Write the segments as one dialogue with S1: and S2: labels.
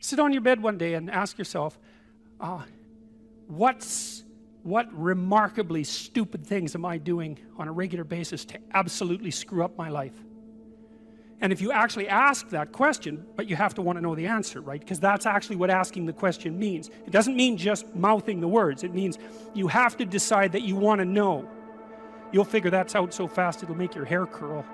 S1: Sit on your bed one day and ask yourself, what remarkably stupid things am I doing on a regular basis to absolutely screw up my life? And if you actually ask that question, but you have to want to know the answer, right? Because that's actually what asking the question means. It doesn't mean just mouthing the words. It means you have to decide that you want to know. You'll figure that's out so fast it'll make your hair curl.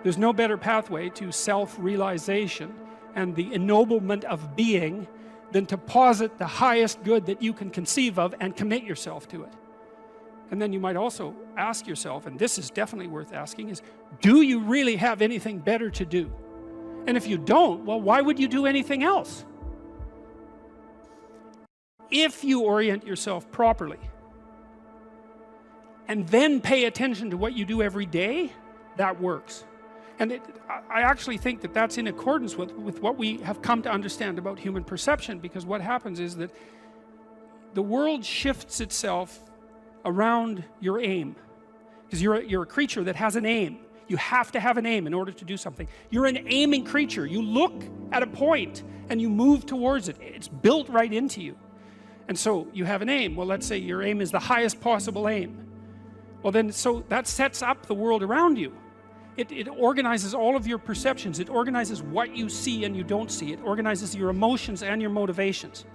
S1: There's no better pathway to self-realization and the ennoblement of being than to posit the highest good that you can conceive of and commit yourself to it. And then you might also ask yourself, and this is definitely worth asking, is do you really have anything better to do? And if you don't, well, why would you do anything else? If you orient yourself properly and then pay attention to what you do every day, that works. And I actually think that that's in accordance with what we have come to understand about human perception, because what happens is that the world shifts itself around your aim, because you're a creature that has an aim. You have to have an aim in order to do something. You're an aiming creature. You look at a point and you move towards it. It's built right into you. And so you have an aim. Well, let's say your aim is the highest possible aim. Well then, so that sets up the world around you. It organizes all of your perceptions. It organizes what you see and you don't see. It organizes your emotions and your motivations.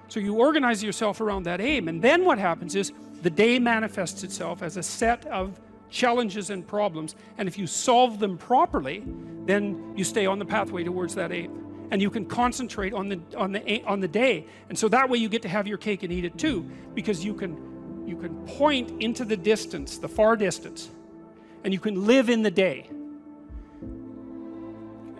S1: So you organize yourself around that aim, and then what happens is the day manifests itself as a set of challenges and problems, and if you solve them properly, then you stay on the pathway towards that aim, and you can concentrate on the day. And so that way you get to have your cake and eat it too, because you can point into the distance, the far distance, and you can live in the day.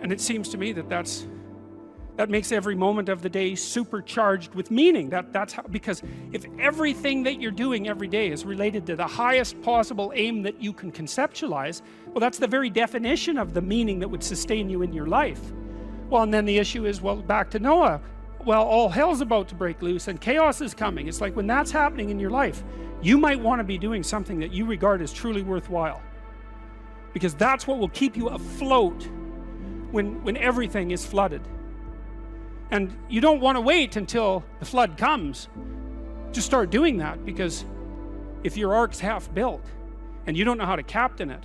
S1: And it seems to me that that makes every moment of the day supercharged with meaning. That's how, because if everything that you're doing every day is related to the highest possible aim that you can conceptualize, well, that's the very definition of the meaning that would sustain you in your life. Well, and then the issue is, well, back to Noah. Well, all hell's about to break loose and chaos is coming. It's like when that's happening in your life, you might want to be doing something that you regard as truly worthwhile, because that's what will keep you afloat when everything is flooded. And you don't want to wait until the flood comes to start doing that, because if your ark's half built and you don't know how to captain it,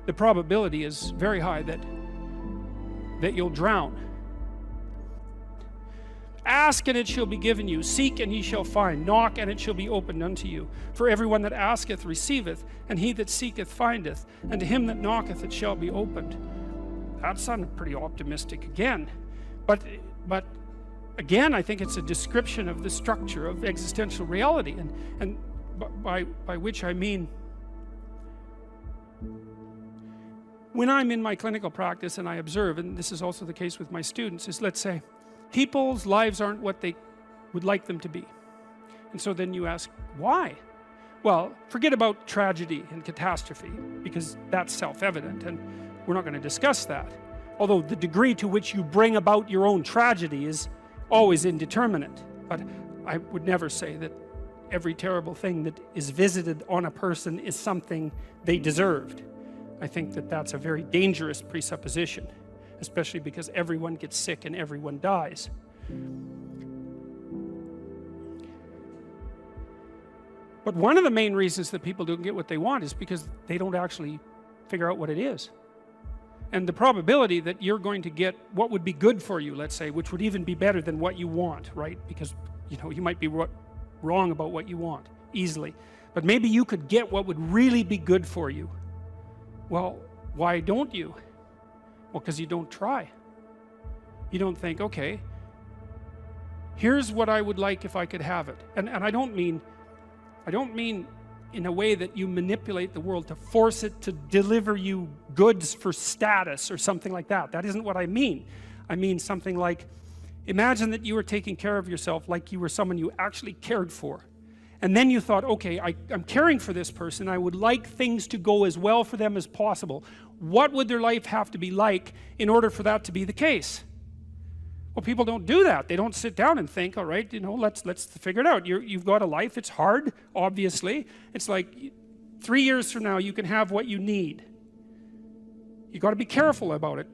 S1: the probability is very high that you'll drown. Ask and it shall be given you, seek and ye shall find, knock and it shall be opened unto you. For everyone that asketh receiveth, and he that seeketh findeth, and to him that knocketh it shall be opened. That sounded pretty optimistic again, but again, I think it's a description of the structure of existential reality, and by which I mean, when I'm in my clinical practice and I observe, and this is also the case with my students, is, let's say people's lives aren't what they would like them to be, and so then you ask, why? Well, forget about tragedy and catastrophe, because that's self-evident and we're not going to discuss that, although the degree to which you bring about your own tragedy is always indeterminate. But I would never say that every terrible thing that is visited on a person is something they deserved. I think that that's a very dangerous presupposition, especially because everyone gets sick and everyone dies. But one of the main reasons that people don't get what they want is because they don't actually figure out what it is. And the probability that you're going to get what would be good for you, let's say, which would even be better than what you want, right? Because, you know, you might be wrong about what you want easily, but maybe you could get what would really be good for you. Well, why don't you? Well, because you don't try. You don't think, okay, here's what I would like if I could have it. And I don't mean in a way that you manipulate the world to force it to deliver you goods for status or something like that. That isn't what I mean. I mean something like, imagine that you were taking care of yourself like you were someone you actually cared for. And then you thought, okay, I'm caring for this person. I would like things to go as well for them as possible. What would their life have to be like in order for that to be the case? Well, people don't do that. They don't sit down and think, all right, you know, let's figure it out. You've got a life. It's hard, obviously. It's like 3 years from now, you can have what you need. You got to be careful about it.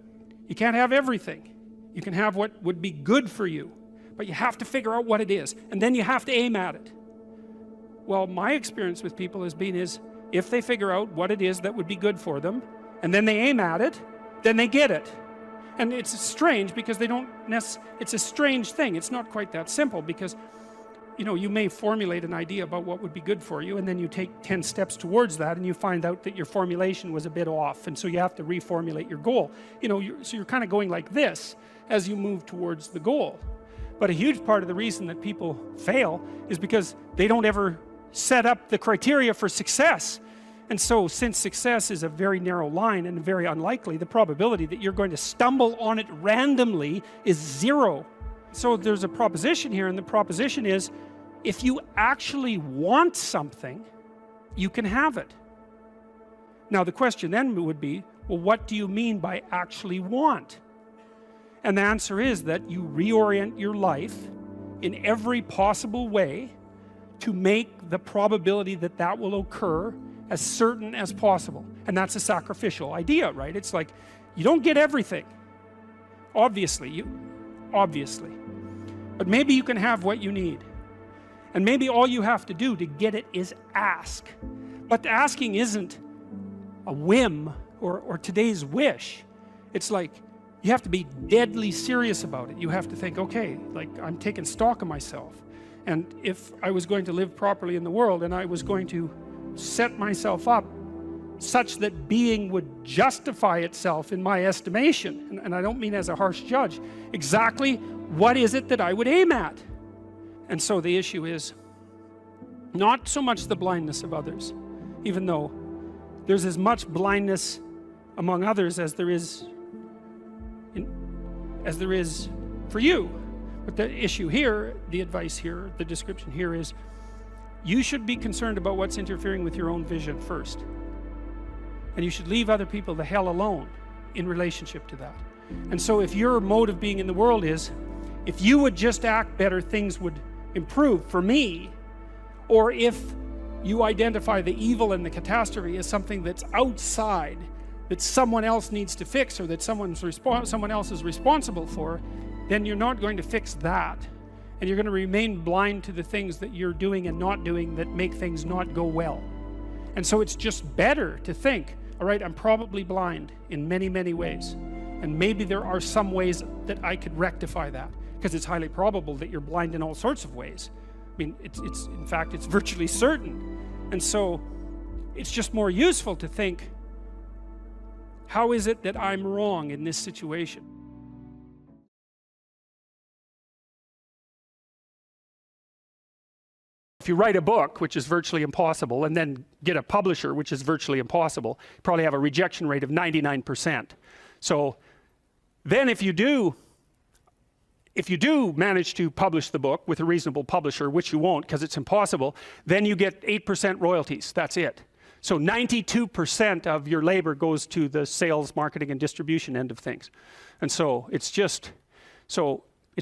S1: You can't have everything. You can have what would be good for you, but you have to figure out what it is, and then you have to aim at it. Well, my experience with people has been is, if they figure out what it is that would be good for them, and then they aim at it, then they get it. And it's strange because they don't it's a strange thing. It's not quite that simple because, you know, you may formulate an idea about what would be good for you, and then you take 10 steps towards that, and you find out that your formulation was a bit off, and so you have to reformulate your goal. You know, so you're kind of going like this as you move towards the goal. But a huge part of the reason that people fail is because they don't ever set up the criteria for success. And so, since success is a very narrow line and very unlikely, the probability that you're going to stumble on it randomly is 0. So there's a proposition here, and the proposition is, if you actually want something, you can have it. Now the question then would be, well, what do you mean by actually want? And the answer is that you reorient your life in every possible way to make the probability that that will occur as certain as possible. And that's a sacrificial idea, right? It's like, you don't get everything. Obviously. But maybe you can have what you need. And maybe all you have to do to get it is ask. But asking isn't a whim or today's wish. It's like, you have to be deadly serious about it. You have to think, okay, like, I'm taking stock of myself. And if I was going to live properly in the world, and I was going to set myself up such that being would justify itself in my estimation, and I don't mean as a harsh judge, exactly what is it that I would aim at? And so the issue is not so much the blindness of others, even though there's as much blindness among others as there is for you. But the issue here, the advice here, the description here is, you should be concerned about what's interfering with your own vision first. And you should leave other people the hell alone in relationship to that. And so if your mode of being in the world is, if you would just act better, things would improve for me, or if you identify the evil and the catastrophe as something that's outside, that someone else needs to fix, or that someone else is responsible for, then you're not going to fix that. And you're going to remain blind to the things that you're doing and not doing that make things not go well. And so it's just better to think, all right, I'm probably blind in many, many ways. And maybe there are some ways that I could rectify that, because it's highly probable that you're blind in all sorts of ways. I mean, in fact, it's virtually certain. And so it's just more useful to think, how is it that I'm wrong in this situation? If you write a book, which is virtually impossible, and then get a publisher, which is virtually impossible, you probably have a rejection rate of 99%. So then if you do manage to publish the book with a reasonable publisher, which you won't because it's impossible, then you get 8% royalties. That's it. So 92% of your labor goes to the sales, marketing, and distribution end of things. And so it's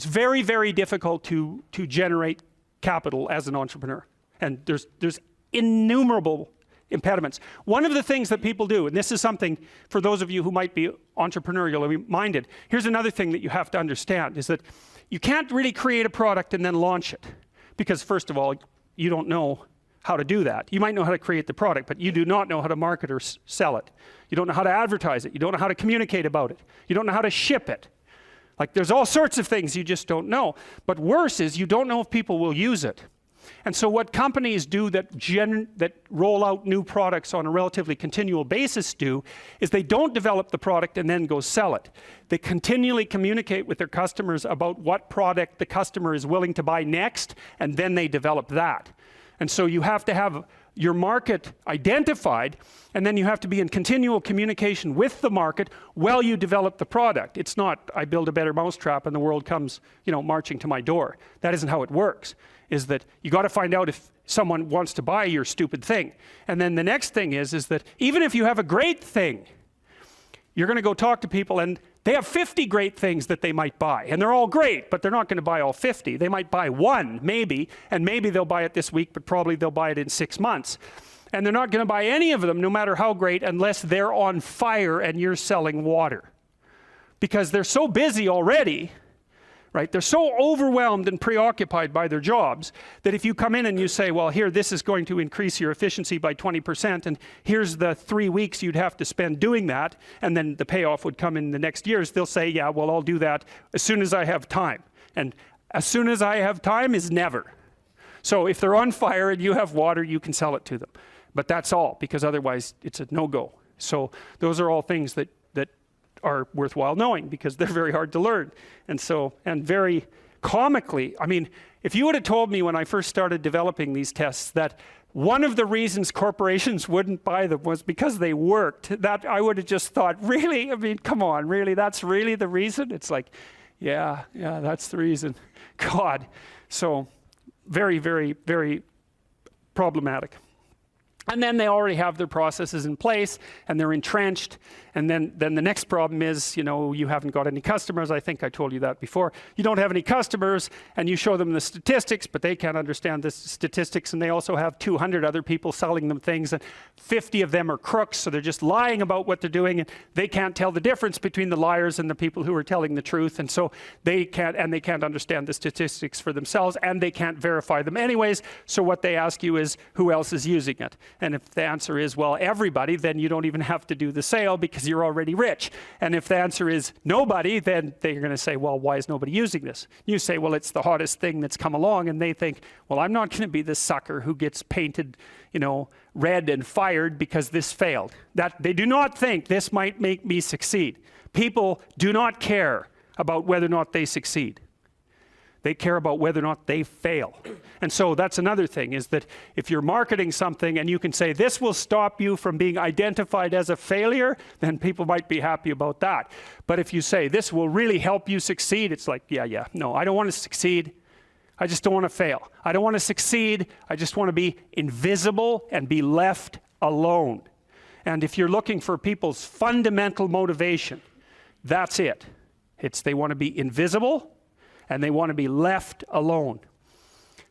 S1: very, very difficult to generate capital as an entrepreneur. And there's innumerable impediments. One of the things that people do, and this is something for those of you who might be entrepreneurially minded, here's another thing that you have to understand, is that you can't really create a product and then launch it. Because first of all, you don't know how to do that. You might know how to create the product, but you do not know how to market or sell it. You don't know how to advertise it. You don't know how to communicate about it. You don't know how to ship it. Like, there's all sorts of things you just don't know. But worse is, you don't know if people will use it. And so what companies do that roll out new products on a relatively continual basis do, is they don't develop the product and then go sell it. They continually communicate with their customers about what product the customer is willing to buy next, and then they develop that. And so you have to have your market identified, and then you have to be in continual communication with the market while you develop the product. It's not, I build a better mousetrap and the world comes, marching to my door. That isn't how it works. Is that you got to find out if someone wants to buy your stupid thing. And then the next thing is that even if you have a great thing, you're going to go talk to people and they have 50 great things that they might buy. And they're all great, but they're not going to buy all 50. They might buy one, maybe, and maybe they'll buy it this week, but probably they'll buy it in 6 months. And they're not going to buy any of them, no matter how great, unless they're on fire and you're selling water. because they're so busy already, right? They're so overwhelmed and preoccupied by their jobs that if you come in and you say, well, here, this is going to increase your efficiency by 20%, and here's the 3 weeks you'd have to spend doing that, and then the payoff would come in the next years, they'll say, yeah, well, I'll do that as soon as I have time. And as soon as I have time is never. So if they're on fire and you have water, you can sell it to them. But that's all, because otherwise it's a no-go. So those are all things that are worthwhile knowing, because they're very hard to learn. And so, and very comically, I mean, if you would have told me when I first started developing these tests that one of the reasons corporations wouldn't buy them was because they worked, that I would have just thought, really? I mean, come on, really? That's really the reason? It's like, yeah, that's the reason. God. So very, very, very problematic. And then they already have their processes in place, and they're entrenched. And then the next problem is, you know, you haven't got any customers. I think I told you that before. You don't have any customers, and you show them the statistics, but they can't understand the statistics, and they also have 200 other people selling them things, and 50 of them are crooks, so they're just lying about what they're doing, and they can't tell the difference between the liars and the people who are telling the truth, and so they can't understand the statistics for themselves, and they can't verify them anyways. So what they ask you is, who else is using it? And if the answer is, well, everybody, then you don't even have to do the sale because you're already rich. And if the answer is nobody, then they're going to say, well, why is nobody using this? You say, well, it's the hottest thing that's come along. And they think, well, I'm not going to be the sucker who gets painted, you know, red and fired because this failed. That they do not think this might make me succeed. People do not care about whether or not they succeed. They care about whether or not they fail. And so that's another thing, is that if you're marketing something and you can say, this will stop you from being identified as a failure, then people might be happy about that. But if you say, this will really help you succeed, it's like, yeah, no, I don't want to succeed. I just don't want to fail. I don't want to succeed. I just want to be invisible and be left alone. And if you're looking for people's fundamental motivation, that's it. It's they want to be invisible, and they want to be left alone.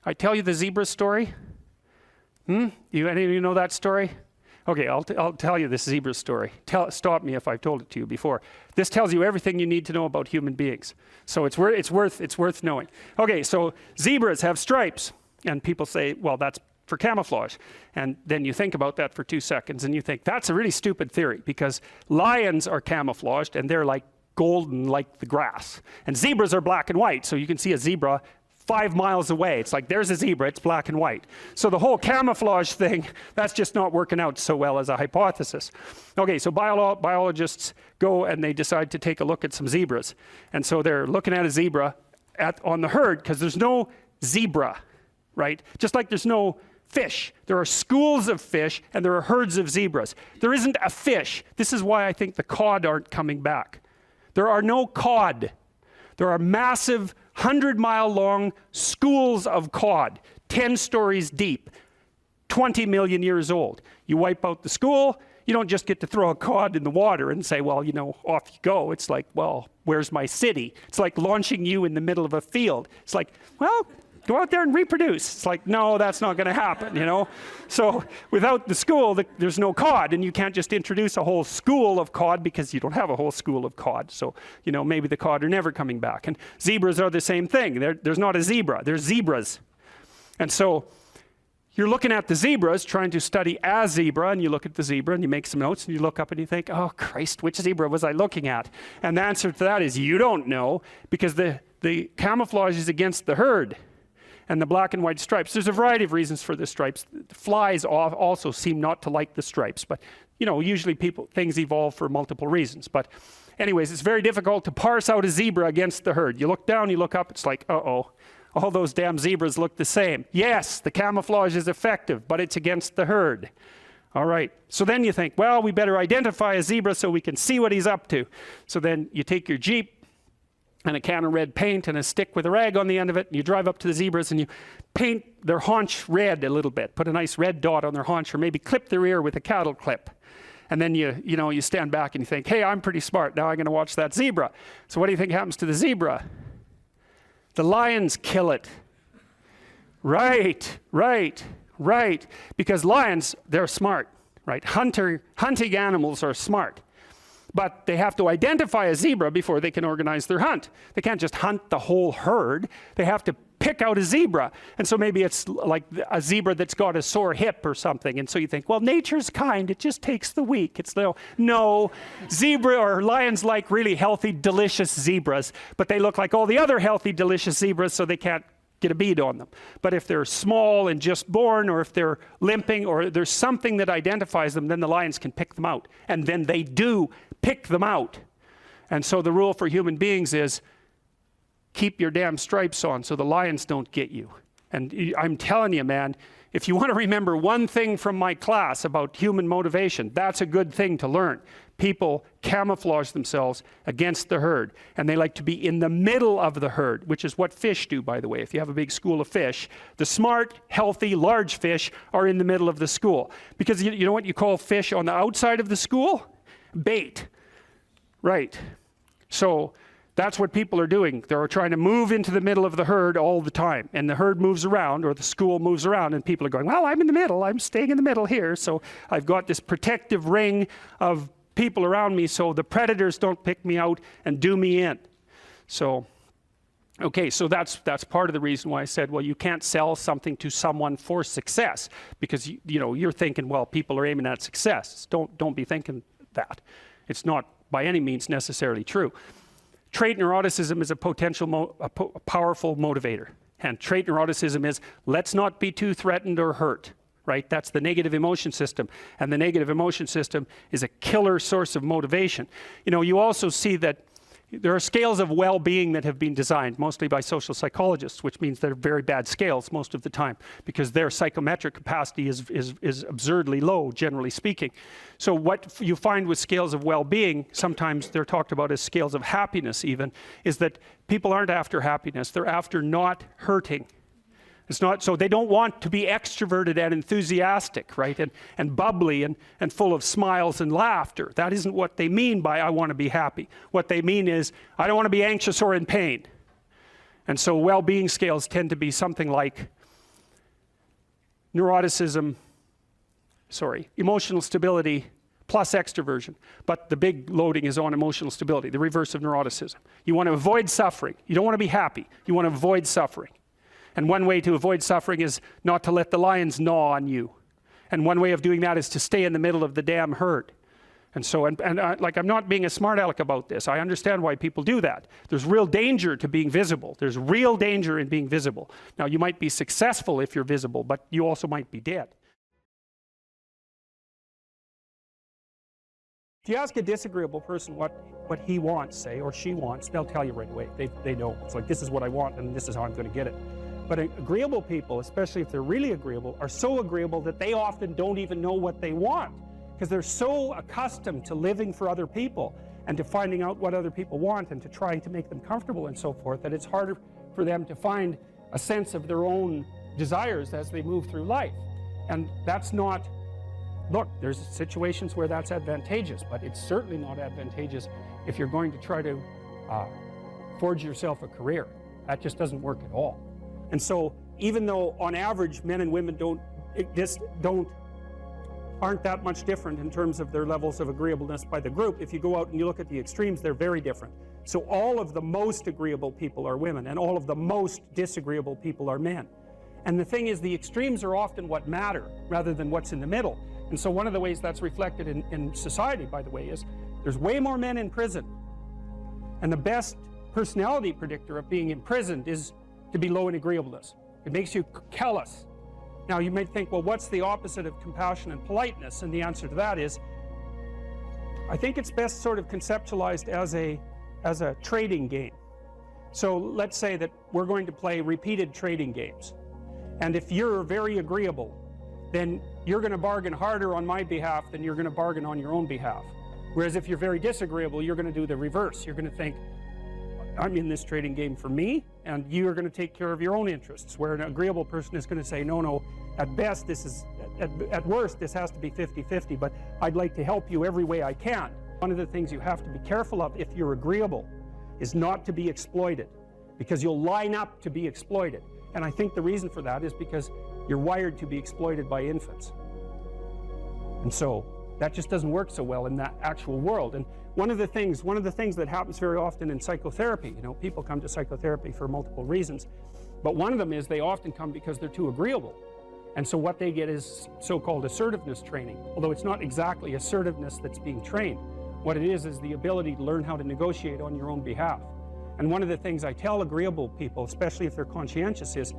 S1: I tell you the zebra story? Any of you know that story? Okay, I'll tell you this zebra story. Stop me if I've told it to you before. This tells you everything you need to know about human beings. So it's worth knowing. Okay, so zebras have stripes, and people say, well, that's for camouflage. And then you think about that for 2 seconds, and you think, that's a really stupid theory, because lions are camouflaged, and they're like golden like the grass. And zebras are black and white, so you can see a zebra 5 miles away. It's like, there's a zebra, it's black and white. So the whole camouflage thing, that's just not working out so well as a hypothesis. Okay, so biologists go and they decide to take a look at some zebras. And so they're looking at a zebra on the herd, because there's no zebra, right? Just like there's no fish. There are schools of fish, and there are herds of zebras. There isn't a fish. This is why I think the cod aren't coming back. There are no cod. There are massive 100-mile-long schools of cod, 10 stories deep, 20 million years old. You wipe out the school, you don't just get to throw a cod in the water and say, well, you know, off you go. It's like, well, where's my city? It's like launching you in the middle of a field. It's like, well, go out there and reproduce. It's like, no, that's not going to happen, you know? So without the school, there's no cod, and you can't just introduce a whole school of cod because you don't have a whole school of cod. So, you know, maybe the cod are never coming back. And zebras are the same thing. There's not a zebra. There's zebras. And so you're looking at the zebras, trying to study a zebra, and you look at the zebra and you make some notes and you look up and you think, oh Christ, which zebra was I looking at? And the answer to that is you don't know, because the camouflage is against the herd. And the black and white stripes. There's a variety of reasons for the stripes. Flies also seem not to like the stripes, but you know, usually things evolve for multiple reasons. But anyways, it's very difficult to parse out a zebra against the herd. You look down, you look up, it's like, uh-oh, all those damn zebras look the same. Yes, the camouflage is effective, but it's against the herd. All right, so then you think, well, we better identify a zebra so we can see what he's up to. So then you take your Jeep, and a can of red paint and a stick with a rag on the end of it, and you drive up to the zebras and you paint their haunch red a little bit, put a nice red dot on their haunch, or maybe clip their ear with a cattle clip. And then you stand back and you think, hey, I'm pretty smart, now I'm going to watch that zebra. So what do you think happens to the zebra? The lions kill it. Right. Because lions, they're smart, right? Hunting animals are smart. but they have to identify a zebra before they can organize their hunt. They can't just hunt the whole herd. They have to pick out a zebra. And so maybe it's like a zebra that's got a sore hip or something. And so you think, well, nature's kind. It just takes the weak. It's no, zebra or lions like really healthy, delicious zebras, but they look like all the other healthy, delicious zebras, so they can't get a bead on them. But if they're small and just born, or if they're limping, or there's something that identifies them, then the lions can pick them out. And then they do pick them out. And so the rule for human beings is, keep your damn stripes on so the lions don't get you. And I'm telling you, man, if you want to remember one thing from my class about human motivation, that's a good thing to learn. People camouflage themselves against the herd, and they like to be in the middle of the herd, which is what fish do, by the way. If you have a big school of fish, the smart, healthy, large fish are in the middle of the school. Because you know what you call fish on the outside of the school? Bait. Right. So that's what people are doing. They're trying to move into the middle of the herd all the time. And the herd moves around, or the school moves around, and people are going, well, I'm in the middle. I'm staying in the middle here. So I've got this protective ring of people around me so the predators don't pick me out and do me in. So, okay, so that's part of the reason why I said, well, you can't sell something to someone for success. Because, you know, you're thinking, well, people are aiming at success. Don't be thinking that. It's not by any means necessarily true. Trait neuroticism is a powerful motivator. And trait neuroticism is, let's not be too threatened or hurt, right? That's the negative emotion system. And the negative emotion system is a killer source of motivation. You know, you also see that there are scales of well-being that have been designed, mostly by social psychologists, which means they're very bad scales most of the time, because their psychometric capacity is absurdly low, generally speaking. So what you find with scales of well-being, sometimes they're talked about as scales of happiness even, is that people aren't after happiness, they're after not hurting. It's not, so they don't want to be extroverted and enthusiastic, right? And bubbly and full of smiles and laughter. That isn't what they mean by I want to be happy. What they mean is I don't want to be anxious or in pain. And so well-being scales tend to be something like emotional stability plus extroversion. But the big loading is on emotional stability, the reverse of neuroticism. You want to avoid suffering. You don't want to be happy. You want to avoid suffering. And one way to avoid suffering is not to let the lions gnaw on you. And one way of doing that is to stay in the middle of the damn herd. And so, like, I'm not being a smart aleck about this. I understand why people do that. There's real danger to being visible. There's real danger in being visible. Now, you might be successful if you're visible, but you also might be dead. If you ask a disagreeable person what he wants, say, or she wants, they'll tell you right away. They know. It's like, this is what I want, and this is how I'm going to get it. But agreeable people, especially if they're really agreeable, are so agreeable that they often don't even know what they want, because they're so accustomed to living for other people and to finding out what other people want and to trying to make them comfortable and so forth, that it's harder for them to find a sense of their own desires as they move through life. And that's not, look, there's situations where that's advantageous, but it's certainly not advantageous if you're going to try to forge yourself a career. That just doesn't work at all. And so, even though on average men and women aren't that much different in terms of their levels of agreeableness by the group, if you go out and you look at the extremes, they're very different. So all of the most agreeable people are women, and all of the most disagreeable people are men. And the thing is, the extremes are often what matter, rather than what's in the middle. And so one of the ways that's reflected in society, by the way, is there's way more men in prison. And the best personality predictor of being imprisoned is to be low in agreeableness. It makes you callous. Now you might think, well, what's the opposite of compassion and politeness? And the answer to that is, I think it's best sort of conceptualized as a trading game. So let's say that we're going to play repeated trading games. And if you're very agreeable, then you're going to bargain harder on my behalf than you're going to bargain on your own behalf. Whereas if you're very disagreeable, you're going to do the reverse. You're going to think, I'm in this trading game for me, and you're going to take care of your own interests. Where an agreeable person is going to say, no, at best, at worst, this has to be 50-50, but I'd like to help you every way I can. One of the things you have to be careful of if you're agreeable is not to be exploited, because you'll line up to be exploited. And I think the reason for that is because you're wired to be exploited by infants. And so that just doesn't work so well in that actual world. And
S2: one of the things that happens very often in psychotherapy, you know, people come to psychotherapy for multiple reasons, but one of them is they often come because they're too agreeable. And so what they get is so-called assertiveness training, although it's not exactly assertiveness that's being trained. What it is the ability to learn how to negotiate on your own behalf. And one of the things I tell agreeable people, especially if they're conscientious, is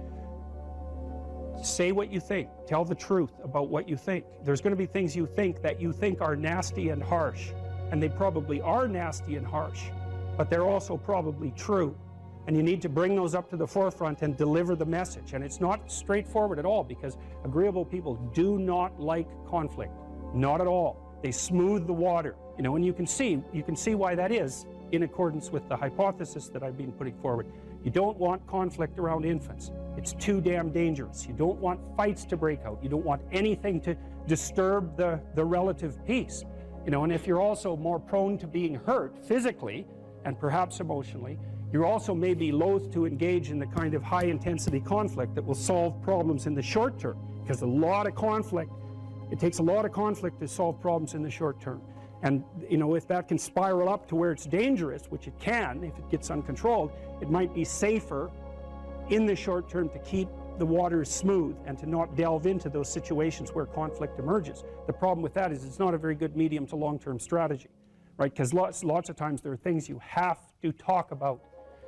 S2: say what you think. Tell the truth about what you think. There's going to be things you think that you think are nasty and harsh, and they probably are nasty and harsh, but they're also probably true. And you need to bring those up to the forefront and deliver the message. And it's not straightforward at all, because agreeable people do not like conflict. Not at all. They smooth the water. You know, and you can see why that is in accordance with the hypothesis that I've been putting forward. You don't want conflict around infants. It's too damn dangerous. You don't want fights to break out. You don't want anything to disturb the relative peace. You know, and if you're also more prone to being hurt physically and perhaps emotionally, you're also maybe loath to engage in the kind of high-intensity conflict that will solve problems in the short term, because it takes a lot of conflict to solve problems in the short term. And, you know, if that can spiral up to where it's dangerous, which it can if it gets uncontrolled, it might be safer in the short term to keep the waters smooth and to not delve into those situations where conflict emerges. The problem with that is it's not a very good medium to long-term strategy, right? Because lots of times there are things you have to talk about,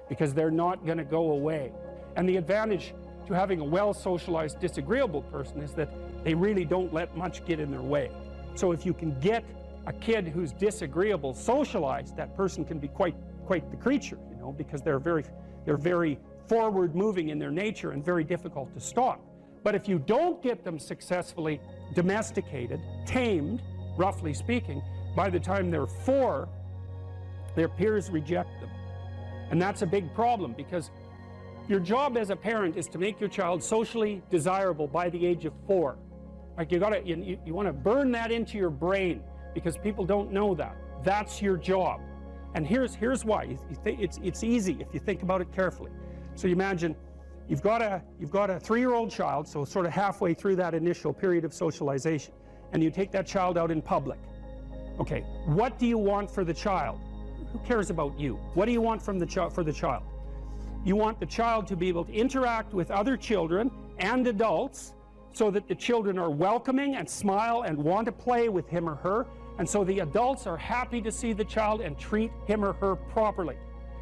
S2: because they're not going to go away. And the advantage to having a well-socialized disagreeable person is that they really don't let much get in their way. So if you can get a kid who's disagreeable socialized, that person can be quite the creature, you know, because they're very forward-moving in their nature and very difficult to stop. But if you don't get them successfully domesticated, tamed, roughly speaking, by the time they're 4, their peers reject them. And that's a big problem, because your job as a parent is to make your child socially desirable by the age of 4. Like you want to burn that into your brain, because people don't know that. That's your job. And here's why. It's easy if you think about it carefully. So you imagine you've got a 3-year-old child, so sort of halfway through that initial period of socialization, and you take that child out in public. Okay, what do you want for the child? Who cares about you? What do you want for the child? You want the child to be able to interact with other children and adults so that the children are welcoming and smile and want to play with him or her, and so the adults are happy to see the child and treat him or her properly.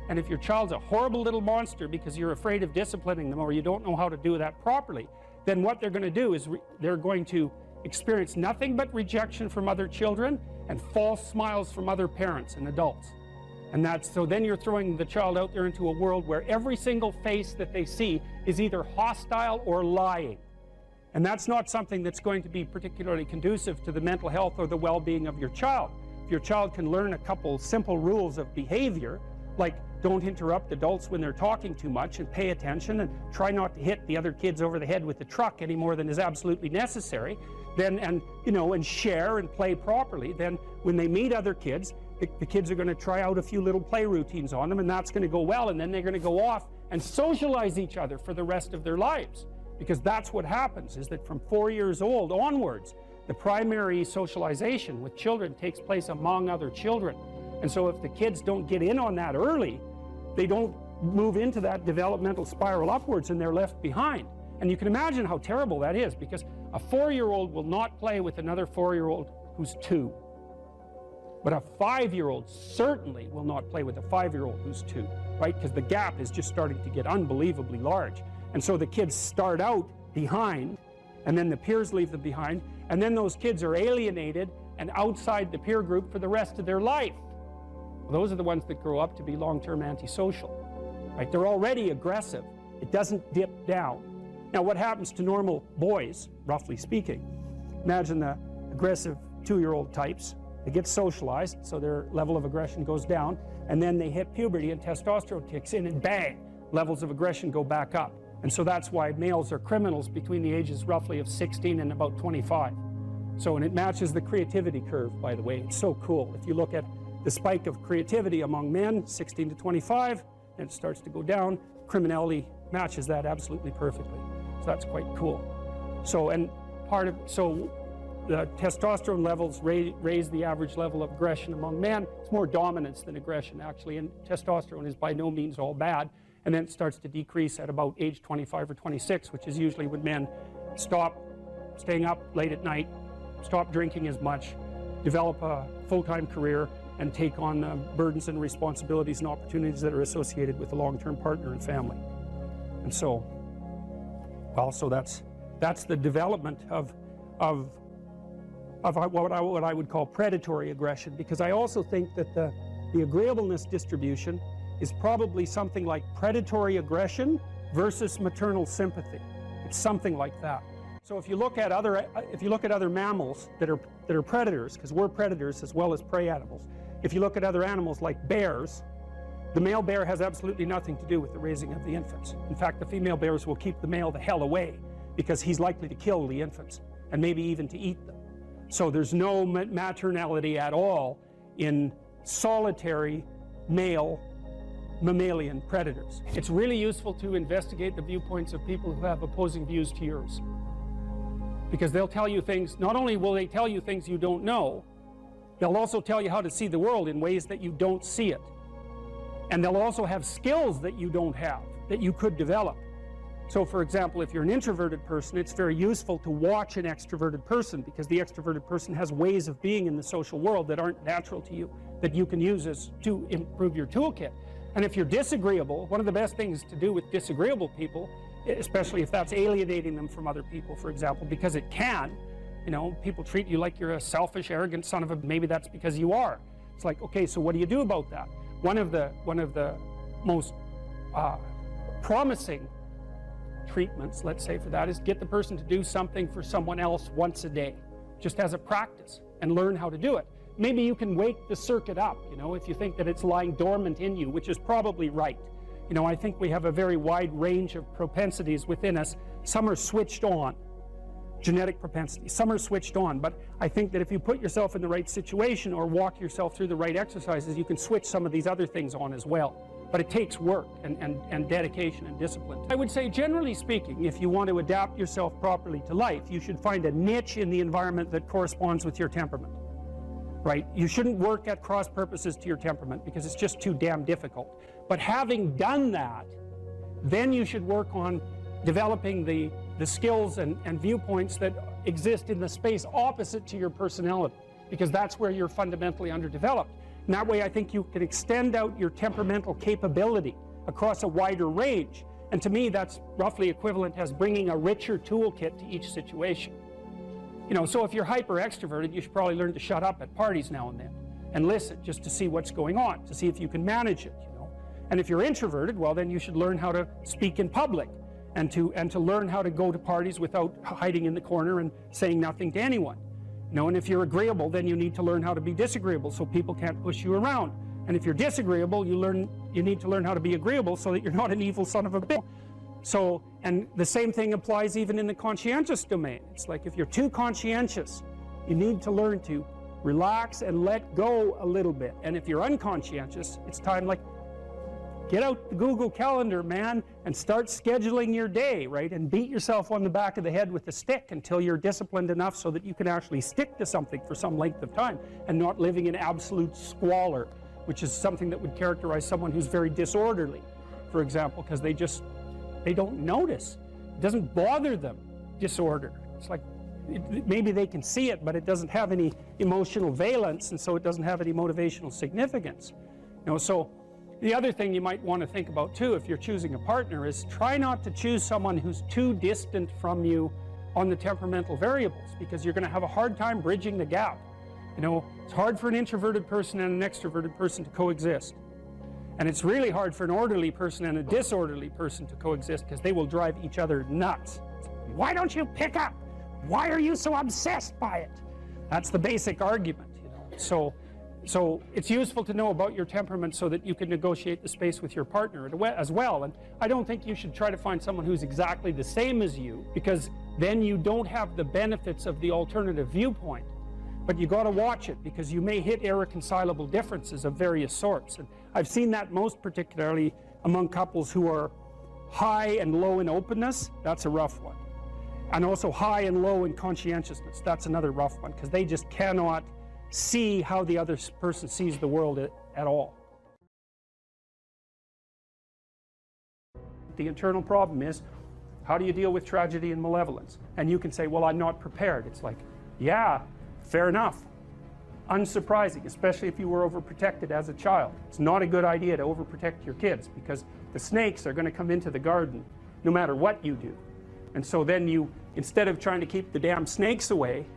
S2: And if your child's a horrible little monster because you're afraid of disciplining them or you don't know how to do that properly, then what they're going to do is they're going to experience nothing but rejection from other children and false smiles from other parents and adults. And so then you're throwing the child out there into a world where every single face that they see is either hostile or lying. And that's not something that's going to be particularly conducive to the mental health or the well-being of your child. If your child can learn a couple simple rules of behavior, like don't interrupt adults when they're talking too much, and pay attention, and try not to hit the other kids over the head with the truck any more than is absolutely necessary, and share and play properly, then when they meet other kids, the kids are going to try out a few little play routines on them, and that's going to go well, and then they're going to go off and socialize each other for the rest of their lives. Because that's what happens, is that from 4 years old onwards, the primary socialization with children takes place among other children. And so if the kids don't get in on that early, they don't move into that developmental spiral upwards and they're left behind. And you can imagine how terrible that is, because a 4-year-old will not play with another 4-year-old who's 2. But a 5-year-old certainly will not play with a 5-year-old who's 2, right? Because the gap is just starting to get unbelievably large. And so the kids start out behind, and then the peers leave them behind, and then those kids are alienated and outside the peer group for the rest of their life. Well, those are the ones that grow up to be long-term antisocial, right? They're already aggressive. It doesn't dip down. Now, what happens to normal boys, roughly speaking? Imagine the aggressive 2-year-old types. They get socialized, so their level of aggression goes down, and then they hit puberty and testosterone kicks in, and bang, levels of aggression go back up. And so that's why males are criminals between the ages roughly of 16 and about 25. So, and it matches the creativity curve, by the way. It's so cool. If you look at the spike of creativity among men, 16 to 25, and it starts to go down, criminality matches that absolutely perfectly. So that's quite cool. So, and the testosterone levels raise the average level of aggression among men. It's more dominance than aggression, actually, and testosterone is by no means all bad. And then it starts to decrease at about age 25 or 26, which is usually when men stop staying up late at night, stop drinking as much, develop a full-time career, and take on burdens and responsibilities and opportunities that are associated with a long-term partner and family. And so, well, so that's the development of what I would call predatory aggression, because I also think that the agreeableness distribution is probably something like predatory aggression versus maternal sympathy. It's something like that. So if you look at other mammals that are predators, because we're predators as well as prey animals, if you look at other animals like bears, the male bear has absolutely nothing to do with the raising of the infants. In fact, the female bears will keep the male the hell away because he's likely to kill the infants and maybe even to eat them. So there's no maternality at all in solitary male mammalian predators. It's really useful to investigate the viewpoints of people who have opposing views to yours, because they'll tell you things. Not only will they tell you things you don't know, they'll also tell you how to see the world in ways that you don't see it. And they'll also have skills that you don't have, that you could develop. So for example, if you're an introverted person, it's very useful to watch an extroverted person, because the extroverted person has ways of being in the social world that aren't natural to you, that you can use to improve your toolkit. And if you're disagreeable, one of the best things to do with disagreeable people, especially if that's alienating them from other people, for example, because it can, you know, people treat you like you're a selfish, arrogant son of a, maybe that's because you are. It's like, okay, so what do you do about that? One of the most promising treatments, let's say, for that is get the person to do something for someone else once a day, just as a practice, and learn how to do it. Maybe you can wake the circuit up, you know, if you think that it's lying dormant in you, which is probably right. You know, I think we have a very wide range of propensities within us. Some are switched on, genetic propensities. Some are switched on, but I think that if you put yourself in the right situation or walk yourself through the right exercises, you can switch some of these other things on as well. But it takes work and dedication and discipline. I would say, generally speaking, if you want to adapt yourself properly to life, you should find a niche in the environment that corresponds with your temperament. Right? You shouldn't work at cross purposes to your temperament because it's just too damn difficult. But having done that, then you should work on developing the skills and viewpoints that exist in the space opposite to your personality, because that's where you're fundamentally underdeveloped. And that way I think you can extend out your temperamental capability across a wider range. And to me, that's roughly equivalent as bringing a richer toolkit to each situation. You know, so if you're hyper extroverted, you should probably learn to shut up at parties now and then and listen just to see what's going on, to see if you can manage it, you know. And if you're introverted, well, then you should learn how to speak in public and to learn how to go to parties without hiding in the corner and saying nothing to anyone. You know, and if you're agreeable, then you need to learn how to be disagreeable so people can't push you around. And if you're disagreeable, you need to learn how to be agreeable so that you're not an evil son of a bitch. So, and the same thing applies even in the conscientious domain. It's like if you're too conscientious, you need to learn to relax and let go a little bit. And if you're unconscientious, it's time, like, get out the Google Calendar, man, and start scheduling your day, right? And beat yourself on the back of the head with a stick until you're disciplined enough so that you can actually stick to something for some length of time and not living in absolute squalor, which is something that would characterize someone who's very disorderly, for example, because they don't notice. It doesn't bother them, disorder. It's like, maybe they can see it, but it doesn't have any emotional valence, and so it doesn't have any motivational significance. You know, so the other thing you might want to think about too, if you're choosing a partner, is try not to choose someone who's too distant from you on the temperamental variables, because you're going to have a hard time bridging the gap. You know, it's hard for an introverted person and an extroverted person to coexist. And it's really hard for an orderly person and a disorderly person to coexist, because they will drive each other nuts. Why don't you pick up? Why are you so obsessed by it? That's the basic argument, you know. So it's useful to know about your temperament so that you can negotiate the space with your partner as well. And I don't think you should try to find someone who's exactly the same as you, because then you don't have the benefits of the alternative viewpoint. But you got to watch it, because you may hit irreconcilable differences of various sorts. And I've seen that most particularly among couples who are high and low in openness. That's a rough one. And also high and low in conscientiousness. That's another rough one, because they just cannot see how the other person sees the world at all. The internal problem is, how do you deal with tragedy and malevolence? And you can say, well, I'm not prepared. It's like, yeah, fair enough. Unsurprising, especially if you were overprotected as a child. It's not a good idea to overprotect your kids, because the snakes are going to come into the garden no matter what you do. And so then you, instead of trying to keep the damn snakes away,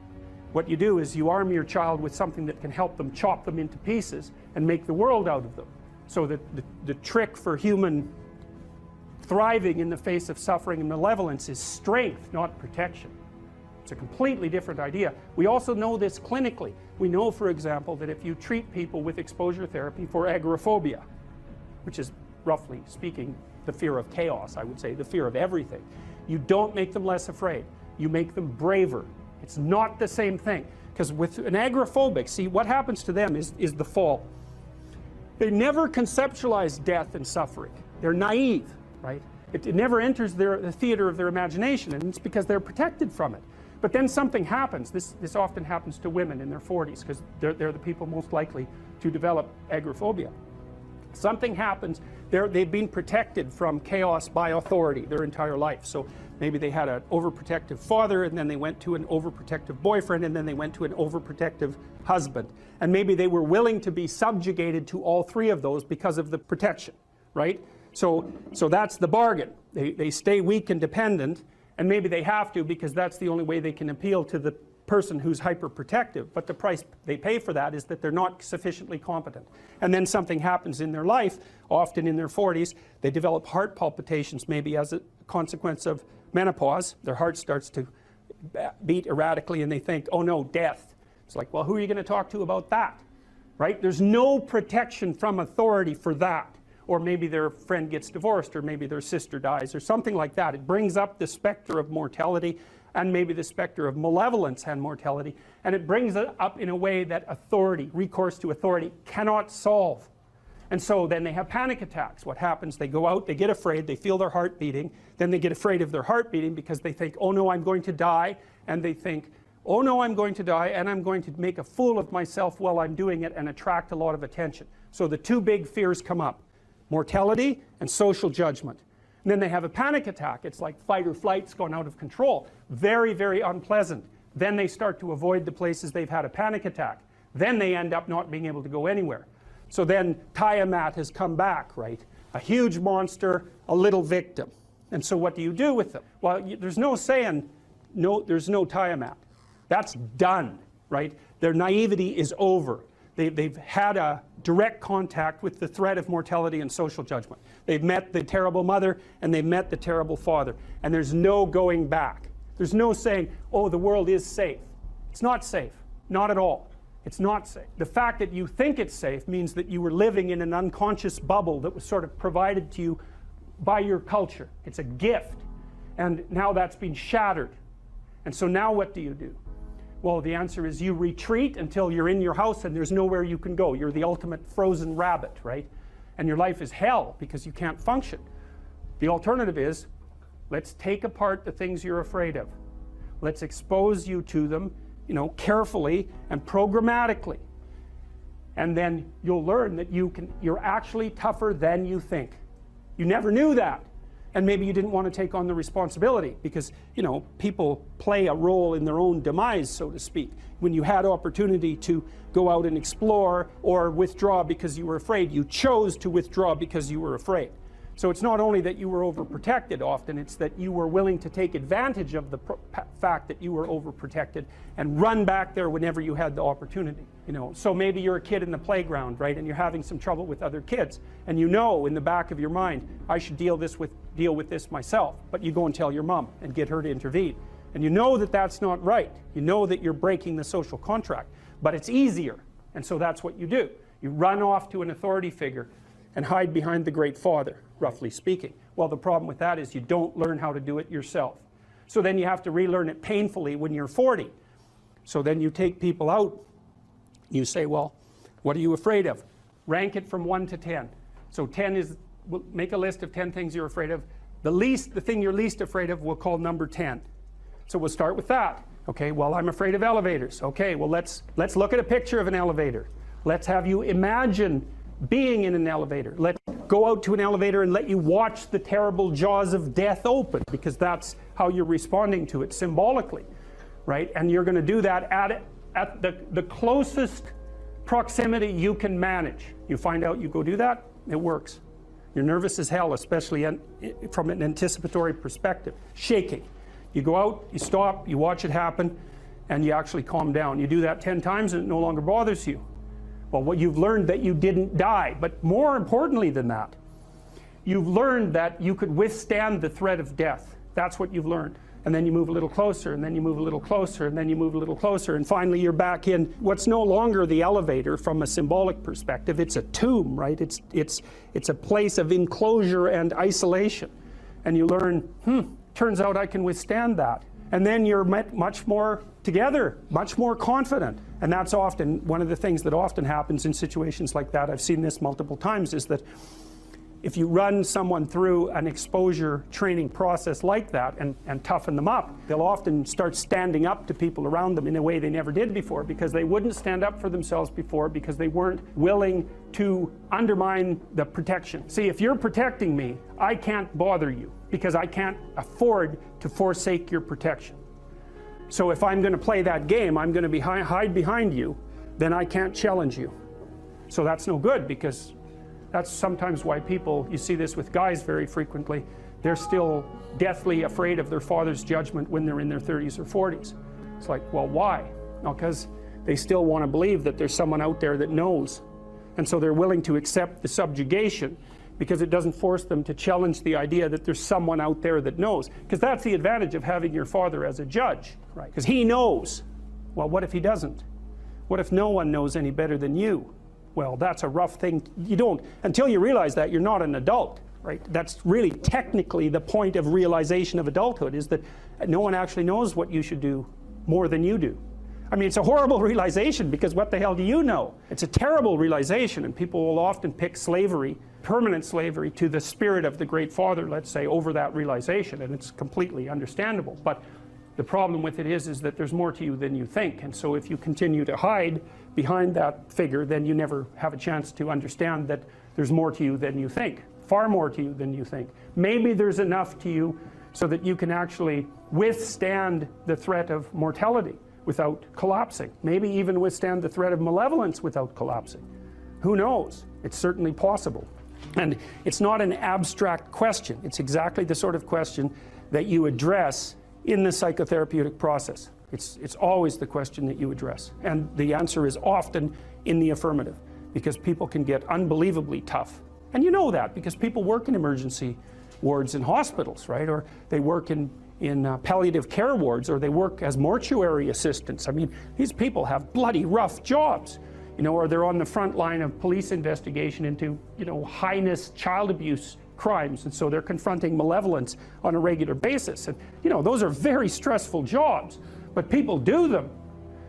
S2: what you do is you arm your child with something that can help them chop them into pieces and make the world out of them. So that the trick for human thriving in the face of suffering and malevolence is strength, not protection. It's a completely different idea. We also know this clinically. We know, for example, that if you treat people with exposure therapy for agoraphobia, which is, roughly speaking, the fear of chaos, I would say, the fear of everything, you don't make them less afraid. You make them braver. It's not the same thing. Because with an agoraphobic, see, what happens to them is the fall. They never conceptualize death and suffering. They're naive, right? It never enters the theater of their imagination, and it's because they're protected from it. But then something happens. This often happens to women in their 40s, because they're the people most likely to develop agoraphobia. Something happens. They've been protected from chaos by authority their entire life. So maybe they had an overprotective father, and then they went to an overprotective boyfriend, and then they went to an overprotective husband. And maybe they were willing to be subjugated to all three of those because of the protection, right? So that's the bargain. They stay weak and dependent, and maybe they have to, because that's the only way they can appeal to the person who's hyperprotective. But the price they pay for that is that they're not sufficiently competent. And then something happens in their life, often in their 40s. They develop heart palpitations, maybe as a consequence of menopause. Their heart starts to beat erratically, and they think, oh no, death. It's like, well, who are you going to talk to about that? Right? There's no protection from authority for that. Or maybe their friend gets divorced, or maybe their sister dies, or something like that. It brings up the specter of mortality, and maybe the specter of malevolence and mortality, and it brings it up in a way that authority, recourse to authority, cannot solve. And so then they have panic attacks. What happens? They go out, they get afraid, they feel their heart beating, then they get afraid of their heart beating because they think, oh no, I'm going to die, and they think, oh no, I'm going to die, and I'm going to make a fool of myself while I'm doing it and attract a lot of attention. So the two big fears come up: mortality and social judgment. And then they have a panic attack. It's like fight or flight's gone out of control. Very, very unpleasant. Then they start to avoid the places they've had a panic attack. Then they end up not being able to go anywhere. So then Tiamat has come back, right? A huge monster, a little victim. And so what do you do with them? Well, there's no saying, no, there's no Tiamat. That's done, right? Their naivety is over. They've had a direct contact with the threat of mortality and social judgment. They've met the terrible mother, and they've met the terrible father. And there's no going back. There's no saying, oh, the world is safe. It's not safe. Not at all. It's not safe. The fact that you think it's safe means that you were living in an unconscious bubble that was sort of provided to you by your culture. It's a gift. And now that's been shattered. And so now what do you do? Well, the answer is you retreat until you're in your house and there's nowhere you can go. You're the ultimate frozen rabbit, right? And your life is hell because you can't function. The alternative is, let's take apart the things you're afraid of. Let's expose you to them, carefully and programmatically. And then you'll learn that you're actually tougher than you think. You never knew that. And maybe you didn't want to take on the responsibility because, people play a role in their own demise, so to speak. When you had opportunity to go out and explore or withdraw because you were afraid, you chose to withdraw because you were afraid. So it's not only that you were overprotected often, it's that you were willing to take advantage of the fact that you were overprotected and run back there whenever you had the opportunity. So maybe you're a kid in the playground, right, and you're having some trouble with other kids, and in the back of your mind, I should deal with this myself. But you go and tell your mom and get her to intervene, and you know that that's not right. You know that you're breaking the social contract, but it's easier, and so that's what you do. You run off to an authority figure and hide behind the Great Father, roughly speaking. Well, the problem with that is you don't learn how to do it yourself. So then you have to relearn it painfully when you're 40. So then you take people out. You say, well, what are you afraid of? Rank it from 1 to 10. So 10 is, we'll make a list of 10 things you're afraid of. The thing you're least afraid of we'll call number 10. So we'll start with that. Okay, well, I'm afraid of elevators. Okay, well, let's look at a picture of an elevator. Let's have you imagine being in an elevator. Let's go out to an elevator and let you watch the terrible jaws of death open, because that's how you're responding to it symbolically, right? And you're going to do that at the closest proximity you can manage. You find out, you go do that, it works. You're nervous as hell, especially from an anticipatory perspective. Shaking. You go out, you stop, you watch it happen, and you actually calm down. You do that 10 times and it no longer bothers you. Well, what you've learned that you didn't die, but more importantly than that, you've learned that you could withstand the threat of death. That's what you've learned. And then you move a little closer, and then you move a little closer, and then you move a little closer, and finally you're back in what's no longer the elevator from a symbolic perspective. It's a tomb, right? It's a place of enclosure and isolation. And you learn, turns out I can withstand that. And then you're much more together, much more confident. And that's often one of the things that often happens in situations like that. I've seen this multiple times, is that if you run someone through an exposure training process like that and toughen them up, they'll often start standing up to people around them in a way they never did before, because they wouldn't stand up for themselves before, because they weren't willing to undermine the protection. See, if you're protecting me, I can't bother you, because I can't afford to forsake your protection. So if I'm going to play that game, I'm going to hide behind you, then I can't challenge you. So that's no good, because that's sometimes why people, you see this with guys very frequently, they're still deathly afraid of their father's judgment when they're in their 30s or 40s. It's like, well, why? No, because they still want to believe that there's someone out there that knows. And so they're willing to accept the subjugation, because it doesn't force them to challenge the idea that there's someone out there that knows. Because that's the advantage of having your father as a judge, right? Because he knows. Well, what if he doesn't? What if no one knows any better than you? Well, that's a rough thing. You don't, until you realize that, you're not an adult, right? That's really technically the point of realization of adulthood, is that no one actually knows what you should do more than you do. I mean, it's a horrible realization, because what the hell do you know? It's a terrible realization, and people will often pick slavery, permanent slavery, to the spirit of the Great Father, let's say, over that realization, and it's completely understandable. But the problem with it is that there's more to you than you think, and so if you continue to hide behind that figure, then you never have a chance to understand that there's more to you than you think, far more to you than you think. Maybe there's enough to you so that you can actually withstand the threat of mortality without collapsing. Maybe even withstand the threat of malevolence without collapsing. Who knows? It's certainly possible. And it's not an abstract question. It's exactly the sort of question that you address in the psychotherapeutic process. It's always the question that you address. And the answer is often in the affirmative, because people can get unbelievably tough. And you know that because people work in emergency wards in hospitals, right? Or they work in palliative care wards, or they work as mortuary assistants. I mean, these people have bloody rough jobs, you know, or they're on the front line of police investigation into, you know, heinous child abuse crimes, and so they're confronting malevolence on a regular basis. And, you know, those are very stressful jobs, but people do them.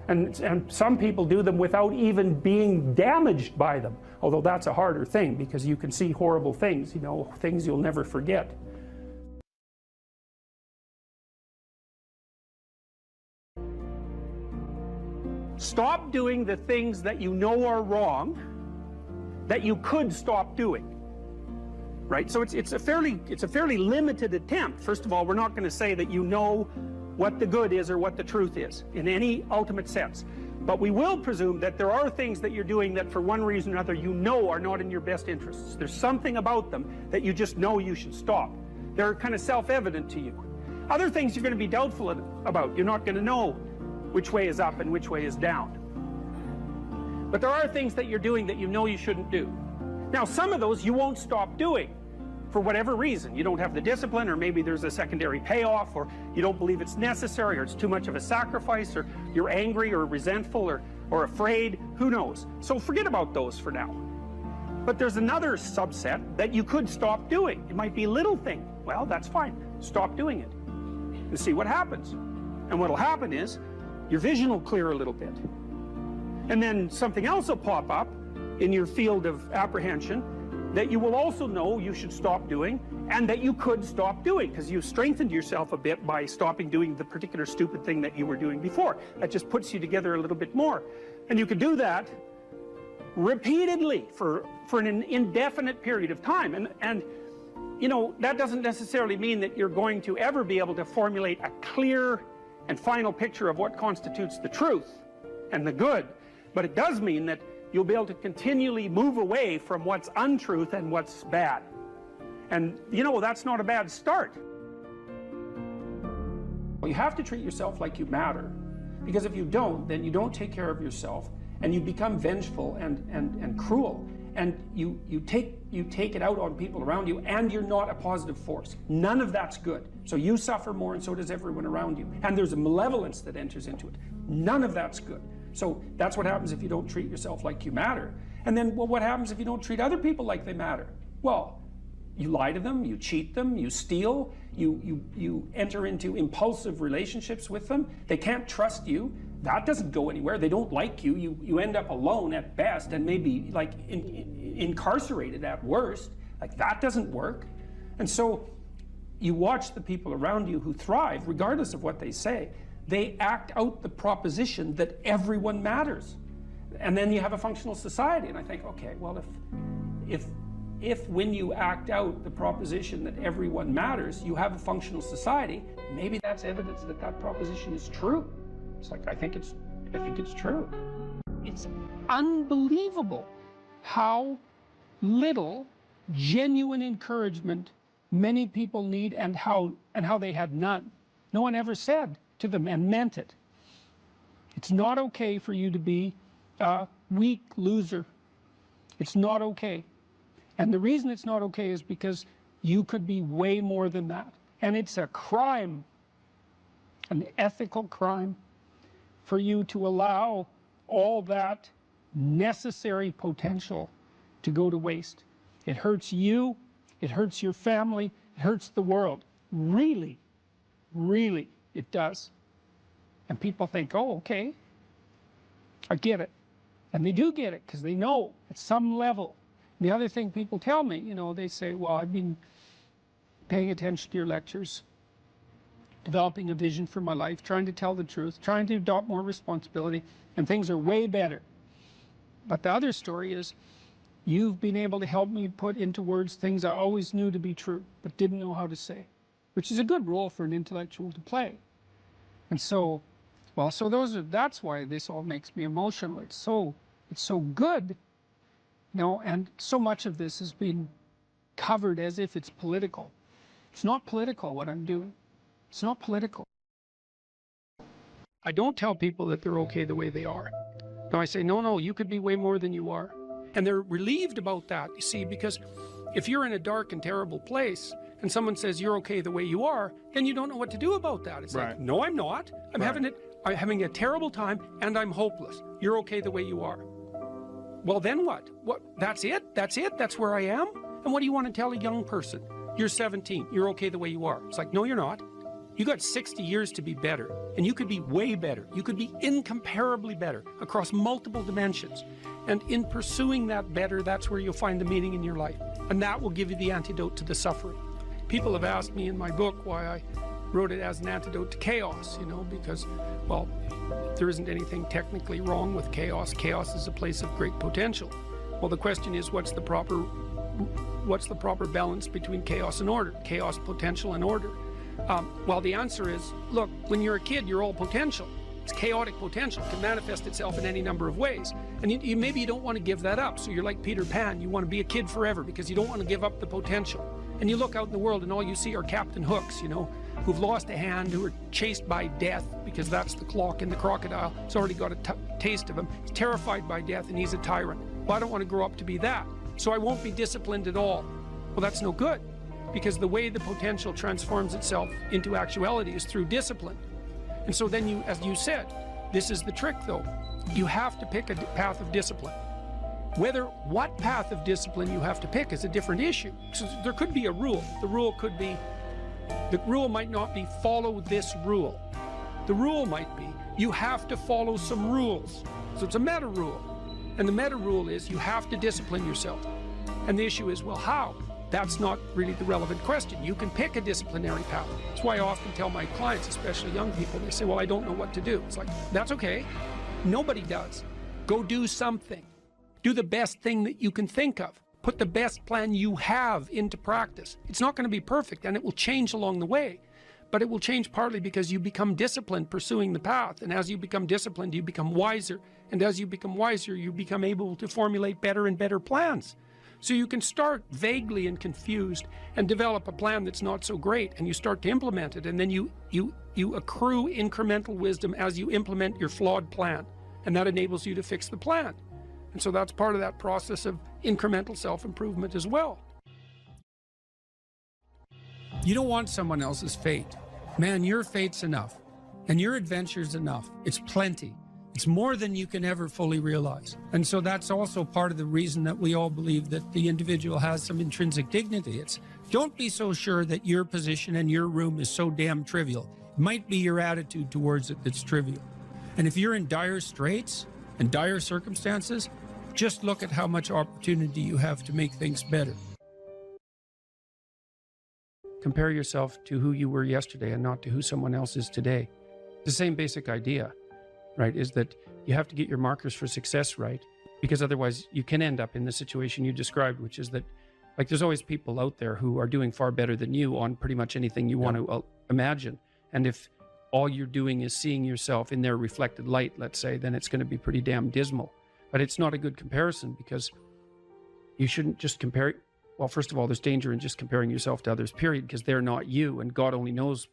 S2: And some people do them without even being damaged by them, although that's a harder thing, because you can see horrible things, you know, things you'll never forget. Stop doing the things that you know are wrong that you could stop doing. Right? So it's a fairly limited attempt. First of all, we're not going to say that you know what the good is or what the truth is in any ultimate sense. But we will presume that there are things that you're doing that for one reason or another you know are not in your best interests. There's something about them that you just know you should stop. They're kind of self-evident to you. Other things you're going to be doubtful about. You're not going to know which way is up and which way is down. But there are things that you're doing that you know you shouldn't do. Now, some of those you won't stop doing for whatever reason. You don't have the discipline, or maybe there's a secondary payoff, or you don't believe it's necessary, or it's too much of a sacrifice, or you're angry or resentful or afraid. Who knows? So forget about those for now. But there's another subset that you could stop doing. It might be a little thing. Well, that's fine. Stop doing it and see what happens. And what'll happen is your vision will clear a little bit. And then something else will pop up in your field of apprehension, that you will also know you should stop doing, and that you could stop doing, because you've strengthened yourself a bit by stopping doing the particular stupid thing that you were doing before. That just puts you together a little bit more. And you can do that repeatedly for an indefinite period of time. And you know, that doesn't necessarily mean that you're going to ever be able to formulate a clear and final picture of what constitutes the truth and the good, but it does mean that you'll be able to continually move away from what's untruth and what's bad. And you know, that's not a bad start. You have to treat yourself like you matter, because if you don't, then you don't take care of yourself, and you become vengeful and cruel, and you take it out on people around you, and you're not a positive force. None of that's good. So you suffer more, and so does everyone around you. And there's a malevolence that enters into it. None of that's good. So that's what happens if you don't treat yourself like you matter. And then, well, what happens if you don't treat other people like they matter? Well, you lie to them, you cheat them, you steal, you enter into impulsive relationships with them. They can't trust you. That doesn't go anywhere. They don't like you. You end up alone at best, and maybe like incarcerated at worst. Like, that doesn't work. And so you watch the people around you who thrive, regardless of what they say. They act out the proposition that everyone matters. And then you have a functional society. And I think, okay, well, if when you act out the proposition that everyone matters, you have a functional society, maybe that's evidence that that proposition is true. It's like, I think it's true. It's unbelievable how little genuine encouragement many people need, and how they had none. No one ever said to them, and meant it, it's not okay for you to be a weak loser. It's not okay. And the reason it's not okay is because you could be way more than that. And it's a crime, an ethical crime, for you to allow all that necessary potential to go to waste. It hurts you, it hurts your family, it hurts the world. Really, really, it does. And people think, oh, okay, I get it. And they do get it, because they know at some level. The other thing people tell me, you know, they say, well, I've been paying attention to your lectures, developing a vision for my life, trying to tell the truth, trying to adopt more responsibility, and things are way better. But the other story is, you've been able to help me put into words things I always knew to be true, but didn't know how to say, which is a good role for an intellectual to play. And so, well, so that's why this all makes me emotional. It's so good, you know, and so much of this has been covered as if it's political. It's not political, what I'm doing. It's not political. I don't tell people that they're okay the way they are. No, I say, no, you could be way more than you are. And they're relieved about that, you see, because if you're in a dark and terrible place and someone says you're okay the way you are, then you don't know what to do about that. It's like, no, I'm not. I'm having a terrible time, and I'm hopeless. You're okay the way you are. Well, then what? That's it? That's where I am? And what do you want to tell a young person? You're 17. You're okay the way you are. It's like, no, you're not. You got 60 years to be better, and you could be way better. You could be incomparably better across multiple dimensions. And in pursuing that better, that's where you'll find the meaning in your life. And that will give you the antidote to the suffering. People have asked me in my book why I wrote it as an antidote to chaos, you know, because, well, there isn't anything technically wrong with chaos. Chaos is a place of great potential. Well, the question is, what's the proper balance between chaos and order? Chaos, potential, and order. Well, the answer is, look, when you're a kid, you're all potential. It's chaotic potential. It can manifest itself in any number of ways. And maybe you don't want to give that up. So you're like Peter Pan. You want to be a kid forever because you don't want to give up the potential. And you look out in the world and all you see are Captain Hooks, you know, who've lost a hand, who are chased by death because that's the clock in the crocodile. It's already got a taste of him. He's terrified by death and he's a tyrant. Well, I don't want to grow up to be that. So I won't be disciplined at all. Well, that's no good, because the way the potential transforms itself into actuality is through discipline. And so then you, as you said, this is the trick though. You have to pick a path of discipline. What path of discipline you have to pick is a different issue. So there could be a rule. The rule might not be follow this rule. The rule might be you have to follow some rules. So it's a meta rule. And the meta rule is you have to discipline yourself.
S1: And the issue is, well, how? That's not really the relevant question. You can pick a disciplinary path. That's why I often tell my clients, especially young people, they say, well, I don't know what to do. It's like, that's okay. Nobody does. Go do something. Do the best thing that you can think of. Put the best plan you have into practice. It's not going to be perfect, and it will change along the way. But it will change partly because you become disciplined pursuing the path. And as you become disciplined, you become wiser. And as you become wiser, you become able to formulate better and better plans. So you can start vaguely and confused and develop a plan that's not so great, and you start to implement it, and then you accrue incremental wisdom as you implement your flawed plan, and that enables you to fix the plan. And so that's part of that process of incremental self-improvement as well. You don't want someone else's fate. Man, your fate's enough, and your adventure's enough. It's plenty. It's more than you can ever fully realize. And so that's also part of the reason that we all believe that the individual has some intrinsic dignity. It's, don't be so sure that your position and your room is so damn trivial. It might be your attitude towards it that's trivial. And if you're in dire straits and dire circumstances, just look at how much opportunity you have to make things better. Compare yourself to who you were yesterday and not to who someone else is today. The same basic idea, right, is that you have to get your markers for success right, because otherwise you can end up in the situation you described, which is that, like, there's always people out there who are doing far better than you on pretty much anything you want to imagine. And if all you're doing is seeing yourself in their reflected light, let's say, then it's going to be pretty damn dismal. But it's not a good comparison, because you shouldn't just compare. Well, first of all, there's danger in just comparing yourself to others, period, because they're not you, and God only knows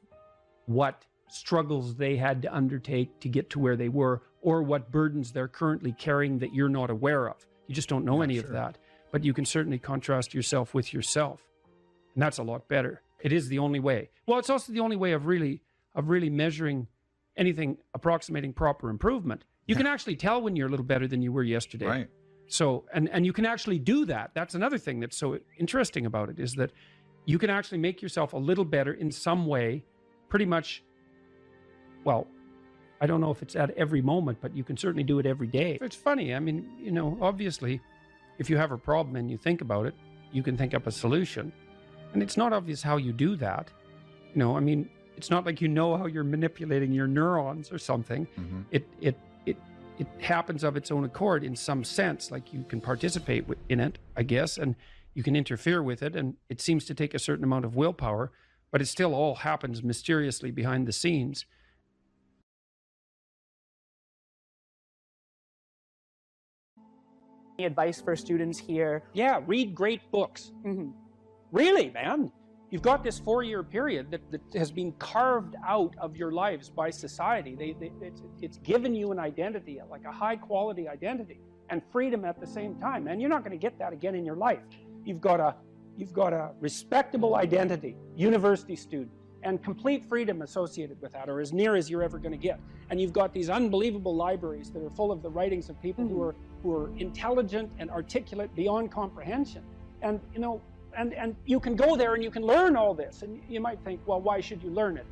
S1: what struggles they had to undertake to get to where they were, or what burdens they're currently carrying that you're not aware of. You just don't know any of that. But you can certainly contrast yourself with yourself, and that's a lot better. It is the only way. Well, it's also the only way of really measuring anything approximating proper improvement. You can actually tell when you're a little better than you were yesterday.
S3: Right.
S1: So, and you can actually do that. That's another thing that's so interesting about it, is that you can actually make yourself a little better in some way, pretty much. Well, I don't know if it's at every moment, but you can certainly do it every day. It's funny. I mean, you know, obviously, if you have a problem and you think about it, you can think up a solution. And it's not obvious how you do that. You know, I mean, it's not like you know how you're manipulating your neurons or something.
S3: Mm-hmm.
S1: It happens of its own accord in some sense, like you can participate in it, I guess, and you can interfere with it, and it seems to take a certain amount of willpower, but it still all happens mysteriously behind the scenes.
S4: Any advice for students here?
S2: Yeah, read great books. Really, man. You've got this 4-year period that has been carved out of your lives by society. It's given you an identity, like a high-quality identity, and freedom at the same time. And you're not going to get that again in your life. You've got a respectable identity, university student, and complete freedom associated with that, or as near as you're ever going to get. And you've got these unbelievable libraries that are full of the writings of people who are intelligent and articulate beyond comprehension. And you know. And you can go there and you can learn all this. And you might think, well, why should you learn it?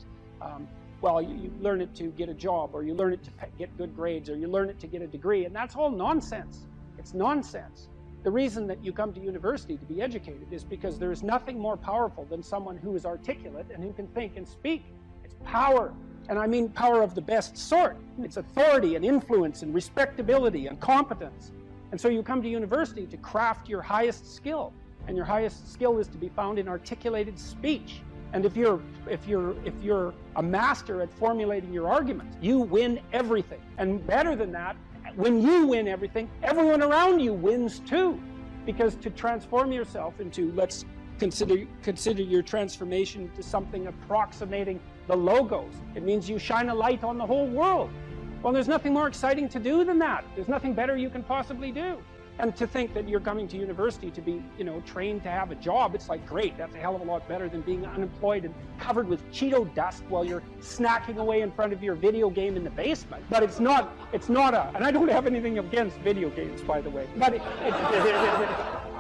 S2: Well, you learn it to get a job, or you learn it to get good grades, or you learn it to get a degree. And that's all nonsense. It's nonsense. The reason that you come to university to be educated is because there is nothing more powerful than someone who is articulate and who can think and speak. It's power. And I mean power of the best sort. It's authority and influence and respectability and competence. And so you come to university to craft your highest skill. And your highest skill is to be found in articulated speech. And if you're a master at formulating your arguments, you win everything. And better than that, when you win everything, everyone around you wins too. Because to transform yourself into, let's consider your transformation to something approximating the logos. It means you shine a light on the whole world. Well, there's nothing more exciting to do than that. There's nothing better you can possibly do. And to think that you're coming to university to be, you know, trained to have a job, it's like, great, that's a hell of a lot better than being unemployed and covered with Cheeto dust while you're snacking away in front of your video game in the basement. But it's not and I don't have anything against video games, by the way,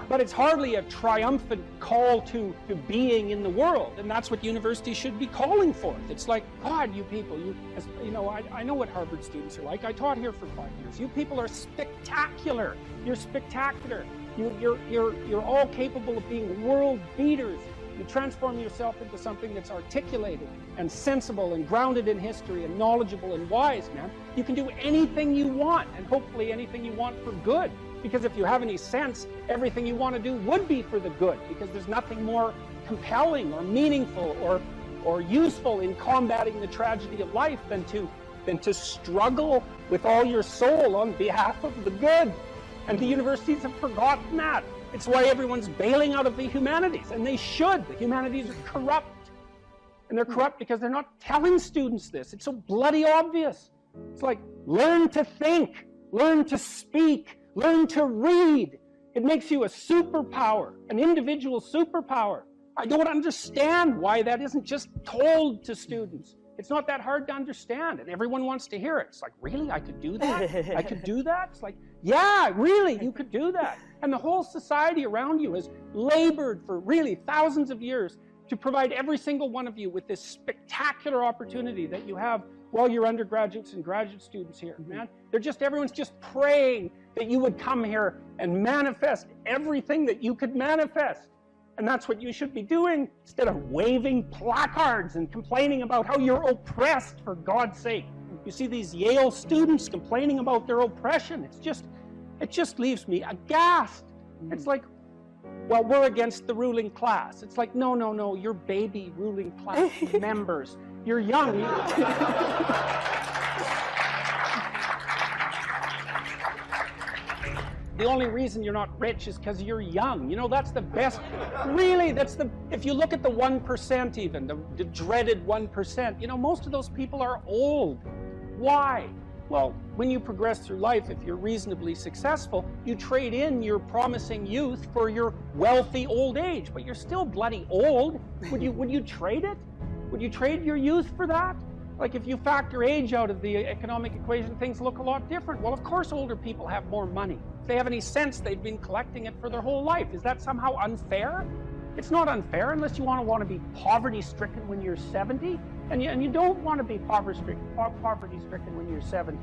S2: but it's hardly a triumphant call to being in the world, and that's what university should be calling for. It's like, God, you people, I know what Harvard students are like. I taught here for 5 years. You people are spectacular. You're spectacular. You're all capable of being world beaters. You transform yourself into something that's articulated and sensible and grounded in history and knowledgeable and wise, man. You can do anything you want, and hopefully anything you want for good. Because if you have any sense, everything you want to do would be for the good, because there's nothing more compelling or meaningful or useful in combating the tragedy of life than to struggle with all your soul on behalf of the good. And the universities have forgotten that. It's why everyone's bailing out of the humanities, and they should. The humanities are corrupt. And they're corrupt because they're not telling students this. It's so bloody obvious. It's like, learn to think, learn to speak, learn to read. It makes you a superpower, an individual superpower. I don't understand why that isn't just told to students. It's not that hard to understand, and everyone wants to hear it. It's like, really? I could do that? I could do that? It's like, yeah, really, you could do that. And the whole society around you has labored for really thousands of years to provide every single one of you with this spectacular opportunity that you have while you're undergraduates and graduate students here, man. Everyone's just praying that you would come here and manifest everything that you could manifest. And that's what you should be doing, instead of waving placards and complaining about how you're oppressed, for God's sake. You see these Yale students complaining about their oppression. It just leaves me aghast. It's like, well, we're against the ruling class. It's like, no, you're baby ruling class members. You're young. The only reason you're not rich is because you're young. You know, that's the best. Really, if you look at the 1% even, the dreaded 1%, you know, most of those people are old. Why? Well, when you progress through life, if you're reasonably successful, you trade in your promising youth for your wealthy old age, but you're still bloody old. Would you trade it? Would you trade your youth for that? Like, if you factor age out of the economic equation, things look a lot different. Well, of course older people have more money. If they have any sense, they've been collecting it for their whole life. Is that somehow unfair? It's not unfair unless you want to be poverty-stricken when you're 70, and you don't want to be poverty-stricken when you're 70.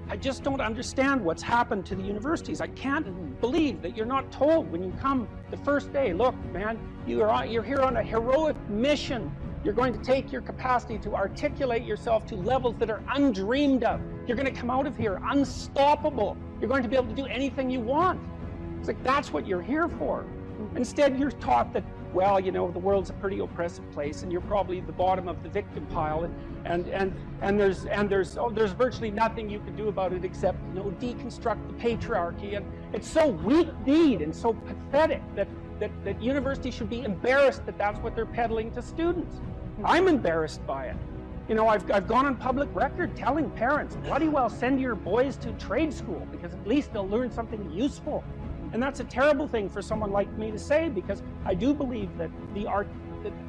S2: I just don't understand what's happened to the universities. I can't believe that you're not told when you come the first day, look, man, you're here on a heroic mission. You're going to take your capacity to articulate yourself to levels that are undreamed of. You're going to come out of here unstoppable. You're going to be able to do anything you want. It's like, that's what you're here for. Instead, you're taught that, well, you know, the world's a pretty oppressive place, and you're probably the bottom of the victim pile, and there's virtually nothing you can do about it except, you know, deconstruct the patriarchy. And it's so weak-kneed and so pathetic that universities should be embarrassed that that's what they're peddling to students. I'm embarrassed by it. You know, I've gone on public record telling parents, bloody well send your boys to trade school, because at least they'll learn something useful. And that's a terrible thing for someone like me to say, because I do believe that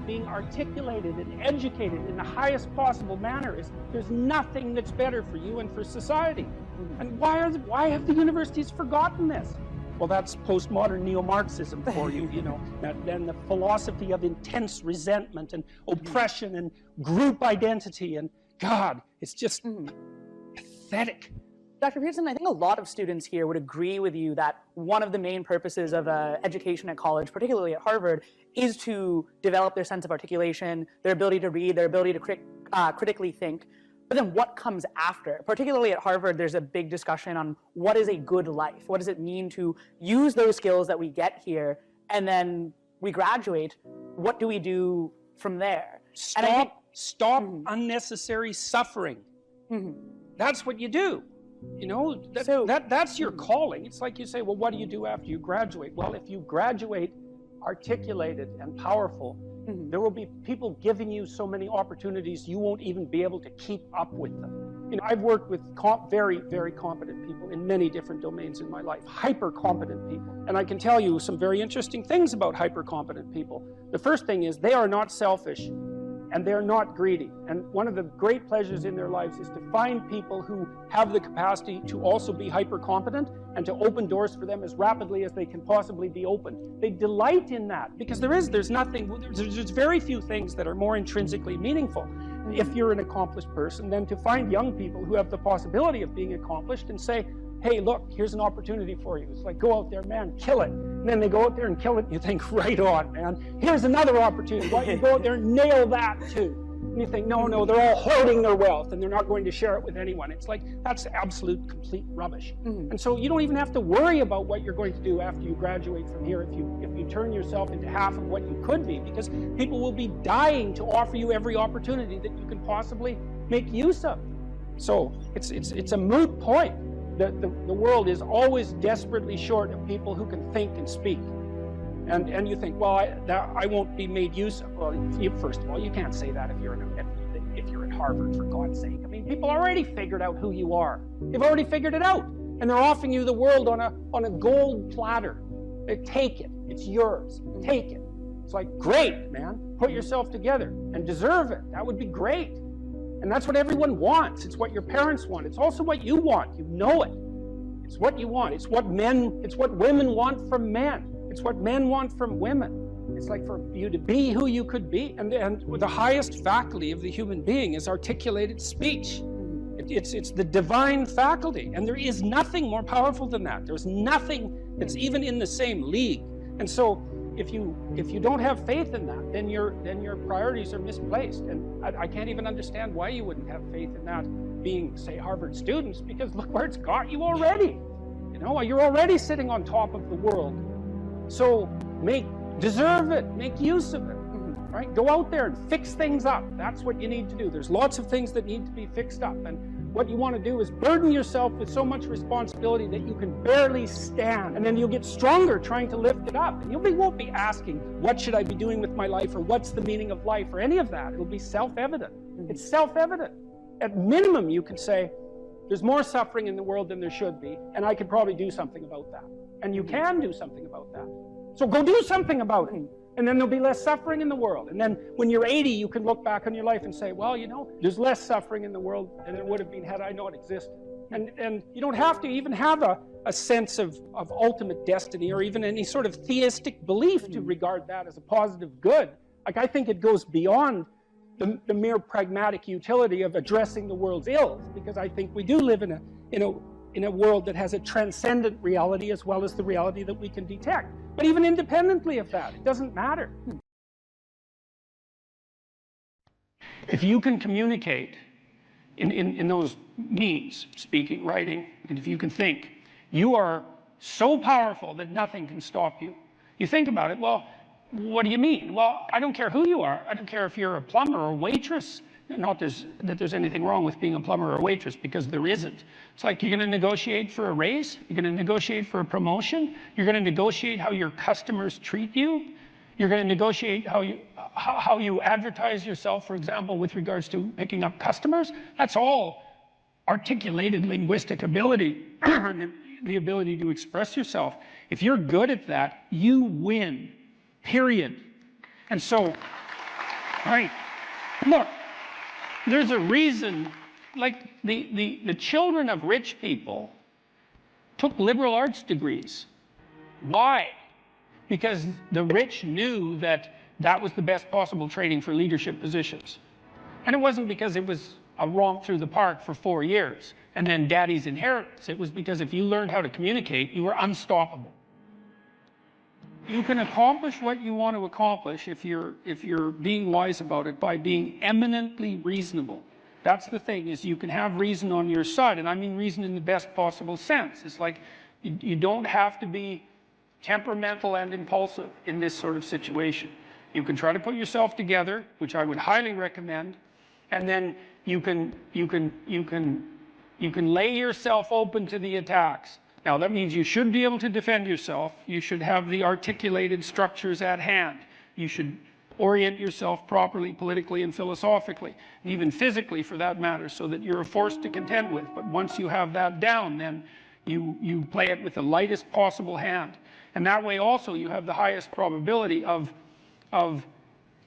S2: being articulated and educated in the highest possible manner there's nothing that's better for you and for society. And why have the universities forgotten this? Well, that's postmodern neo-Marxism for you, you know, and the philosophy of intense resentment and oppression and group identity, and God, it's just pathetic.
S4: Dr. Peterson, I think a lot of students here would agree with you that one of the main purposes of education at college, particularly at Harvard, is to develop their sense of articulation, their ability to read, their ability to critically think. But then what comes after? Particularly at Harvard, there's a big discussion on what is a good life? What does it mean to use those skills that we get here, and then we graduate? What do we do from there?
S2: Stop unnecessary suffering. That's what you do. You know, that's your calling. It's like you say, well, what do you do after you graduate? Well, if you graduate articulated and powerful, there will be people giving you so many opportunities you won't even be able to keep up with them. You know, I've worked with very, very competent people in many different domains in my life, hyper-competent people. And I can tell you some very interesting things about hyper-competent people. The first thing is they are not selfish, and they're not greedy. And one of the great pleasures in their lives is to find people who have the capacity to also be hyper-competent and to open doors for them as rapidly as they can possibly be opened. They delight in that, because there's very few things that are more intrinsically meaningful if you're an accomplished person than to find young people who have the possibility of being accomplished and say, hey, look, here's an opportunity for you. It's like, go out there, man, kill it. And then they go out there and kill it, and you think, right on, man. Here's another opportunity. Why don't you go out there and nail that too? And you think, no, they're all hoarding their wealth, and they're not going to share it with anyone. It's like, that's absolute, complete rubbish. And so you don't even have to worry about what you're going to do after you graduate from here if you turn yourself into half of what you could be, because people will be dying to offer you every opportunity that you can possibly make use of. So it's a moot point. The world is always desperately short of people who can think and speak. And you think, well, I won't be made use of. Well, first of all, you can't say that if you're at Harvard, for God's sake. I mean, people already figured out who you are. They've already figured it out, and they're offering you the world on a gold platter. Take it. It's yours. Take it. It's like, great, man. Put yourself together and deserve it. That would be great. And that's what everyone wants. It's what your parents want. It's also what you want. You know it. It's what you want. It's what women want from men. It's what men want from women. It's like for you to be who you could be. And the highest faculty of the human being is articulated speech. It's the divine faculty. And there is nothing more powerful than that. There's nothing that's even in the same league. And so if you don't have faith in that, then your priorities are misplaced. And I can't even understand why you wouldn't have faith in that being, say, Harvard students, because look where it's got you already. You know, you're already sitting on top of the world. So deserve it, make use of it, right? Go out there and fix things up. That's what you need to do. There's lots of things that need to be fixed up. And what you want to do is burden yourself with so much responsibility that you can barely stand. And then you'll get stronger trying to lift it up. And you won't be asking, what should I be doing with my life? Or what's the meaning of life? Or any of that. It'll be self-evident. It's self-evident. At minimum, you can say, there's more suffering in the world than there should be, and I could probably do something about that. And you can do something about that. So go do something about it. And then there'll be less suffering in the world. And then when you're 80, you can look back on your life and say, well, you know, there's less suffering in the world than there would have been had I not existed. And you don't have to even have a sense of ultimate destiny or even any sort of theistic belief to regard that as a positive good. Like, I think it goes beyond the mere pragmatic utility of addressing the world's ills, because I think we do live in a world that has a transcendent reality as well as the reality that we can detect. But even independently of that, it doesn't matter. If you can communicate in those means, speaking, writing, and if you can think, you are so powerful that nothing can stop you. You think about it, well, what do you mean? Well, I don't care who you are. I don't care if you're a plumber or a waitress. Not that there's anything wrong with being a plumber or a waitress, because there isn't. It's like, you're going to negotiate for a raise, you're going to negotiate for a promotion, you're going to negotiate how your customers treat you, you're going to negotiate how you advertise yourself, for example, with regards to picking up customers. That's all articulated linguistic ability, the ability to express yourself. If you're good at that, you win, period. And so, right, look, there's a reason, like the children of rich people took liberal arts degrees. Why? Because the rich knew that that was the best possible training for leadership positions. And it wasn't because it was a romp through the park for 4 years and then daddy's inheritance. It was because if you learned how to communicate, you were unstoppable. You can accomplish what you want to accomplish if you're being wise about it by being eminently reasonable. That's the thing, is you can have reason on your side, and I mean reason in the best possible sense. It's like you don't have to be temperamental and impulsive in this sort of situation. You can try to put yourself together, which I would highly recommend, and then you can lay yourself open to the attacks. Now, that means you should be able to defend yourself. You should have the articulated structures at hand. You should orient yourself properly, politically and philosophically, and even physically for that matter, so that you're a force to contend with. But once you have that down, then you play it with the lightest possible hand. And that way also you have the highest probability of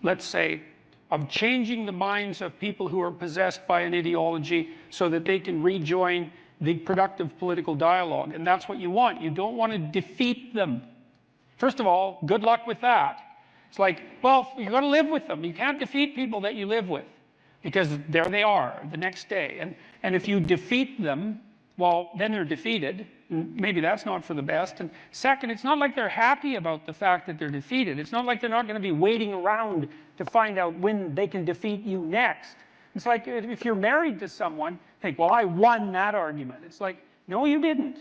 S2: let's say, of changing the minds of people who are possessed by an ideology so that they can rejoin the productive political dialogue. And that's what you want. You don't want to defeat them. First of all, good luck with that. It's like, well, you've got to live with them. You can't defeat people that you live with, because there they are the next day. And if you defeat them,
S1: well, then they're defeated. And maybe that's not for the best. And second, it's not like they're happy about the fact that they're defeated. It's not like they're not going to be waiting around to find out when they can defeat you next. It's like if you're married to someone, think, well, I won that argument. It's like, no, you didn't.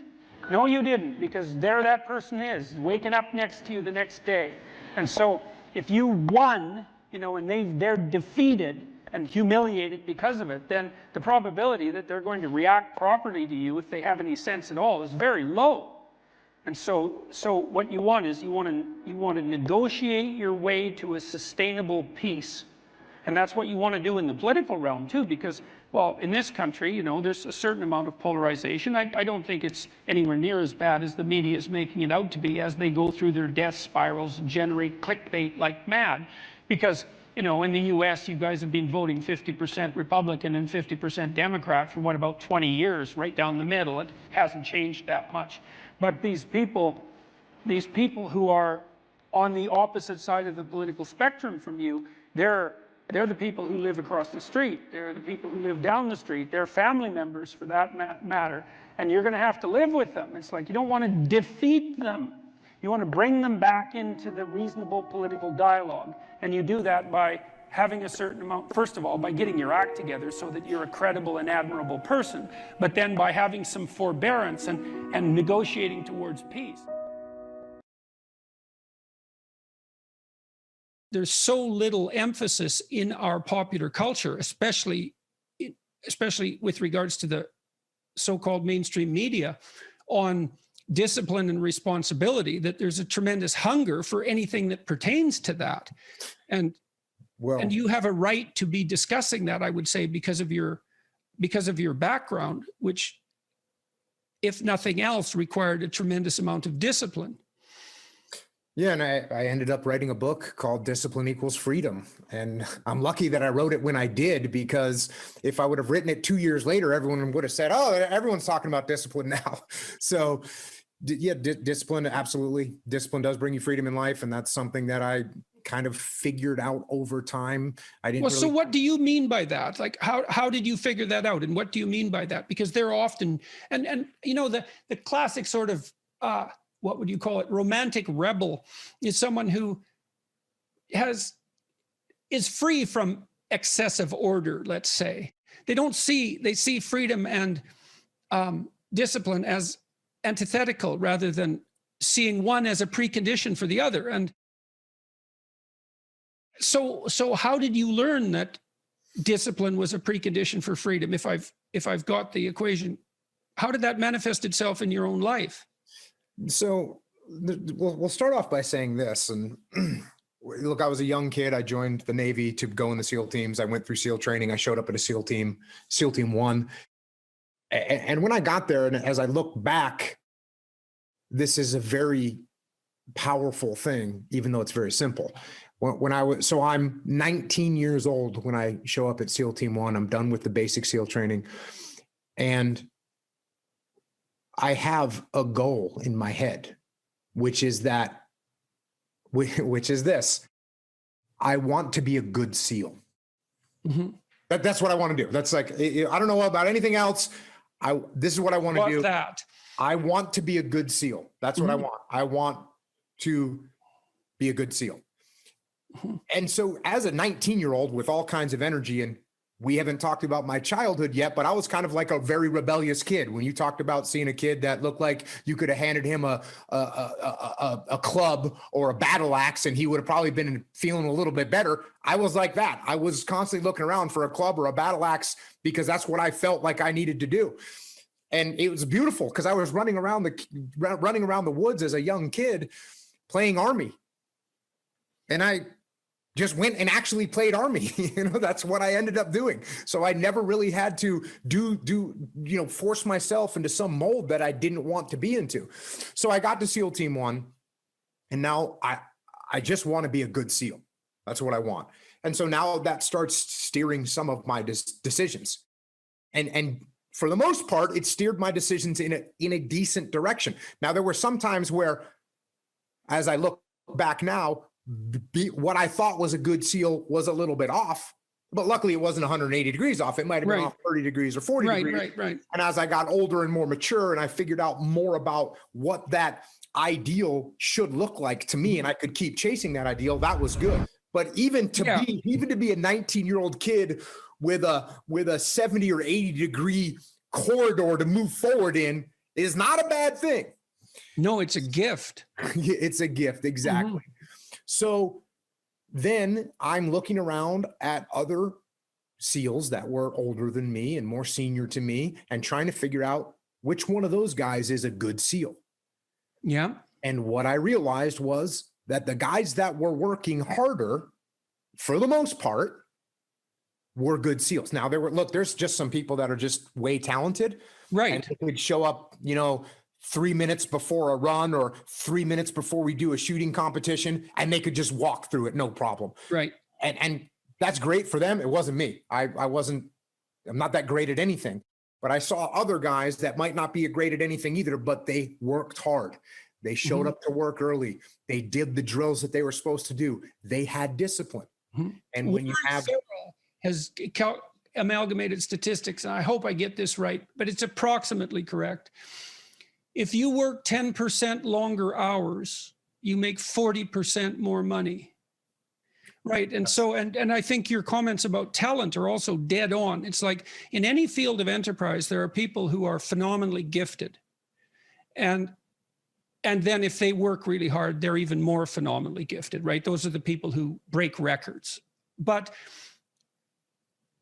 S1: No, you didn't, because there that person is, waking up next to you the next day. And so if you won, you know, and they're defeated and humiliated because of it, then the probability that they're going to react properly to you, if they have any sense at all, is very low. And so what you want is you want to negotiate your way to a sustainable peace. And that's what you want to do in the political realm too, because, well, in this country, you know, there's a certain amount of polarization. I don't think it's anywhere near as bad as the media is making it out to be, as they go through their death spirals and generate clickbait like mad. Because, you know, in the US, you guys have been voting 50% Republican and 50% Democrat for what, about 20 years, right down the middle. It hasn't changed that much. But these people who are on the opposite side of the political spectrum from you, they're the people who live across the street. They're the people who live down the street. They're family members, for that matter. And you're going to have to live with them. It's like you don't want to defeat them. You want to bring them back into the reasonable political dialogue. And you do that by having a certain amount, first of all, by getting your act together so that you're a credible and admirable person, but then by having some forbearance and negotiating towards peace. There's so little emphasis in our popular culture, especially with regards to the so-called mainstream media, on discipline and responsibility, that there's a tremendous hunger for anything that pertains to that. And you have a right to be discussing that, I would say, because of your background, which, if nothing else, required a tremendous amount of discipline.
S3: Yeah, and I ended up writing a book called Discipline Equals Freedom. And I'm lucky that I wrote it when I did, because if I would have written it 2 years later, everyone would have said, oh, everyone's talking about discipline now. So yeah, discipline, absolutely. Discipline does bring you freedom in life. And that's something that I kind of figured out over time. I didn't. Well,
S1: so what do you mean by that? Like, how did you figure that out? And what do you mean by that? Because they're often, and you know, the classic sort of, what would you call it? Romantic rebel is someone who is free from excessive order, let's say. They see freedom and discipline as antithetical rather than seeing one as a precondition for the other. And so how did you learn that discipline was a precondition for freedom? If I've got the equation, how did that manifest itself in your own life?
S3: So we'll start off by saying this. And look, I was a young kid. I joined the Navy to go in the SEAL teams. I went through SEAL training. I showed up at a SEAL team 1. And when I got there, and as I look back, this is a very powerful thing, even though it's very simple. So I'm 19 years old when I show up at SEAL Team 1. I'm done with the basic SEAL training. And I have a goal in my head, which is this. I want to be a good SEAL. Mm-hmm. That's what I want to do. That's like, I don't know about anything else. This is what I want to do. I want to be a good SEAL. That's what I want. I want to be a good SEAL. Mm-hmm. And so as a 19-year-old with all kinds of energy, and we haven't talked about my childhood yet, but I was kind of like a very rebellious kid. When you talked about seeing a kid that looked like you could have handed him a club or a battle axe and he would have probably been feeling a little bit better, I was like that. I was constantly looking around for a club or a battle axe because that's what I felt like I needed to do. And it was beautiful because I was running around the woods as a young kid playing Army. And I just went and actually played Army. That's what I ended up doing. So I never really had to force myself into some mold that I didn't want to be into. So I got to SEAL Team 1, and now I just want to be a good SEAL. That's what I want. And so now that starts steering some of my decisions. And for the most part, it steered my decisions in a decent direction. Now, there were some times where, as I look back now, what I thought was a good SEAL was a little bit off, But luckily it wasn't 180 degrees off. It might have been off 30 degrees or 40 degrees.
S1: Right.
S3: And as I got older and more mature and I figured out more about what that ideal should look like to me, and I could keep chasing that ideal, that was good. But even to be a 19-year-old kid with a 70 or 80 degree corridor to move forward in is not a bad thing.
S1: No, it's a gift.
S3: It's a gift, exactly. So then I'm looking around at other SEALs that were older than me and more senior to me and trying to figure out which one of those guys is a good SEAL.
S1: Yeah.
S3: And what I realized was that the guys that were working harder, for the most part, were good SEALs. Now there's just some people that are just way talented.
S1: Right.
S3: And they could show up, 3 minutes before a run or 3 minutes before we do a shooting competition, and they could just walk through it, no problem.
S1: Right.
S3: And that's great for them. It wasn't me. I'm not that great at anything, but I saw other guys that might not be great at anything either, but they worked hard. They showed up to work early. They did the drills that they were supposed to do. They had discipline. And when you have
S1: has amalgamated statistics, and I hope I get this right, but it's approximately correct. If you work 10% longer hours, you make 40% more money. Right. And so, and I think your comments about talent are also dead on. It's like in any field of enterprise, there are people who are phenomenally gifted. And then if they work really hard, they're even more phenomenally gifted, right? Those are the people who break records. But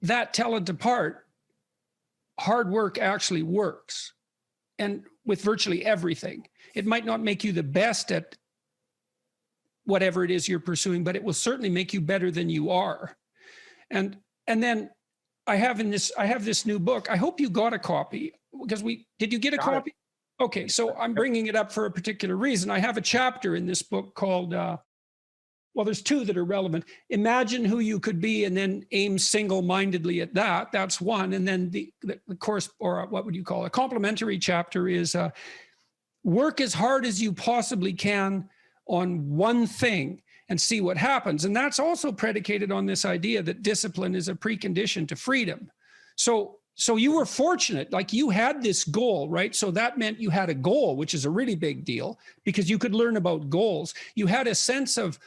S1: that talent apart, hard work actually works. And with virtually everything, it might not make you the best at whatever it is you're pursuing, but it will certainly make you better than you are. And then I have this new book. I hope you got a copy, because did you get a copy? Okay, so I'm bringing it up for a particular reason. I have a chapter in this book called, there's two that are relevant. Imagine who you could be and then aim single-mindedly at that. That's one. And then the course, or what would you call it? A complementary chapter is work as hard as you possibly can on one thing and see what happens. And that's also predicated on this idea that discipline is a precondition to freedom. So you were fortunate, like you had this goal, right? So that meant you had a goal, which is a really big deal because you could learn about goals. You had a sense of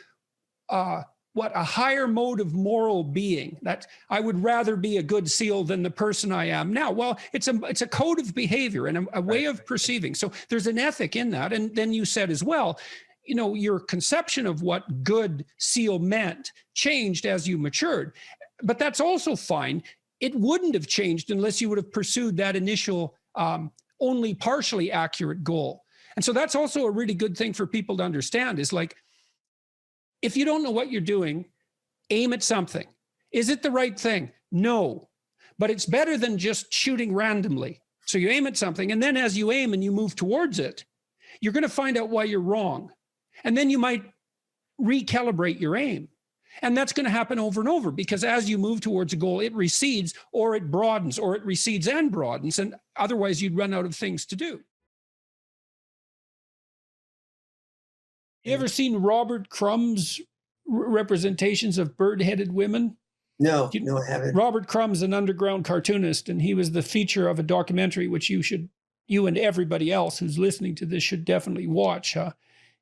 S1: a higher mode of moral being, that I would rather be a good SEAL than the person I am now. Well, it's a code of behavior and a way of perceiving. So there's an ethic in that. And then you said as well, your conception of what good SEAL meant changed as you matured, but that's also fine. It wouldn't have changed unless you would have pursued that initial only partially accurate goal. And so that's also a really good thing for people to understand, is like, if you don't know what you're doing, aim at something. Is it the right thing? No, but it's better than just shooting randomly. So you aim at something, and then as you aim and you move towards it, you're going to find out why you're wrong. And then you might recalibrate your aim. And that's going to happen over and over, because as you move towards a goal, it recedes or it broadens, or it recedes and broadens. And otherwise you'd run out of things to do. You ever seen Robert Crumb's representations of bird-headed women?
S5: No, I haven't.
S1: Robert Crumb's an underground cartoonist, and he was the feature of a documentary which you and everybody else who's listening to this should definitely watch.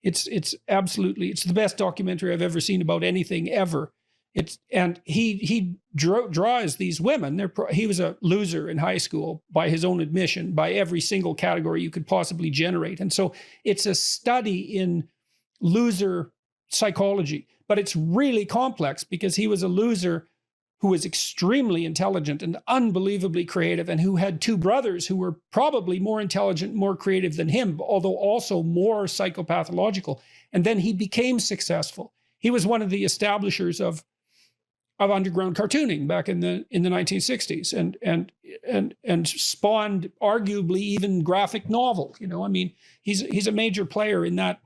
S1: It's the best documentary I've ever seen about anything ever. He draws these women. He was a loser in high school by his own admission, by every single category you could possibly generate. And so it's a study in loser psychology, but it's really complex because he was a loser who was extremely intelligent and unbelievably creative, and who had two brothers who were probably more intelligent, more creative than him, although also more psychopathological. And then he became successful. He was one of the establishers of underground cartooning back in the 1960s, and spawned arguably even graphic novel. He's a major player in that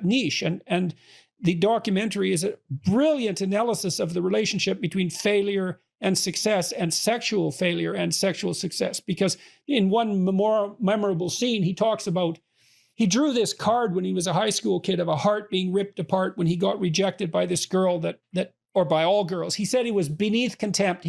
S1: niche, and the documentary is a brilliant analysis of the relationship between failure and success, and sexual failure and sexual success. Because in one more memorable scene, he talks about, he drew this card when he was a high school kid of a heart being ripped apart when he got rejected by this girl that
S2: or by all girls. He said he was beneath contempt.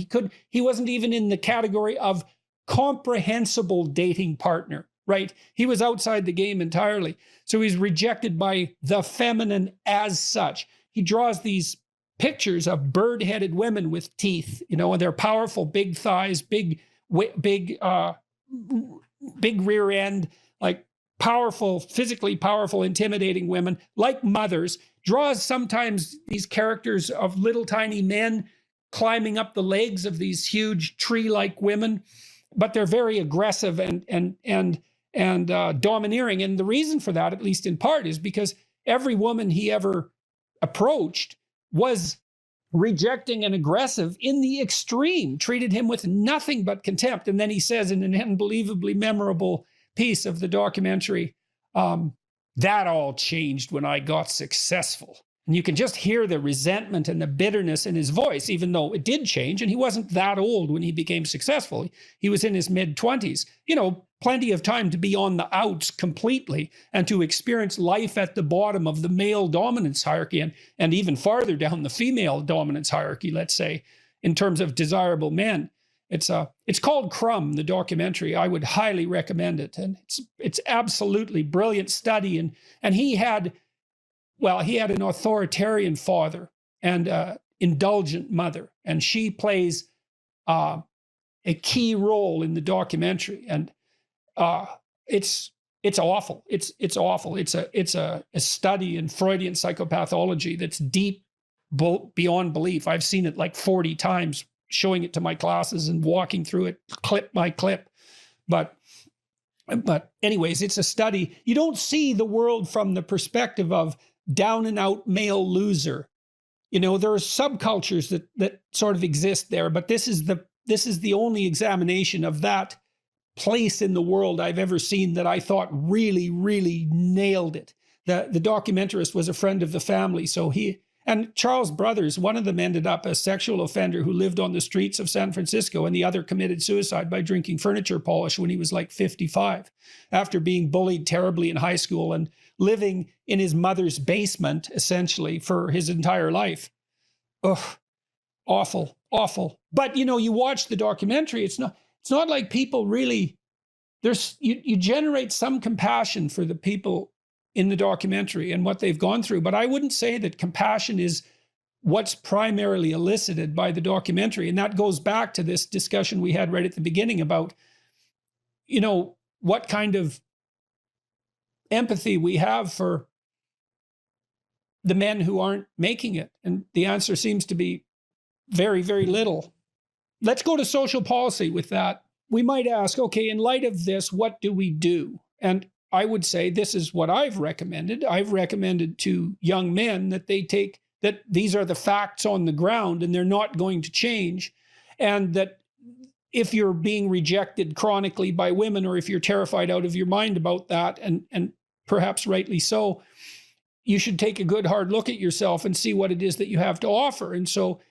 S2: He wasn't even in the category of comprehensible dating partner, right? He was outside the game entirely. So he's rejected by the feminine as such. He draws these pictures of bird-headed women with teeth, you know, and they're powerful, big thighs, big rear end, like powerful, physically powerful, intimidating women, like mothers. Draws sometimes these characters of little tiny men climbing up the legs of these huge tree-like women, but they're very aggressive and domineering. And the reason for that, at least in part, is because every woman he ever approached was rejecting and aggressive in the extreme, treated him with nothing but contempt. And then he says in an unbelievably memorable piece of the documentary, that all changed when I got successful. And you can just hear the resentment and the bitterness in his voice, even though it did change. And he wasn't that old when he became successful. He was in his mid-20s. You know, plenty of time to be on the outs completely and to experience life at the bottom of the male dominance hierarchy and even farther down the female dominance hierarchy, let's say, in terms of desirable men. It's called Crumb, the documentary. I would highly recommend it. And it's absolutely brilliant study. And he had an authoritarian father and an indulgent mother. And she plays a key role in the documentary. And it's awful. It's awful. It's a study in Freudian psychopathology that's deep beyond belief. I've seen it like 40 times, showing it to my classes and walking through it clip by clip. But anyways, it's a study. You don't see the world from the perspective of down and out male loser. You know, there are subcultures that sort of exist there, but this is the only examination of that place in the world I've ever seen that I thought really, really nailed it. The documentarist was a friend of the family, so and Charles' brothers, one of them ended up a sexual offender who lived on the streets of San Francisco, and the other committed suicide by drinking furniture polish when he was like 55, after being bullied terribly in high school and living in his mother's basement, essentially, for his entire life. Ugh, awful, awful. But, you know, you watch the documentary, it's not like people really, you generate some compassion for the people in the documentary and what they've gone through. But I wouldn't say that compassion is what's primarily elicited by the documentary. And that goes back to this discussion we had right at the beginning about, you know, what kind of empathy we have for the men who aren't making it. And the answer seems to be very, very little. Let's go to social policy with that. We might ask, okay, in light of this, what do we do? And I would say this is what I've recommended. I've recommended to young men that that these are the facts on the ground and they're not going to change. And that if you're being rejected chronically by women, or if you're terrified out of your mind about that, and perhaps rightly so, you should take a good hard look at yourself and see what it is that you have to offer. And so,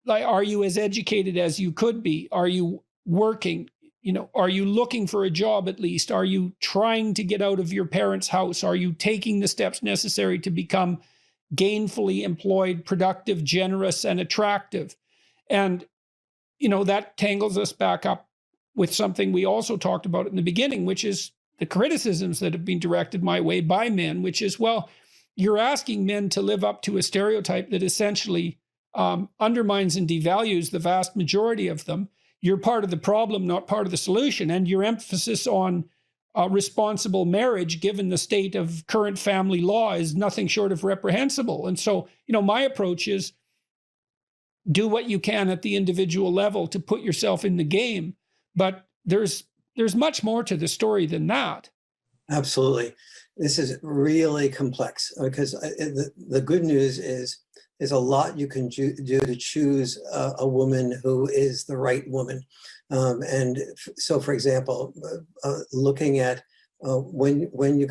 S2: like, are you as educated as you could be? Are you working? You know, are you looking for a job at least? Are you trying to get out of your parents' house? Are you taking the steps necessary to become gainfully employed, productive, generous, and attractive? And, you know, that tangles us back up with something we also talked about in the beginning, which is the criticisms that have been directed my way by men, which is, well, you're asking men to live up to a stereotype that essentially undermines and devalues the vast majority of them. You're part of the problem, not part of the solution. And your emphasis on responsible marriage, given the state of current family law, is nothing short of reprehensible. And so, you know, my approach is do what you can at the individual level to put yourself in the game. But there's much more to the story than that.
S5: Absolutely. This is really complex because the good news is there's a lot you can do to choose a woman who is the right woman. And so, for example, looking at when you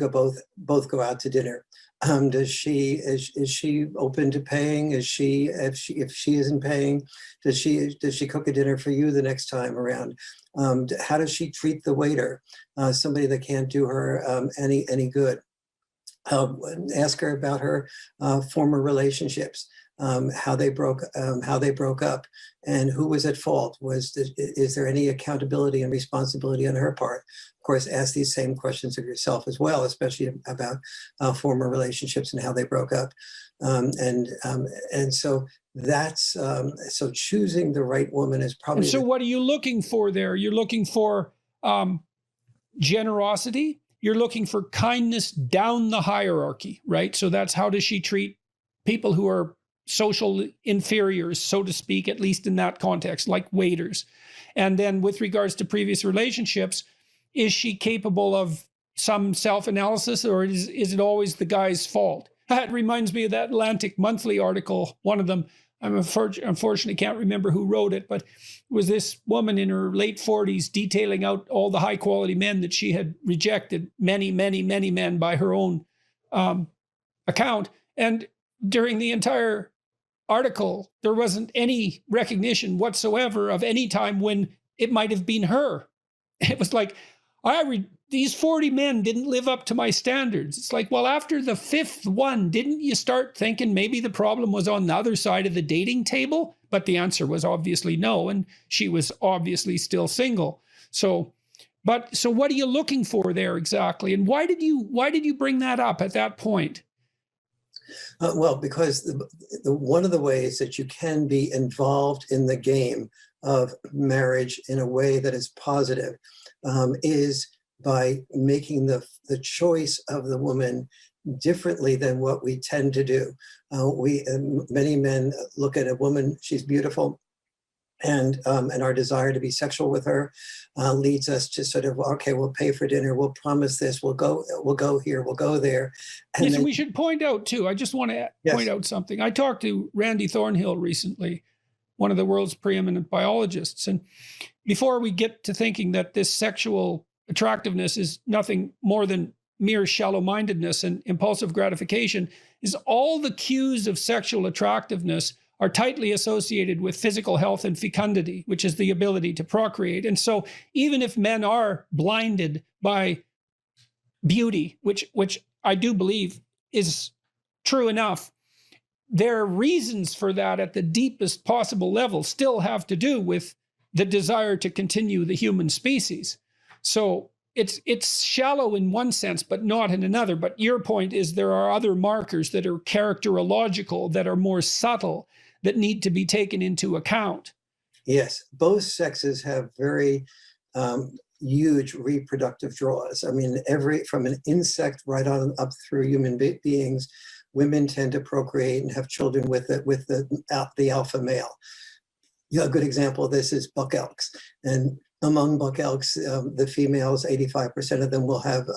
S5: both go out to dinner, is she open to paying? If she isn't paying, does she cook a dinner for you the next time around? How does she treat the waiter? Somebody that can't do her any good. Ask her about her former relationships. how they broke up, and who was at fault. Is there any accountability and responsibility on her part? Of course, ask these same questions of yourself as well, especially about former relationships and how they broke up. And so that's so choosing the right woman is probably.
S6: And so, what are you looking for there? You're looking for generosity. You're looking for kindness down the hierarchy, right? So that's how does she treat people who are social inferiors, so to speak, at least in that context, like waiters. And then with regards to previous relationships, is she capable of some self-analysis, or is it always the guy's fault? That reminds me of that Atlantic Monthly article, one of them. I unfortunately can't remember who wrote it, but it was this woman in her late 40s detailing out all the high quality men that she had rejected, many, many, many men by her own account. And during the entire article, there wasn't any recognition whatsoever of any time when it might have been her. It was like, these 40 men didn't live up to my standards. It's like, well, after the fifth one, didn't you start thinking maybe the problem was on the other side of the dating table? But the answer was obviously no, and she was obviously still single. So what are you looking for there exactly? And why did you bring that up at that point?
S5: Well, because one of the ways that you can be involved in the game of marriage in a way that is positive is by making the choice of the woman differently than what we tend to do. Many men look at a woman, she's beautiful, and our desire to be sexual with her leads us to sort of, okay, we'll pay for dinner, we'll promise this, we'll go here, we'll go there. And
S6: yes,
S5: then,
S6: we should point out too, I just want to point out something. I talked to Randy Thornhill recently, one of the world's preeminent biologists. And before we get to thinking that this sexual attractiveness is nothing more than mere shallow-mindedness and impulsive gratification, is all the cues of sexual attractiveness are tightly associated with physical health and fecundity, which is the ability to procreate. And so even if men are blinded by beauty, which I do believe is true enough, their reasons for that at the deepest possible level still have to do with the desire to continue the human species. So it's shallow in one sense, but not in another. But your point is there are other markers that are characterological, that are more subtle, that need to be taken into account.
S5: Yes, both sexes have very huge reproductive draws. I mean, from an insect right on up through human beings, women tend to procreate and have children with the alpha male. A good example of this is buck elks. And among buck elks, the females, 85% of them will have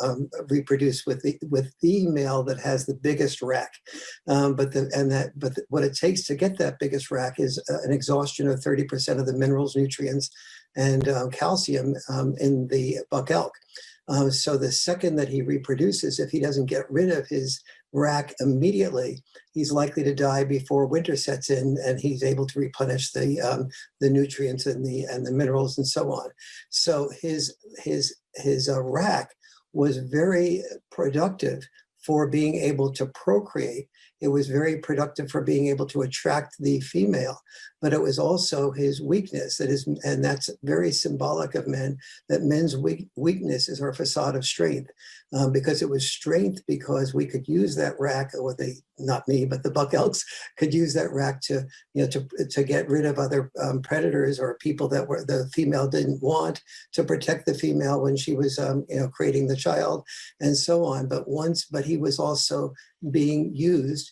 S5: reproduced with the male that has the biggest rack. But what it takes to get that biggest rack is an exhaustion of 30% of the minerals, nutrients, and calcium in the buck elk. So the second that he reproduces, if he doesn't get rid of his rack immediately, he's likely to die before winter sets in, and he's able to replenish the nutrients and the minerals and so on. So his rack was very productive for being able to procreate. It was very productive for being able to attract the female, but it was also his weakness. And that's very symbolic of men, that men's weakness is our facade of strength, because it was strength because we could use that rack, or not me, but the buck elks could use that rack to get rid of other predators or people that the female didn't want, to protect the female when she was creating the child, and so on. But he was also being used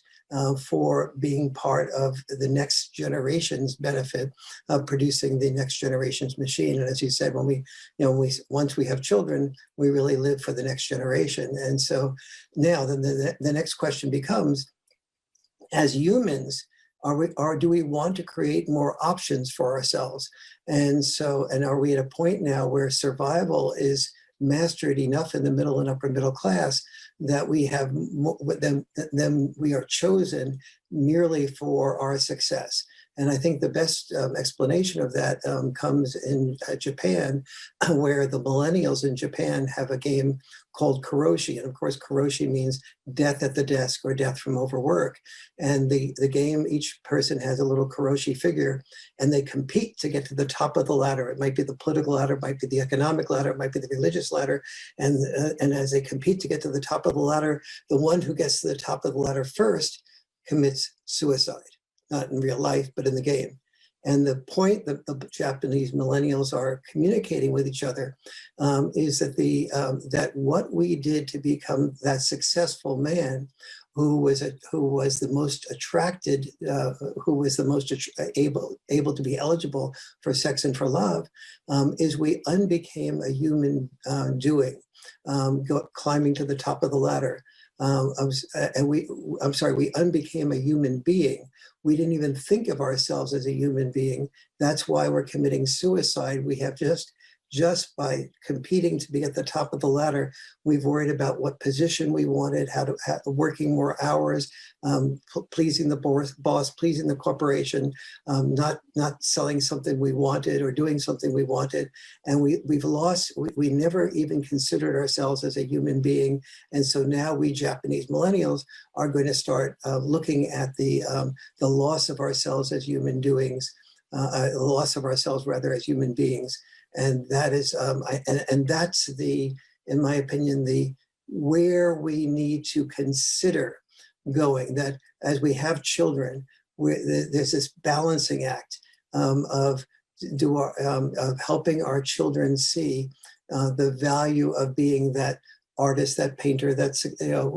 S5: for being part of the next generation's benefit of producing the next generation's machine. And as you said, once we have children, we really live for the next generation. And so now then the next question becomes, as humans, do we want to create more options for ourselves? And are we at a point now where survival is mastered enough in the middle and upper middle class that we have then we are chosen merely for our success? And I think the best explanation of that comes in Japan, where the millennials in Japan have a game called karoshi. And of course, karoshi means death at the desk or death from overwork. And the game, each person has a little karoshi figure, and they compete to get to the top of the ladder. It might be the political ladder, it might be the economic ladder, it might be the religious ladder. And as they compete to get to the top of the ladder, the one who gets to the top of the ladder first commits suicide, not in real life, but in the game. And the point that the Japanese millennials are communicating with each other is that that what we did to become that successful man, who was the most attracted, who was the most able to be eligible for sex and for love, is we unbecame a human doing, climbing to the top of the ladder. We unbecame a human being. We didn't even think of ourselves as a human being. That's why we're committing suicide. We have just by competing to be at the top of the ladder, we've worried about what position we wanted, working more hours, pleasing the boss, pleasing the corporation, not selling something we wanted or doing something we wanted. And we never even considered ourselves as a human being. And so now we Japanese millennials are going to start looking at the loss of ourselves as human doings, the loss of ourselves rather as human beings. And that is, and that's in my opinion, where we need to consider going. That as we have children, there's this balancing act of helping our children see the value of being that artist, that painter, that's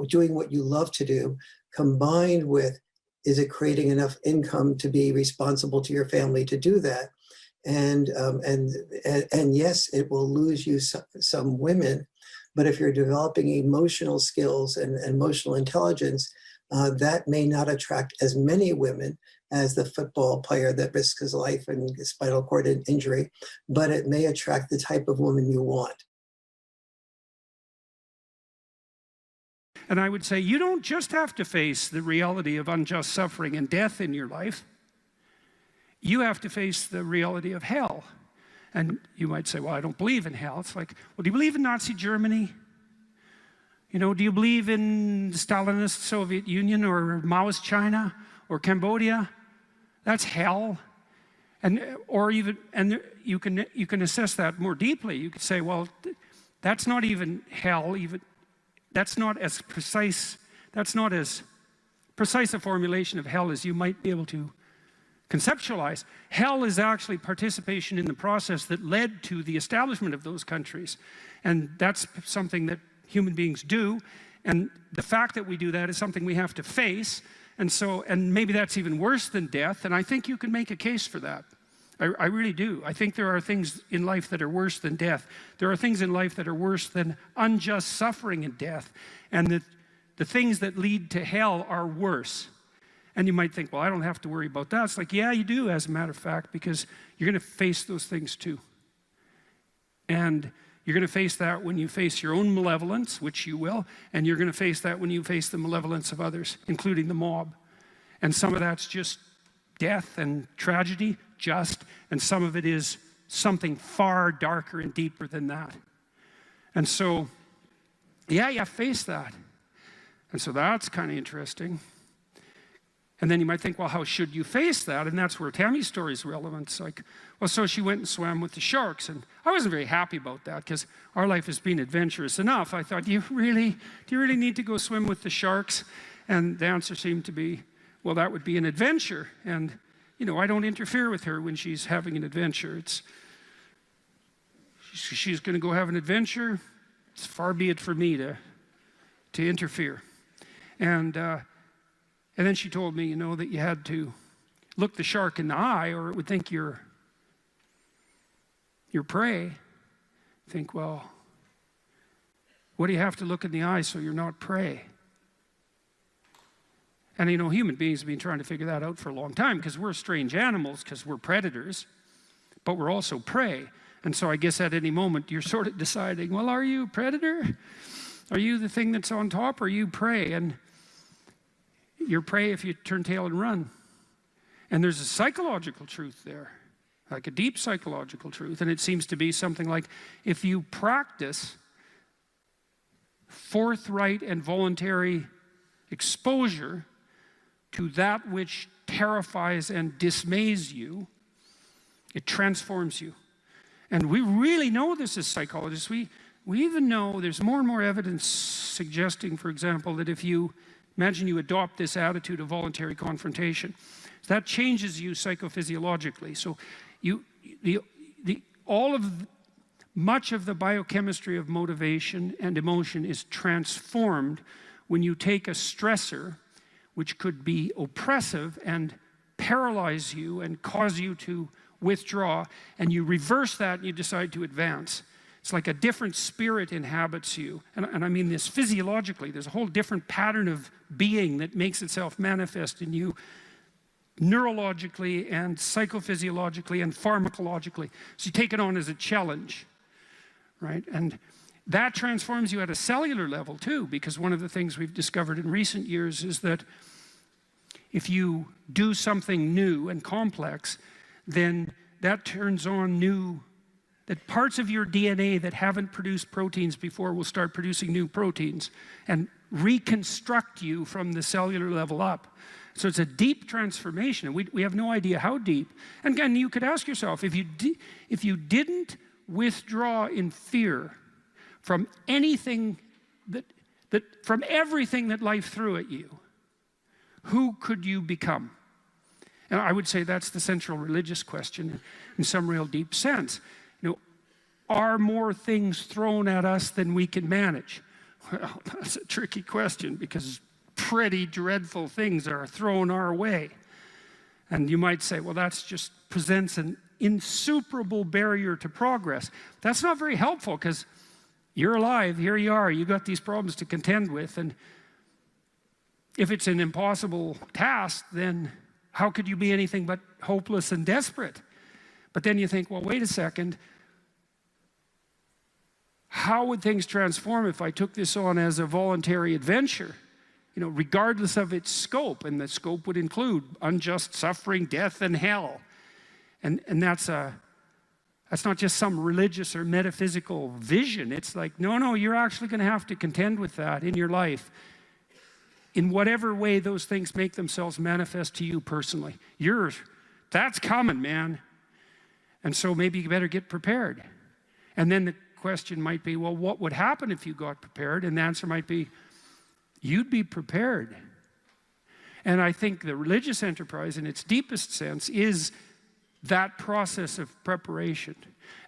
S5: doing what you love to do, combined with, is it creating enough income to be responsible to your family to do that? And yes, it will lose you some women, but if you're developing emotional skills and emotional intelligence, that may not attract as many women as the football player that risks his life and spinal cord injury, but it may attract the type of woman you want.
S1: And I would say you don't just have to face the reality of unjust suffering and death in your life. You have to face the reality of hell. And you might say, well, I don't believe in hell. It's like, well, do you believe in Nazi Germany? Do you believe in the Stalinist Soviet Union or Maoist China or Cambodia? That's hell. And you can assess that more deeply. You could say, well, that's not even hell. That's not as precise a formulation of hell as you might be able to conceptualize. Hell is actually participation in the process that led to the establishment of those countries. And that's something that human beings do. And the fact that we do that is something we have to face. And maybe that's even worse than death. And I think you can make a case for that. I really do. I think there are things in life that are worse than death. There are things in life that are worse than unjust suffering and death. And the things that lead to hell are worse. And you might think, well, I don't have to worry about that. It's like, yeah, you do, as a matter of fact, because you're going to face those things too. And you're going to face that when you face your own malevolence, which you will, and you're going to face that when you face the malevolence of others, including the mob. And some of that's just death and tragedy, and some of it is something far darker and deeper than that. And so, yeah, you face that. And so that's kind of interesting. And then you might think, well, how should you face that? And that's where Tammy's story is relevant. It's like, well, so she went and swam with the sharks. And I wasn't very happy about that because our life has been adventurous enough. I thought, do you really need to go swim with the sharks? And the answer seemed to be, well, that would be an adventure. And, I don't interfere with her when she's having an adventure. She's going to go have an adventure. It's far be it for me to interfere. And then she told me, that you had to look the shark in the eye or it would think you're prey. Think, well, what do you have to look in the eye so you're not prey? And human beings have been trying to figure that out for a long time because we're strange animals, because we're predators, but we're also prey. And so I guess at any moment you're sort of deciding, well, are you a predator? Are you the thing that's on top, or are you prey? And you're prey if you turn tail and run. And there's a psychological truth there, like a deep psychological truth. And it seems to be something like, if you practice forthright and voluntary exposure to that which terrifies and dismays you, it transforms you. And we really know this as psychologists. We even know there's more and more evidence suggesting, for example, that if you imagine you adopt this attitude of voluntary confrontation, that changes you psychophysiologically. So much of the biochemistry of motivation and emotion is transformed when you take a stressor which could be oppressive and paralyze you and cause you to withdraw, and you reverse that and you decide to advance. It's like a different spirit inhabits you. And I mean this physiologically. There's a whole different pattern of being that makes itself manifest in you neurologically and psychophysiologically and pharmacologically. So you take it on as a challenge, right? And that transforms you at a cellular level too, because one of the things we've discovered in recent years is that if you do something new and complex, then that turns on that parts of your DNA that haven't produced proteins before will start producing new proteins and reconstruct you from the cellular level up. So it's a deep transformation. We have no idea how deep. And again, you could ask yourself, if you didn't withdraw in fear from anything from everything that life threw at you, who could you become? And I would say that's the central religious question in some real deep sense. Are more things thrown at us than we can manage? Well, that's a tricky question, because pretty dreadful things are thrown our way. And you might say, well, that just presents an insuperable barrier to progress. That's not very helpful, because you're alive, here you are, you got these problems to contend with, and if it's an impossible task, then how could you be anything but hopeless and desperate? But then you think, well, wait a second, how would things transform if I took this on as a voluntary adventure? Regardless of its scope, and the scope would include unjust suffering, death, and hell. And that's not just some religious or metaphysical vision. It's like, no, you're actually going to have to contend with that in your life, in whatever way those things make themselves manifest to you personally. That's coming, man. And so maybe you better get prepared. And then the question might be, well, what would happen if you got prepared? And the answer might be, you'd be prepared. And I think the religious enterprise in its deepest sense is that process of preparation.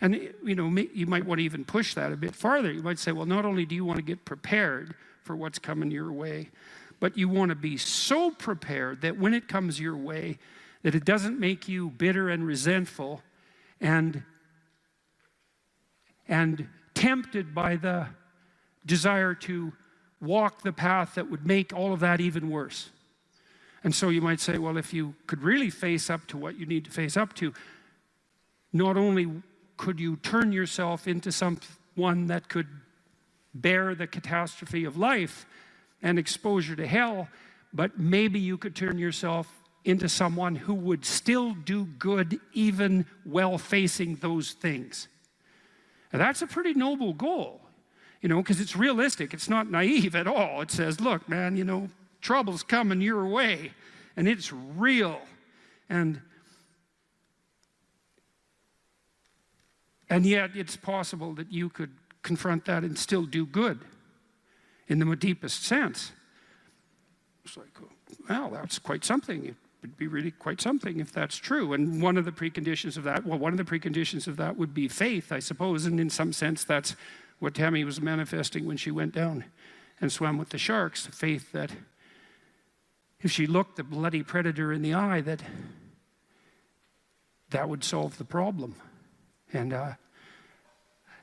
S1: And you might want to even push that a bit farther. You might say, well, not only do you want to get prepared for what's coming your way, but you want to be so prepared that when it comes your way, that it doesn't make you bitter and resentful and tempted by the desire to walk the path that would make all of that even worse. And so you might say, well, if you could really face up to what you need to face up to, not only could you turn yourself into someone that could bear the catastrophe of life and exposure to hell, but maybe you could turn yourself into someone who would still do good even while facing those things. And that's a pretty noble goal, because it's realistic. It's not naive at all. It says, look, man, trouble's coming your way, and it's real. And yet it's possible that you could confront that and still do good in the deepest sense. It's like, well, that's quite something. It would be really quite something if that's true. And one of the preconditions of that would be faith, I suppose. And in some sense, that's what Tammy was manifesting when she went down and swam with the sharks. Faith that if she looked the bloody predator in the eye, that would solve the problem. And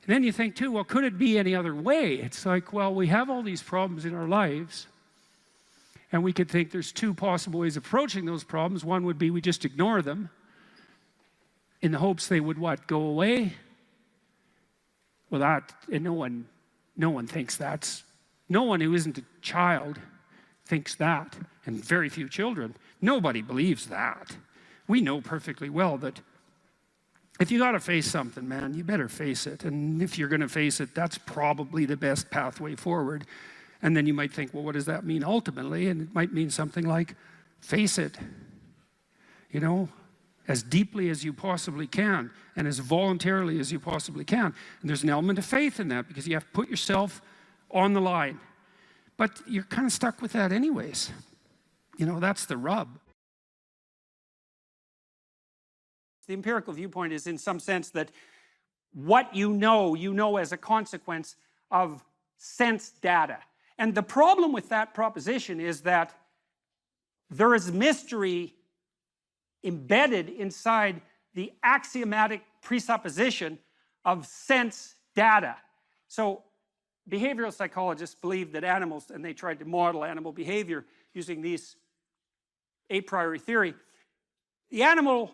S1: then you think too, well, could it be any other way? It's like, well, we have all these problems in our lives, and we could think there's two possible ways of approaching those problems. One would be we just ignore them in the hopes they would what? Go away? Well, and no one thinks that's, no one who isn't a child thinks that, and very few children. Nobody believes that. we know perfectly well that if you got to face something, man, you better face it. And if you're going to face it, that's probably the best pathway forward. And then you might think, well, what does that mean ultimately? And it might mean something like, face it, you know, as deeply as you possibly can and as voluntarily as you possibly can. And there's an element of faith in that because you have to put yourself on the line. But you're kind of stuck with that anyways. You know, that's the rub. The empirical viewpoint is in some sense that what you know as a consequence of sense data. And the problem with that proposition is that there is mystery embedded inside the axiomatic presupposition of sense data. So behavioral psychologists believe that animals, and they tried to model animal behavior using these a priori theory, the animal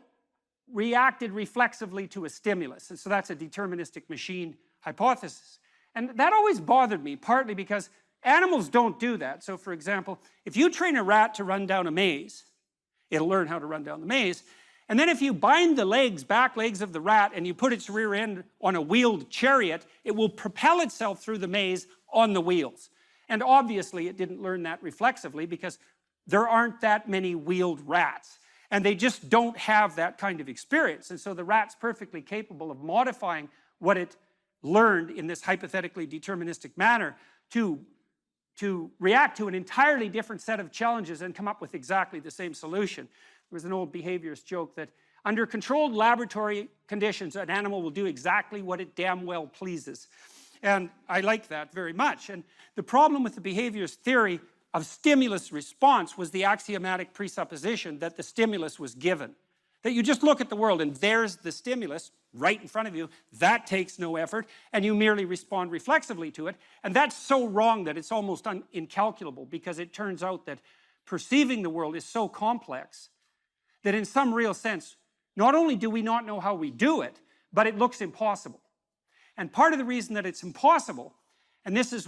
S1: reacted reflexively to a stimulus. And so that's a deterministic machine hypothesis. And that always bothered me, partly because animals don't do that. So for example, if you train a rat to run down a maze, it'll learn how to run down the maze. And then if you bind the legs, back legs of the rat, and you put its rear end on a wheeled chariot, it will propel itself through the maze on the wheels. And obviously it didn't learn that reflexively because there aren't that many wheeled rats. And they just don't have that kind of experience. And so the rat's perfectly capable of modifying what it learned in this hypothetically deterministic manner to react to an entirely different set of challenges and come up with exactly the same solution. There was an old behaviorist joke that under controlled laboratory conditions, an animal will do exactly what it damn well pleases. And I like that very much. And the problem with the behaviorist theory of stimulus response was the axiomatic presupposition that the stimulus was given. That you just look at the world and there's the stimulus right in front of you, that takes no effort, and you merely respond reflexively to it. And that's so wrong that it's almost incalculable, because it turns out that perceiving the world is so complex that in some real sense, not only do we not know how we do it, but it looks impossible. And part of the reason that it's impossible, and this is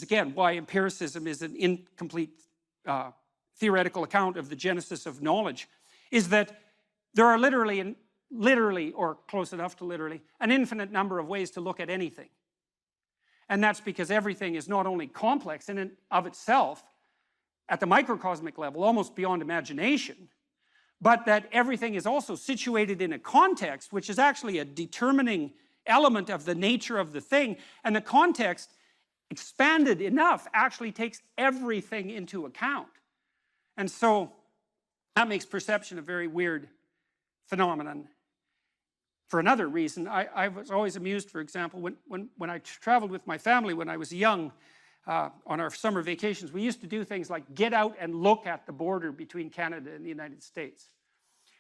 S1: again why empiricism is an incomplete theoretical account of the genesis of knowledge, is that there are literally, or close enough to literally, an infinite number of ways to look at anything. And that's because everything is not only complex in and of itself, at the microcosmic level, almost beyond imagination, but that everything is also situated in a context, which is actually a determining element of the nature of the thing, and the context, expanded enough, actually takes everything into account. And so that makes perception a very weird phenomenon. For another reason, I was always amused, for example, when I traveled with my family when I was young on our summer vacations, we used to do things like get out and look at the border between Canada and the United States.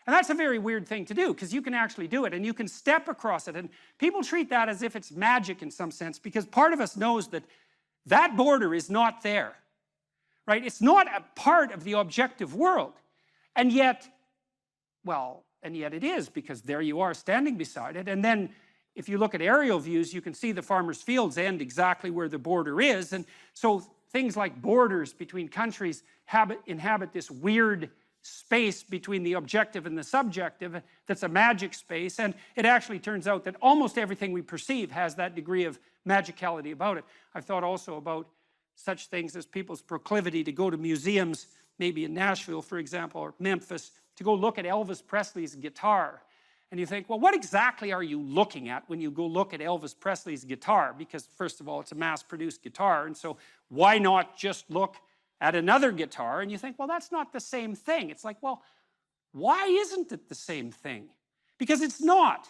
S1: And that's a very weird thing to do, because you can actually do it and you can step across it, and people treat that as if it's magic in some sense, because part of us knows that that border is not there, right? It's not a part of the objective world. And yet, well, and yet it is, because there you are standing beside it. And then if you look at aerial views, you can see the farmers' fields end exactly where the border is. And so things like borders between countries inhabit this weird space between the objective and the subjective that's a magic space. And it actually turns out that almost everything we perceive has that degree of magicality about it. I've thought also about such things as people's proclivity to go to museums, maybe in Nashville, for example, or Memphis, to go look at Elvis Presley's guitar. And you think, well, what exactly are you looking at when you go look at Elvis Presley's guitar? Because first of all, it's a mass-produced guitar, and so why not just look at another guitar? And you think, well, that's not the same thing. It's like, well, why isn't it the same thing? Because it's not.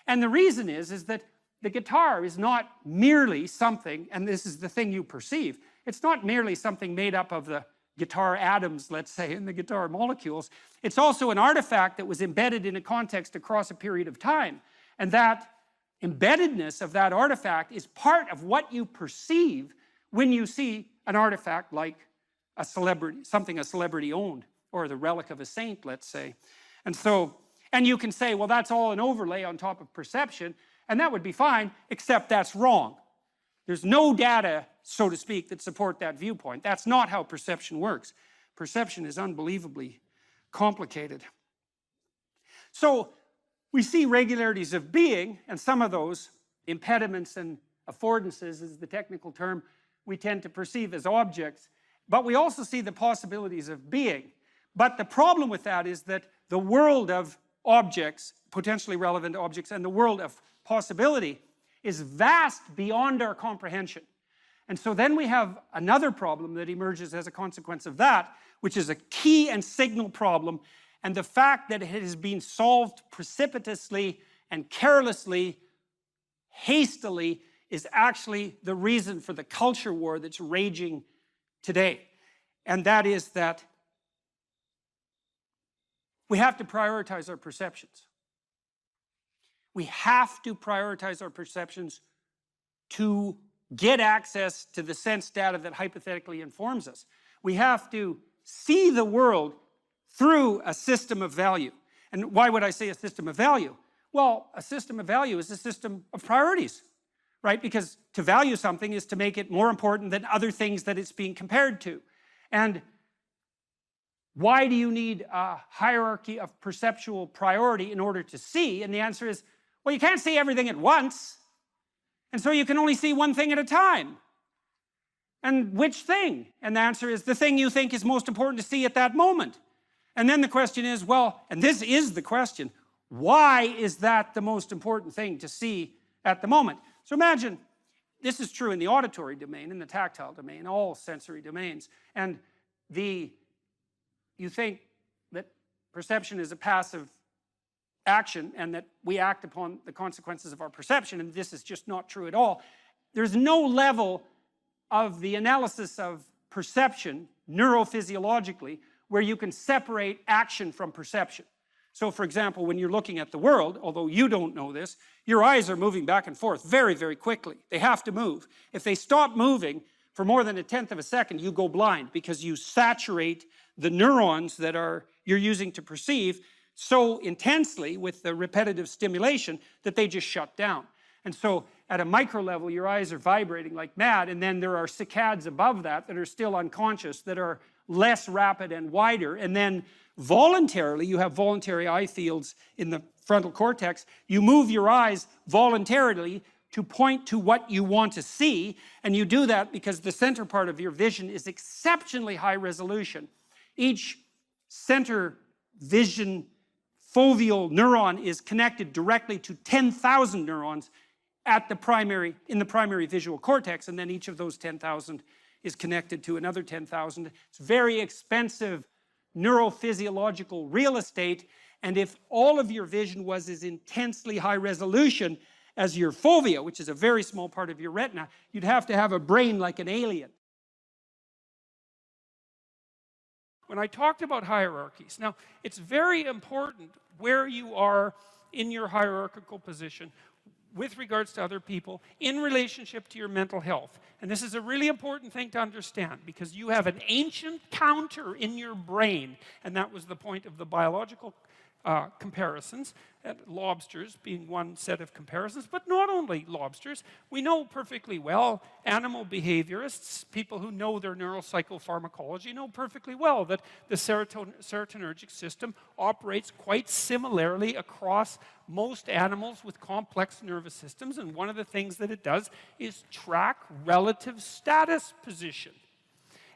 S1: And the reason is that the guitar is not merely something, and this is the thing you perceive, it's not merely something made up of the guitar atoms, let's say, and the guitar molecules. It's also an artifact that was embedded in a context across a period of time. And that embeddedness of that artifact is part of what you perceive when you see an artifact like a celebrity, something a celebrity owned, or the relic of a saint, let's say. And so, and you can say, well, that's all an overlay on top of perception, and that would be fine, except that's wrong. There's no data, so to speak, that support that viewpoint. That's not how perception works. Perception is unbelievably complicated. So we see regularities of being, and some of those, impediments and affordances is the technical term, we tend to perceive as objects. But we also see the possibilities of being. But the problem with that is that the world of objects, potentially relevant objects, and the world of possibility is vast beyond our comprehension. And so then we have another problem that emerges as a consequence of that, which is a key and signal problem, and the fact that it has been solved precipitously and carelessly, hastily, is actually the reason for the culture war that's raging today. And that is that we have to prioritize our perceptions. We have to prioritize our perceptions to get access to the sense data that hypothetically informs us. We have to see the world through a system of value. And why would I say a system of value? Well, a system of value is a system of priorities, right? Because to value something is to make it more important than other things that it's being compared to. And why do you need a hierarchy of perceptual priority in order to see? And the answer is, well, you can't see everything at once. And so you can only see one thing at a time. And which thing? And the answer is the thing you think is most important to see at that moment. And then the question is, well, and this is the question, why is that the most important thing to see at the moment? So imagine, this is true in the auditory domain, in the tactile domain, all sensory domains. And you think that perception is a passive action and that we act upon the consequences of our perception, and this is just not true at all. There's no level of the analysis of perception neurophysiologically where you can separate action from perception. So for example, when you're looking at the world, although you don't know this, your eyes are moving back and forth very, very quickly. They have to move. If they stop moving for more than 1/10 of a second, you go blind because you saturate the neurons that you're using to perceive so intensely with the repetitive stimulation that they just shut down. And so at a micro level, your eyes are vibrating like mad, and then there are saccades above that that are still unconscious, that are less rapid and wider, and then voluntarily, you have voluntary eye fields in the frontal cortex, you move your eyes voluntarily to point to what you want to see, and you do that because the center part of your vision is exceptionally high resolution. Each center vision foveal neuron is connected directly to 10,000 neurons in the primary visual cortex, and then each of those 10,000 is connected to another 10,000. It's very expensive neurophysiological real estate, and if all of your vision was as intensely high resolution as your fovea, which is a very small part of your retina, you'd have to have a brain like an alien. When I talked about hierarchies, now it's very important where you are in your hierarchical position with regards to other people in relationship to your mental health. And this is a really important thing to understand because you have an ancient counter in your brain, and that was the point of the biological comparisons, lobsters being one set of comparisons, but not only lobsters. We know perfectly well, animal behaviorists, people who know their neuropsychopharmacology, know perfectly well that the serotonergic system operates quite similarly across most animals with complex nervous systems, and one of the things that it does is track relative status position.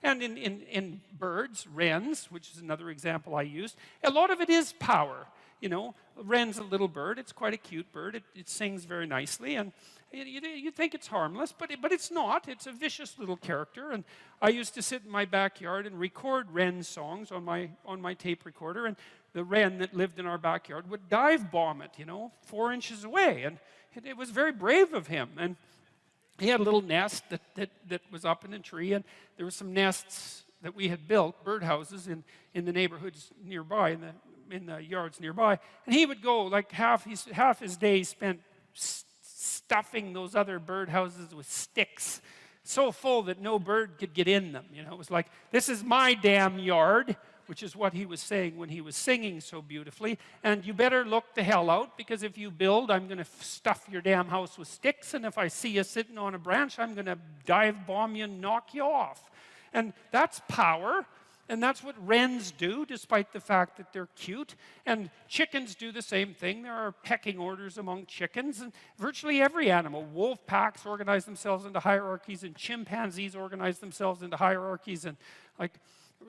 S1: And in birds, wrens, which is another example I used, a lot of it is power. You know, wren's a little bird. It's quite a cute bird. It sings very nicely, and you think it's harmless, but it's not. It's a vicious little character. And I used to sit in my backyard and record wren songs on my tape recorder, and the wren that lived in our backyard would dive bomb it, 4 inches away, and it was very brave of him. And he had a little nest that was up in a tree, and there were some nests that we had built, birdhouses, in the neighborhoods nearby, in the yards nearby. And he would go, like half his day spent stuffing those other birdhouses with sticks, so full that no bird could get in them. It was like, this is my damn yard, which is what he was saying when he was singing so beautifully. And you better look the hell out, because if you build, I'm going to stuff your damn house with sticks, and if I see you sitting on a branch, I'm going to dive bomb you and knock you off. And that's power. And that's what wrens do, despite the fact that they're cute. And chickens do the same thing. There are pecking orders among chickens. And virtually every animal, wolf packs organize themselves into hierarchies, and chimpanzees organize themselves into hierarchies. And like,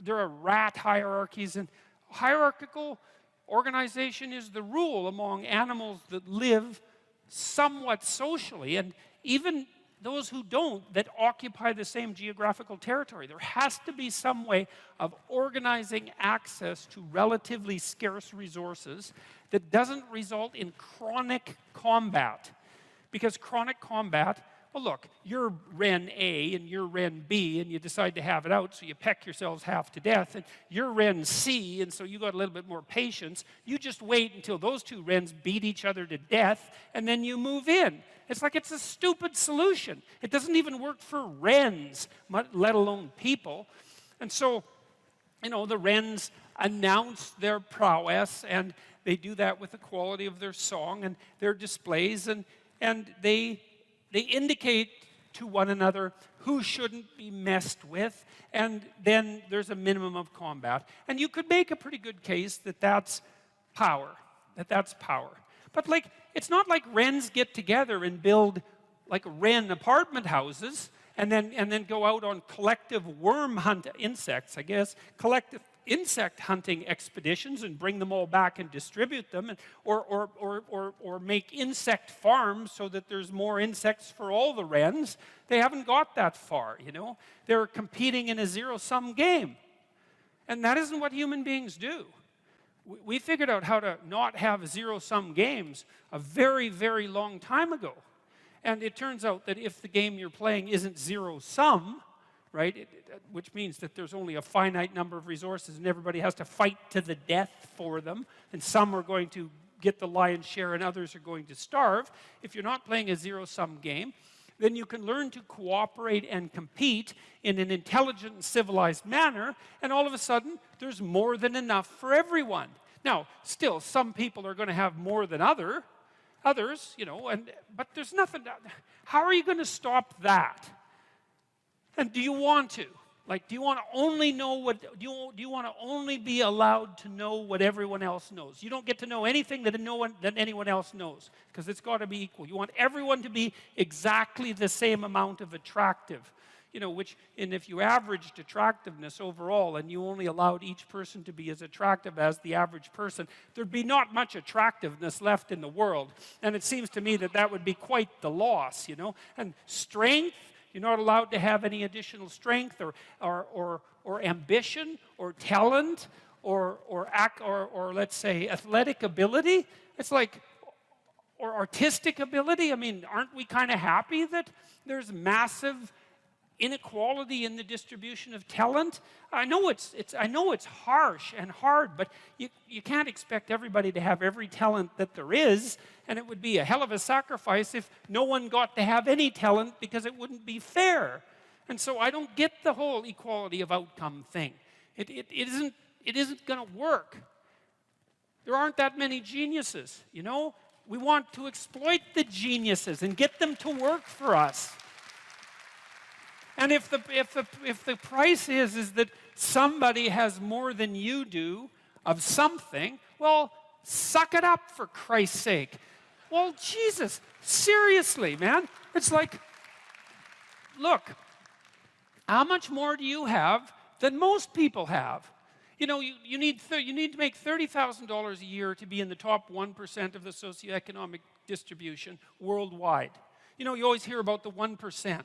S1: there are rat hierarchies. And hierarchical organization is the rule among animals that live somewhat socially. And even those who don't, that occupy the same geographical territory. There has to be some way of organizing access to relatively scarce resources that doesn't result in chronic combat. Because chronic combat, well, look, you're Wren A and you're Wren B, and you decide to have it out, so you peck yourselves half to death, and you're Wren C, and so you got a little bit more patience. You just wait until those two wrens beat each other to death, and then you move in. It's like it's a stupid solution. It doesn't even work for wrens, let alone people. And so, you know, the wrens announce their prowess, and they do that with the quality of their song and their displays, and they indicate to one another who shouldn't be messed with, and then there's a minimum of combat. And you could make a pretty good case that that's power, But like, it's not like wrens get together and build like wren apartment houses and then go out on collective worm hunt insects, I guess, collective insect hunting expeditions and bring them all back and distribute them, and, or make insect farms so that there's more insects for all the wrens. They haven't got that far, you know. They're competing in a zero-sum game. And that isn't what human beings do. We figured out how to not have zero-sum games a very, very long time ago. And it turns out that if the game you're playing isn't zero-sum, right, which means that there's only a finite number of resources and everybody has to fight to the death for them, and some are going to get the lion's share and others are going to starve. If you're not playing a zero-sum game, then you can learn to cooperate and compete in an intelligent and civilized manner, and all of a sudden, there's more than enough for everyone. Now, still, some people are going to have more than others, you know, but there's nothing. How are you going to stop that? And do you want to? Like, do you want to only know what, do you want to only be allowed to know what everyone else knows? You don't get to know anything that anyone else knows, because it's got to be equal. You want everyone to be exactly the same amount of attractive. You know, and if you averaged attractiveness overall and you only allowed each person to be as attractive as the average person, there'd be not much attractiveness left in the world. And it seems to me that that would be quite the loss, you know. And strength, you're not allowed to have any additional strength or ambition or talent or let's say athletic ability. It's like, or artistic ability. I mean, aren't we kind of happy that there's massive inequality in the distribution of talent? I know it's harsh and hard, but you can't expect everybody to have every talent that there is, and it would be a hell of a sacrifice if no one got to have any talent, because it wouldn't be fair. And so I don't get the whole equality of outcome thing. It isn't going to work. There aren't that many geniuses, you know? We want to exploit the geniuses and get them to work for us. And if the price is that somebody has more than you do of something, well, suck it up, for Christ's sake. Well, Jesus, seriously, man. It's like, look, how much more do you have than most people have? You know, you need to make $30,000 a year to be in the top 1% of the socioeconomic distribution worldwide. You know, you always hear about the 1%.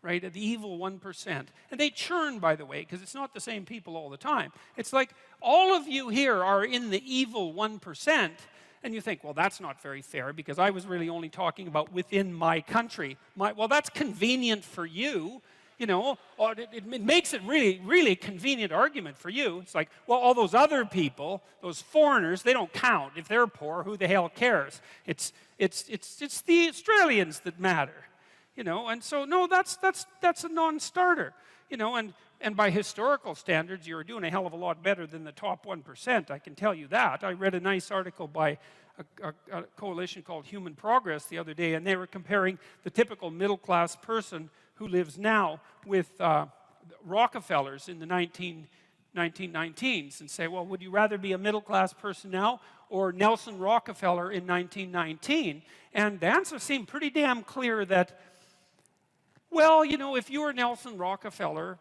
S1: Right, the evil 1%. And they churn, by the way, because it's not the same people all the time. It's like all of you here are in the evil 1%, and you think, well, that's not very fair, because I was really only talking about within my country. Well, that's convenient for you, you know. It makes it really, really convenient argument for you. It's like, well, all those other people, those foreigners, they don't count. If they're poor, who the hell cares? It's the Australians that matter. You know, and so, no, that's a non-starter. You know, and by historical standards, you're doing a hell of a lot better than the top 1%, I can tell you that. I read a nice article by a coalition called Human Progress the other day, and they were comparing the typical middle-class person who lives now with Rockefellers in the 1919s and say, well, would you rather be a middle-class person now or Nelson Rockefeller in 1919? And the answer seemed pretty damn clear that, well, you know, if you were Nelson Rockefeller,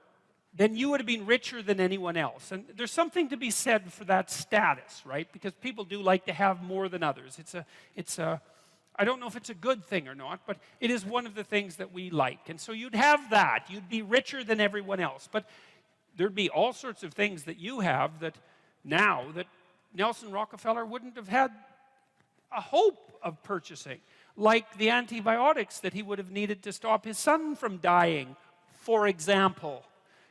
S1: then you would have been richer than anyone else. And there's something to be said for that status, right? Because people do like to have more than others. I don't know if it's a good thing or not, but it is one of the things that we like. And so you'd have that. You'd be richer than everyone else. But there'd be all sorts of things that you have that now that Nelson Rockefeller wouldn't have had a hope of purchasing, like the antibiotics that he would have needed to stop his son from dying, for example,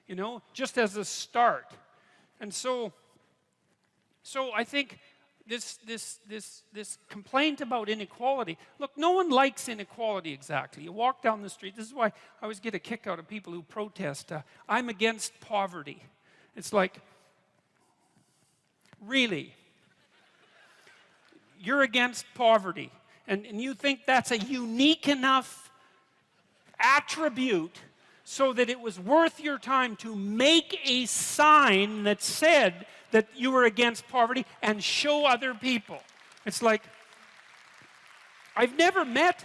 S1: you know, just as a start. And so I think this complaint about inequality, look, no one likes inequality exactly. You walk down the street, this is why I always get a kick out of people who protest, I'm against poverty. It's like, really? You're against poverty, and you think that's a unique enough attribute so that it was worth your time to make a sign that said that you were against poverty and show other people. It's like, I've never met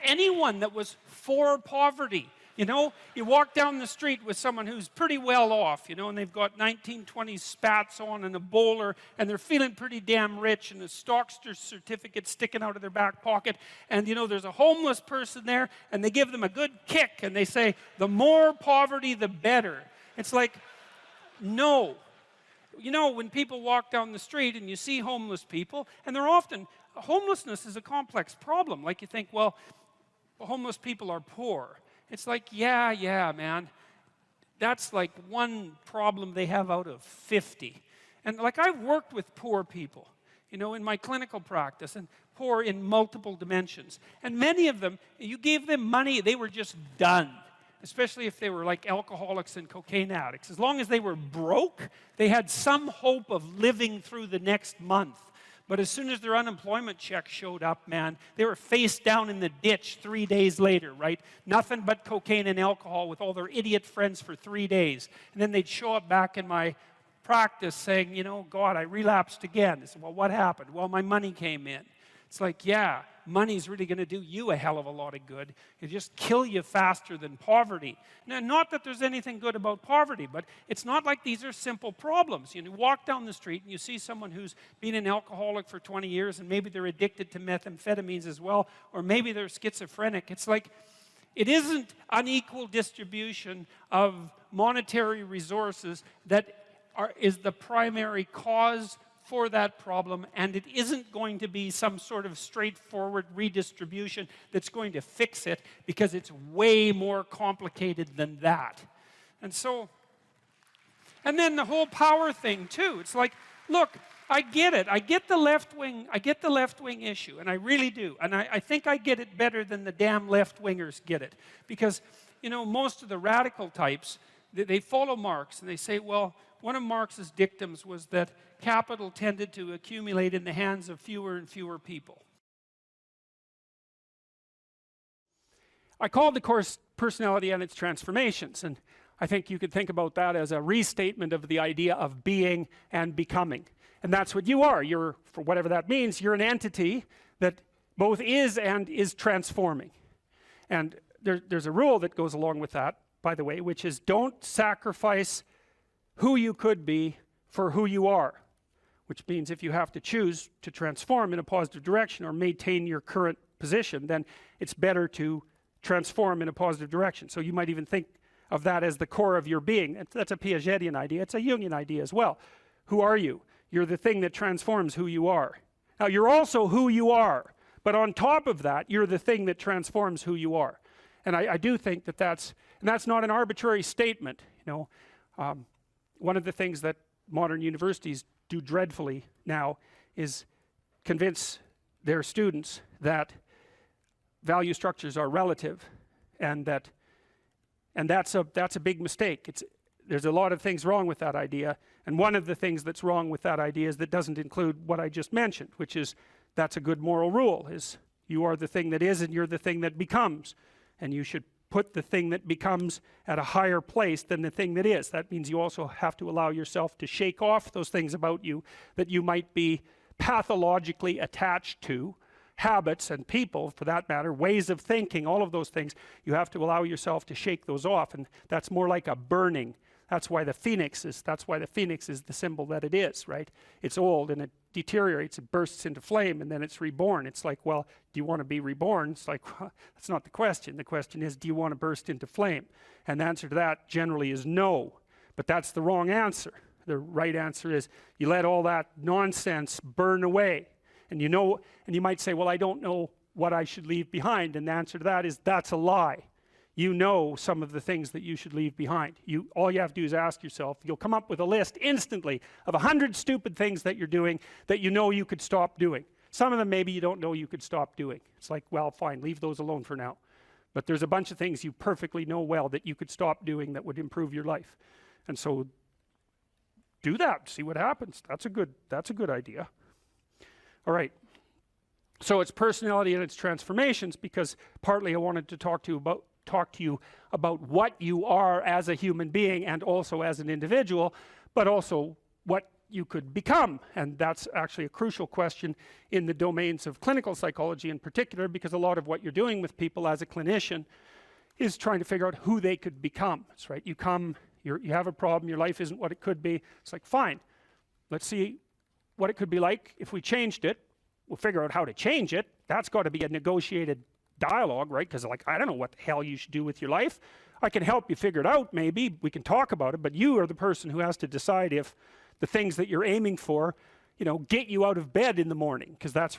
S1: anyone that was for poverty. You know, you walk down the street with someone who's pretty well off, you know, and they've got 1920s spats on and a bowler, and they're feeling pretty damn rich, and a Stockster certificate sticking out of their back pocket, and, you know, there's a homeless person there, and they give them a good kick, and they say, the more poverty, the better. It's like, no. You know, when people walk down the street and you see homeless people, and they're often, homelessness is a complex problem. Like you think, well, homeless people are poor. It's like, yeah, man. That's like one problem they have out of 50. And like I've worked with poor people, you know, in my clinical practice, and poor in multiple dimensions. And many of them, you gave them money, they were just done. Especially if they were like alcoholics and cocaine addicts. As long as they were broke, they had some hope of living through the next month. But as soon as their unemployment check showed up, man, they were face down in the ditch 3 days later, right? Nothing but cocaine and alcohol with all their idiot friends for 3 days. And then they'd show up back in my practice saying, you know, God, I relapsed again. I said, well, what happened? Well, my money came in. It's like, yeah, money's really going to do you a hell of a lot of good. It'll just kill you faster than poverty. Now, not that there's anything good about poverty, but it's not like these are simple problems. You know, you walk down the street and you see someone who's been an alcoholic for 20 years and maybe they're addicted to methamphetamines as well, or maybe they're schizophrenic. It's like, it isn't unequal distribution of monetary resources that is the primary cause for that problem, and it isn't going to be some sort of straightforward redistribution that's going to fix it, because it's way more complicated than that. And so, and then the whole power thing too. It's like, look, I get it. I get the left wing issue, and I really do. And I think I get it better than the damn left-wingers get it. Because, you know, most of the radical types, they follow Marx, and they say, well, one of Marx's dictums was that capital tended to accumulate in the hands of fewer and fewer people. I called the course Personality and Its Transformations, and I think you could think about that as a restatement of the idea of being and becoming. And that's what you are. You're, for whatever that means, you're an entity that both is and is transforming. And there's a rule that goes along with that, by the way, which is don't sacrifice who you could be for who you are. Which means if you have to choose to transform in a positive direction or maintain your current position, then it's better to transform in a positive direction. So you might even think of that as the core of your being. That's a Piagetian idea. It's a Jungian idea as well. Who are you? You're the thing that transforms who you are. Now, you're also who you are. But on top of that, you're the thing that transforms who you are. And I do think that that's not an arbitrary statement. You know, one of the things that modern universities do dreadfully now is convince their students that value structures are relative, and that's a big mistake. There's a lot of things wrong with that idea, and one of the things that's wrong with that idea is that doesn't include what I just mentioned, which is that's a good moral rule, is you are the thing that is and you're the thing that becomes, and you should
S2: put the thing that becomes at a higher place than the thing that is. That means you also have to allow yourself to shake off those things about you that you might be pathologically attached to, habits and people for that matter, ways of thinking, all of those things. You have to allow yourself to shake those off, and that's more like a burning. That's why the phoenix is the symbol that it is, right? It's old and it deteriorates, it bursts into flame, and then it's reborn. It's like, well, do you want to be reborn? It's like, well, that's not the question. The question is, do you want to burst into flame? And the answer to that generally is no, but that's the wrong answer. The right answer is you let all that nonsense burn away. And you know, and you might say, well, I don't know what I should leave behind. And the answer to that is, that's a lie. You know some of the things that you should leave behind. All you have to do is ask yourself. You'll come up with a list instantly of 100 stupid things that you're doing that you know you could stop doing. Some of them maybe you don't know you could stop doing. It's like, well, fine, leave those alone for now. But there's a bunch of things you perfectly know well that you could stop doing that would improve your life. And so do that, see what happens. That's a good idea. All right. So it's personality and its transformations, because partly I wanted to talk to you about what you are as a human being and also as an individual, but also what you could become. And that's actually a crucial question in the domains of clinical psychology in particular, because a lot of what you're doing with people as a clinician is trying to figure out who they could become. That's right. You have a problem, your life isn't what it could be. It's like, fine, let's see what it could be like if we changed it. We'll figure out how to change it. That's got to be a negotiated dialogue, right? Because like, I don't know what the hell you should do with your life. I can help you figure it out, maybe we can talk about it, but you are the person who has to decide if the things that you're aiming for, you know, get you out of bed in the morning, because that's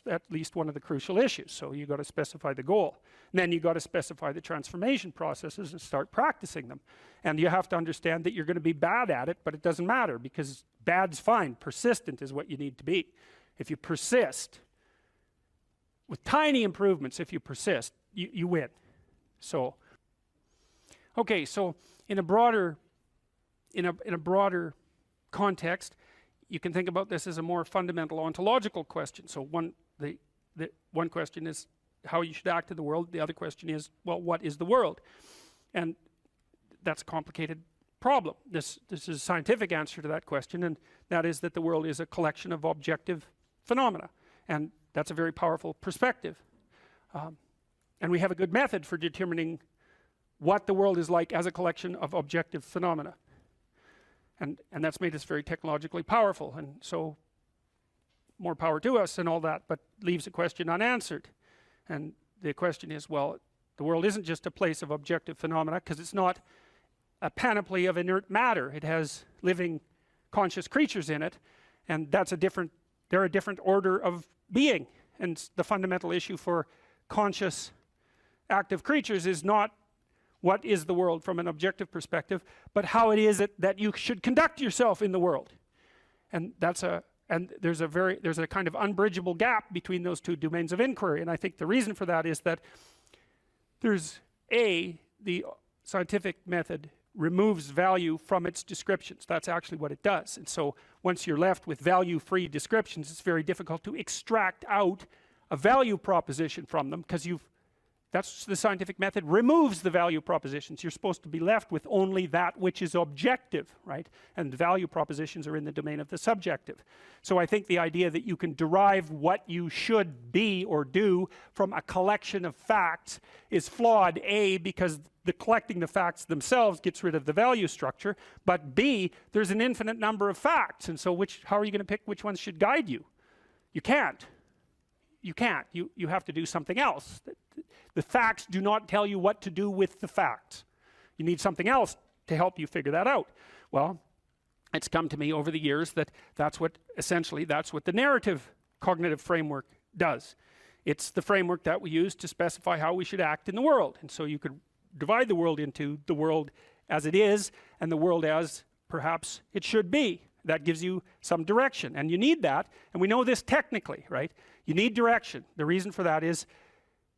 S2: at least one of the crucial issues. So you got to specify the goal, and then you got to specify the transformation processes and start practicing them. And you have to understand that you're going to be bad at it, but it doesn't matter, because bad's fine. Persistent is what you need to be. If you persist with tiny improvements, if you persist, you win. So okay, so in a broader context, you can think about this as a more fundamental ontological question. So one question is how you should act in the world. The other question is, well, what is the world? And that's a complicated problem. This is a scientific answer to that question, and that is that the world is a collection of objective phenomena, and that's a very powerful perspective. And we have a good method for determining what the world is like as a collection of objective phenomena. And that's made us very technologically powerful, and so more power to us and all that, but leaves a question unanswered. And the question is, well, the world isn't just a place of objective phenomena, because it's not a panoply of inert matter. It has living conscious creatures in it, and they're a different order of being. And the fundamental issue for conscious active creatures is not what is the world from an objective perspective, but how it is that you should conduct yourself in the world. And there's a kind of unbridgeable gap between those two domains of inquiry. And I think the reason for that is that the scientific method removes value from its descriptions. That's actually what it does. And so once you're left with value-free descriptions, it's very difficult to extract out a value proposition from them, because that's the scientific method removes the value propositions. You're supposed to be left with only that which is objective, right? And value propositions are in the domain of the subjective. So I think the idea that you can derive what you should be or do from a collection of facts is flawed, A, because the collecting the facts themselves gets rid of the value structure, but B, there's an infinite number of facts, and so how are you going to pick which ones should guide you? You can't. You have to do something else. The facts do not tell you what to do with the facts. You need something else to help you figure that out. Well, it's come to me over the years that that's what the narrative cognitive framework does. It's the framework that we use to specify how we should act in the world. And so you could divide the world into the world as it is and the world as perhaps it should be. That gives you some direction, and you need that, and we know this technically, right? You need direction. The reason for that is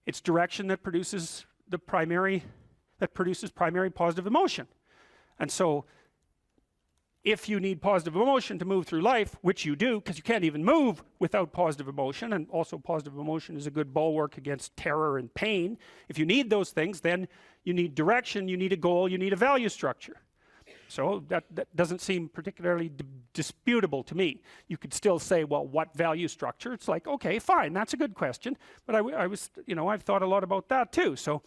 S2: it's direction that produces primary positive emotion. And so if you need positive emotion to move through life, which you do, because you can't even move without positive emotion, and also positive emotion is a good bulwark against terror and pain. If you need those things, then you need direction, you need a goal, you need a value structure. So that doesn't seem particularly disputable to me. You could still say, well, what value structure? It's like, okay, fine, that's a good question. But I was, you know, I've thought a lot about that too. So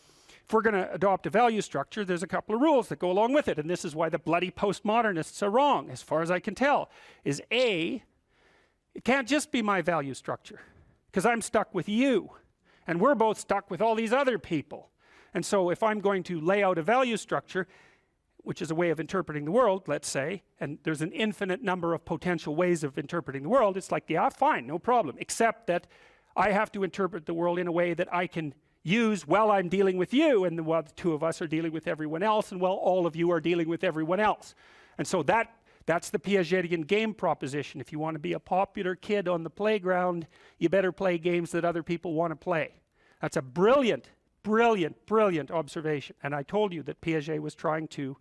S2: if we're going to adopt a value structure, there's a couple of rules that go along with it. And this is why the bloody postmodernists are wrong, as far as I can tell, is A, it can't just be my value structure, because I'm stuck with you. And we're both stuck with all these other people. And so if I'm going to lay out a value structure, which is a way of interpreting the world, let's say, and there's an infinite number of potential ways of interpreting the world, it's like, yeah, fine, no problem, except that I have to interpret the world in a way that I can use while I'm dealing with you, and while the two of us are dealing with everyone else, and while all of you are dealing with everyone else. And so that's the Piagetian game proposition. If you want to be a popular kid on the playground, you better play games that other people want to play. That's a brilliant, brilliant, brilliant observation. And I told you that Piaget was trying to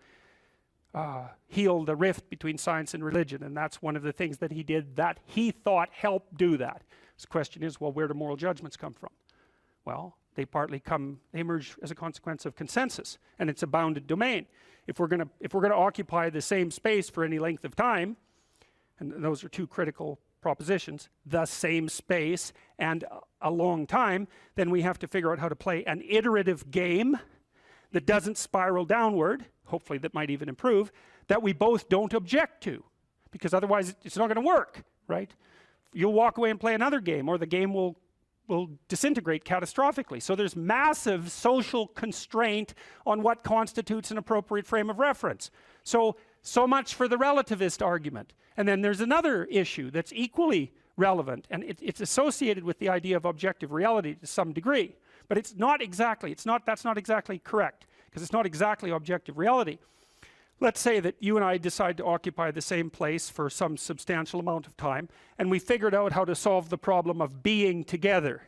S2: heal the rift between science and religion, and that's one of the things that he did that he thought helped do that. The question is, well, where do moral judgments come from? Well, they emerge as a consequence of consensus, and it's a bounded domain. If we're going to occupy the same space for any length of time, and those are two critical propositions, the same space and a long time, then we have to figure out how to play an iterative game that doesn't spiral downward, hopefully that might even improve, that we both don't object to, because otherwise it's not going to work, right? You'll walk away and play another game, or the game will disintegrate catastrophically. So there's massive social constraint on what constitutes an appropriate frame of reference. So much for the relativist argument. And then there's another issue that's equally relevant, and it's associated with the idea of objective reality to some degree, but that's not exactly correct, because it's not exactly objective reality. Let's say that you and I decide to occupy the same place for some substantial amount of time, and we figured out how to solve the problem of being together.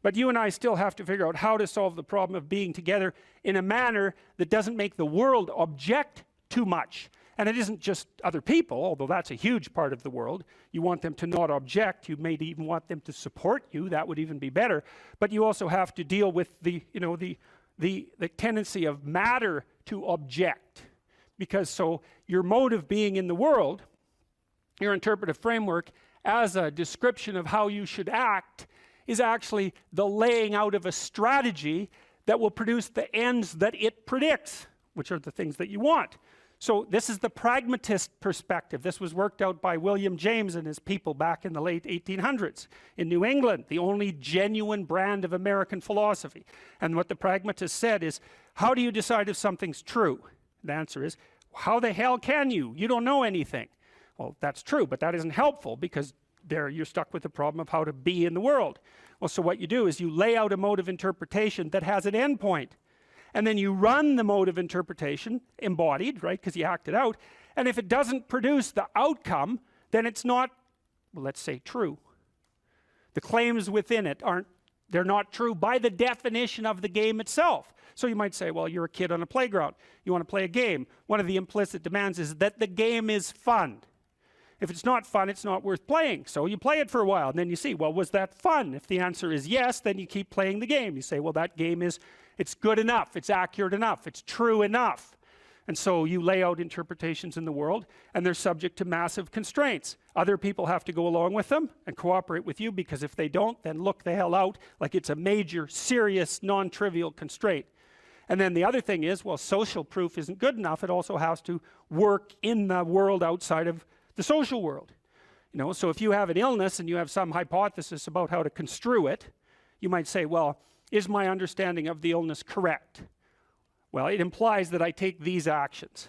S2: But you and I still have to figure out how to solve the problem of being together in a manner that doesn't make the world object too much. And it isn't just other people, although that's a huge part of the world. You want them to not object. You may even want them to support you. That would even be better. But you also have to deal with the tendency of matter to object. Because so your mode of being in the world, your interpretive framework, as a description of how you should act, is actually the laying out of a strategy that will produce the ends that it predicts, which are the things that you want. So this is the pragmatist perspective. This was worked out by William James and his people back in the late 1800s in New England, the only genuine brand of American philosophy. And what the pragmatist said is, how do you decide if something's true? The answer is, how the hell can you? You don't know anything. Well, that's true, but that isn't helpful, because there you're stuck with the problem of how to be in the world. Well, so what you do is you lay out a mode of interpretation that has an endpoint. And then you run the mode of interpretation, embodied, right, because you act it out. And if it doesn't produce the outcome, then it's not, well, let's say, true. The claims within it they're not true by the definition of the game itself. So you might say, well, you're a kid on a playground. You want to play a game. One of the implicit demands is that the game is fun. If it's not fun, it's not worth playing. So you play it for a while, and then you see, well, was that fun? If the answer is yes, then you keep playing the game. You say, well, that game it's good enough, it's accurate enough, it's true enough. And so you lay out interpretations in the world, and they're subject to massive constraints. Other people have to go along with them and cooperate with you, because if they don't, then look the hell out, like it's a major, serious, non-trivial constraint. And then the other thing is, well, social proof isn't good enough. It also has to work in the world outside of the social world. You know, so if you have an illness and you have some hypothesis about how to construe it, you might say, well, is my understanding of the illness correct? Well, it implies that I take these actions.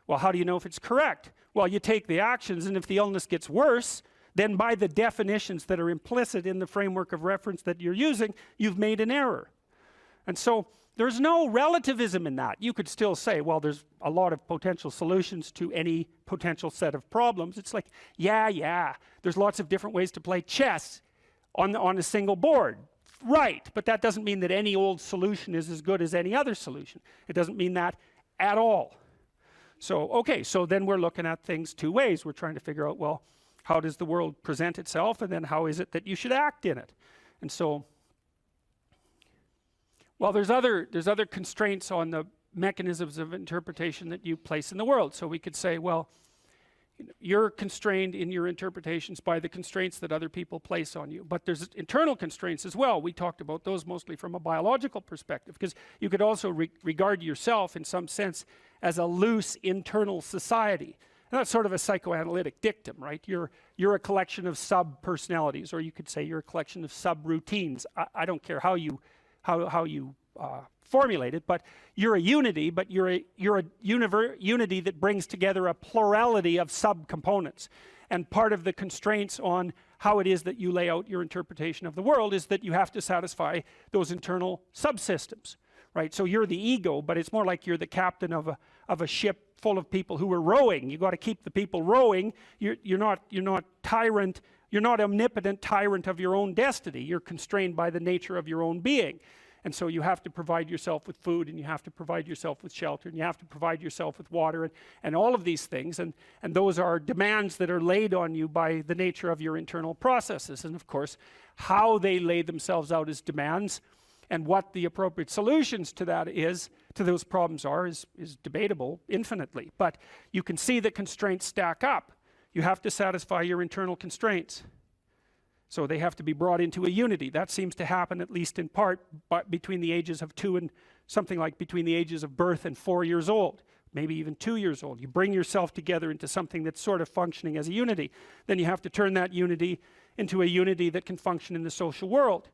S2: Well, how do you know if it's correct? Well, you take the actions, and if the illness gets worse, then by the definitions that are implicit in the framework of reference that you're using, you've made an error. And so there's no relativism in that. You could still say, well, there's a lot of potential solutions to any potential set of problems. It's like, yeah, there's lots of different ways to play chess on a single board. Right, but that doesn't mean that any old solution is as good as any other solution. It doesn't mean that at all. So, okay, so then we're looking at things two ways. We're trying to figure out, well, how does the world present itself, and then how is it that you should act in it? And so, well, there's other constraints on the mechanisms of interpretation that you place in the world. So we could say, well, you're constrained in your interpretations by the constraints that other people place on you. But there's internal constraints as well. We talked about those mostly from a biological perspective, because you could also regard yourself in some sense as a loose internal society. And that's sort of a psychoanalytic dictum, right? You're a collection of sub-personalities, or you could say you're a collection of sub-routines. I don't care how you formulate it, but you're a unity, but you're a unity that brings together a plurality of subcomponents. And part of the constraints on how it is that you lay out your interpretation of the world is that you have to satisfy those internal subsystems, right? So you're the ego, but it's more like you're the captain of a ship full of people who are rowing. You got to keep the people rowing. You're not tyrant. You're not omnipotent tyrant of your own destiny. You're constrained by the nature of your own being. And so you have to provide yourself with food, and you have to provide yourself with shelter, and you have to provide yourself with water, and all of these things. And those are demands that are laid on you by the nature of your internal processes. And of course, how they lay themselves out as demands and what the appropriate solutions to that is, to those problems are, is debatable infinitely. But you can see the constraints stack up. You have to satisfy your internal constraints. So they have to be brought into a unity. That seems to happen, at least in part, between the ages of 2 and something like between the ages of birth and 4 years old, maybe even 2 years old. You bring yourself together into something that's sort of functioning as a unity. Then you have to turn that unity into a unity that can function in the social world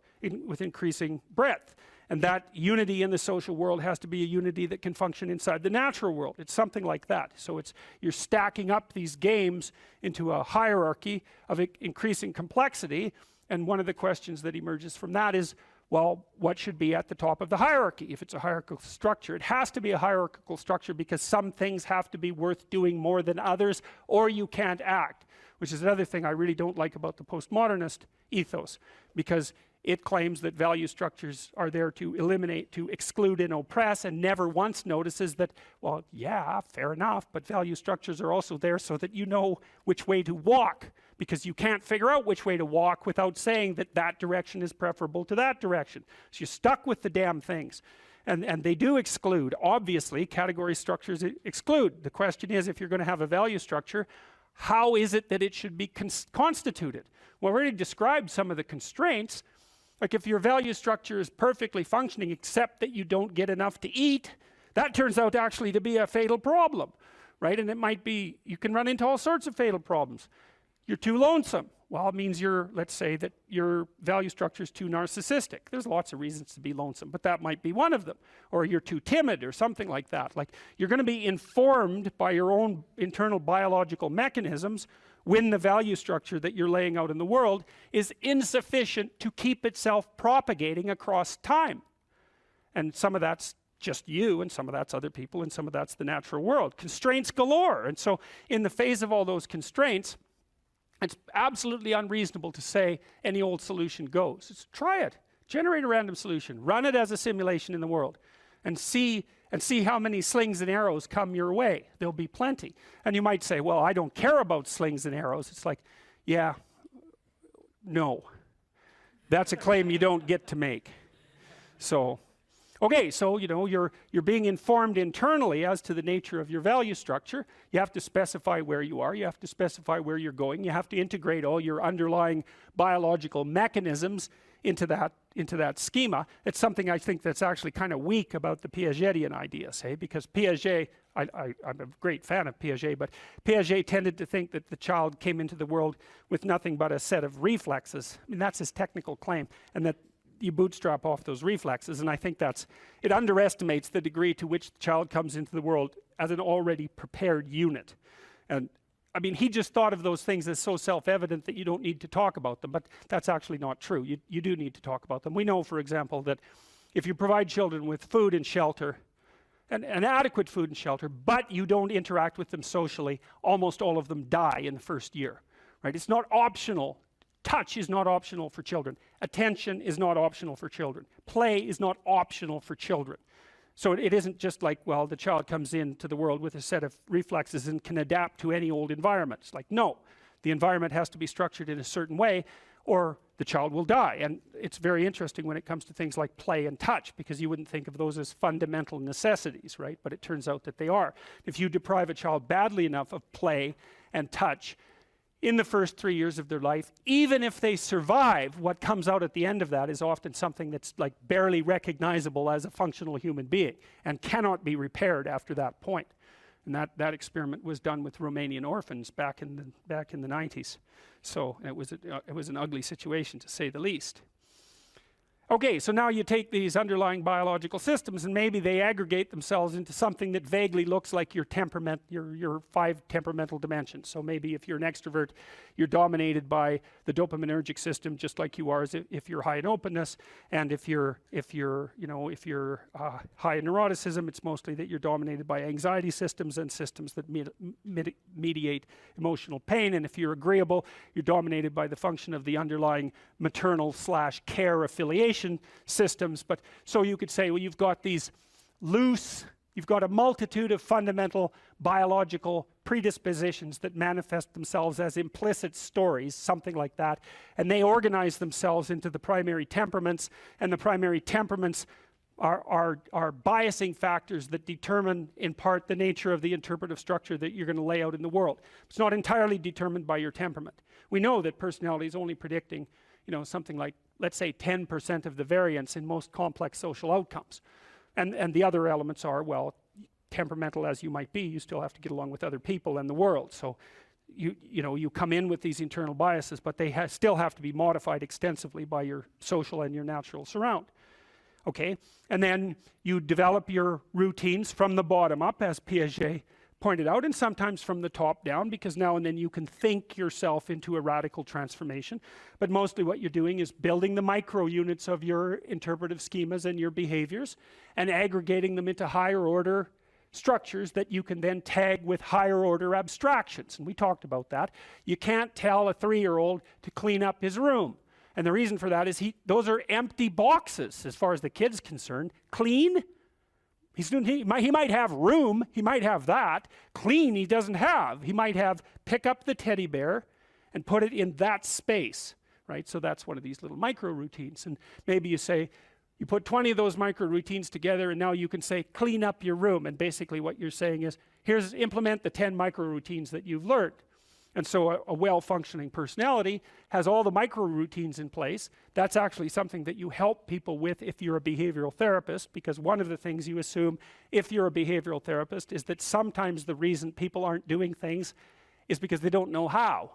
S2: with increasing breadth. And that unity in the social world has to be a unity that can function inside the natural world. It's something like that. So you're stacking up these games into a hierarchy of increasing complexity. And one of the questions that emerges from that is, well, what should be at the top of the hierarchy? If it's a hierarchical structure, it has to be a hierarchical structure because some things have to be worth doing more than others, or you can't act, which is another thing I really don't like about the postmodernist ethos, because it claims that value structures are there to eliminate, to exclude and oppress, and never once notices that, well, yeah, fair enough, but value structures are also there so that you know which way to walk, because you can't figure out which way to walk without saying that that direction is preferable to that direction. So you're stuck with the damn things. And they do exclude. Obviously, category structures exclude. The question is, if you're going to have a value structure, how is it that it should be constituted? Well, we already described some of the constraints. Like if your value structure is perfectly functioning except that you don't get enough to eat, that turns out actually to be a fatal problem, right? And it might be, you can run into all sorts of fatal problems. You're too lonesome. Well, it means let's say that your value structure is too narcissistic. There's lots of reasons to be lonesome, but that might be one of them. Or you're too timid or something like that. Like you're going to be informed by your own internal biological mechanisms when the value structure that you're laying out in the world is insufficient to keep itself propagating across time. And some of that's just you, and some of that's other people, and some of that's the natural world. Constraints galore. And so in the face of all those constraints, it's absolutely unreasonable to say any old solution goes. Just try it. Generate a random solution. Run it as a simulation in the world. And see how many slings and arrows come your way. There'll be plenty. And you might say, well, I don't care about slings and arrows. It's like, yeah, no. That's a claim you don't get to make. So, okay, so you're being informed internally as to the nature of your value structure. You have to specify where you are. You have to specify where you're going. You have to integrate all your underlying biological mechanisms into that schema. It's something I think that's actually kind of weak about the Piagetian ideas, because Piaget, I'm a great fan of Piaget, but Piaget tended to think that the child came into the world with nothing but a set of reflexes. I mean, that's his technical claim, and that you bootstrap off those reflexes, and I think it underestimates the degree to which the child comes into the world as an already prepared unit. And I mean, he just thought of those things as so self-evident that you don't need to talk about them, but that's actually not true. You do need to talk about them. We know, for example, that if you provide children with food and shelter, and adequate food and shelter, but you don't interact with them socially, almost all of them die in the first year, right? It's not optional. Touch is not optional for children. Attention is not optional for children. Play is not optional for children. So it isn't just like, well, the child comes into the world with a set of reflexes and can adapt to any old environment. It's like, no, the environment has to be structured in a certain way or the child will die. And it's very interesting when it comes to things like play and touch, because you wouldn't think of those as fundamental necessities, right? But it turns out that they are. If you deprive a child badly enough of play and touch in the first 3 years of their life, even if they survive, what comes out at the end of that is often something that's like barely recognizable as a functional human being and cannot be repaired after that point. And that experiment was done with Romanian orphans back in the 90s. So it was an ugly situation, to say the least. Okay, so now you take these underlying biological systems and maybe they aggregate themselves into something that vaguely looks like your temperament, your 5 temperamental dimensions. So maybe if you're an extrovert, you're dominated by the dopaminergic system, just like you are if you're high in openness. And if you're high in neuroticism, it's mostly that you're dominated by anxiety systems and systems that mediate emotional pain. And if you're agreeable, you're dominated by the function of the underlying maternal/care affiliation systems. But so you could say, well, you've got these loose, you've got a multitude of fundamental biological predispositions that manifest themselves as implicit stories, something like that, and they organize themselves into the primary temperaments, and the primary temperaments are biasing factors that determine in part the nature of the interpretive structure that you're going to lay out in the world. It's not entirely determined by your temperament. We know that personality is only predicting, something like, let's say, 10% of the variance in most complex social outcomes. And the other elements are, well, temperamental as you might be, you still have to get along with other people and the world. So you come in with these internal biases, but they still have to be modified extensively by your social and your natural surround. Okay, and then you develop your routines from the bottom up, as Piaget pointed out, and sometimes from the top down, because now and then you can think yourself into a radical transformation. But mostly what you're doing is building the micro units of your interpretive schemas and your behaviors and aggregating them into higher order structures that you can then tag with higher order abstractions. And we talked about that. You can't tell a 3-year-old to clean up his room. And the reason for that is those are empty boxes as far as the kid's concerned. Clean? He might have room, he might have that. Clean he doesn't have. He might have pick up the teddy bear and put it in that space, right? So that's one of these little micro routines. And maybe you say, you put 20 of those micro routines together and now you can say, clean up your room. And basically what you're saying is, implement the 10 micro routines that you've learned. And so a well-functioning personality has all the micro routines in place. That's actually something that you help people with if you're a behavioral therapist, because one of the things you assume if you're a behavioral therapist is that sometimes the reason people aren't doing things is because they don't know how.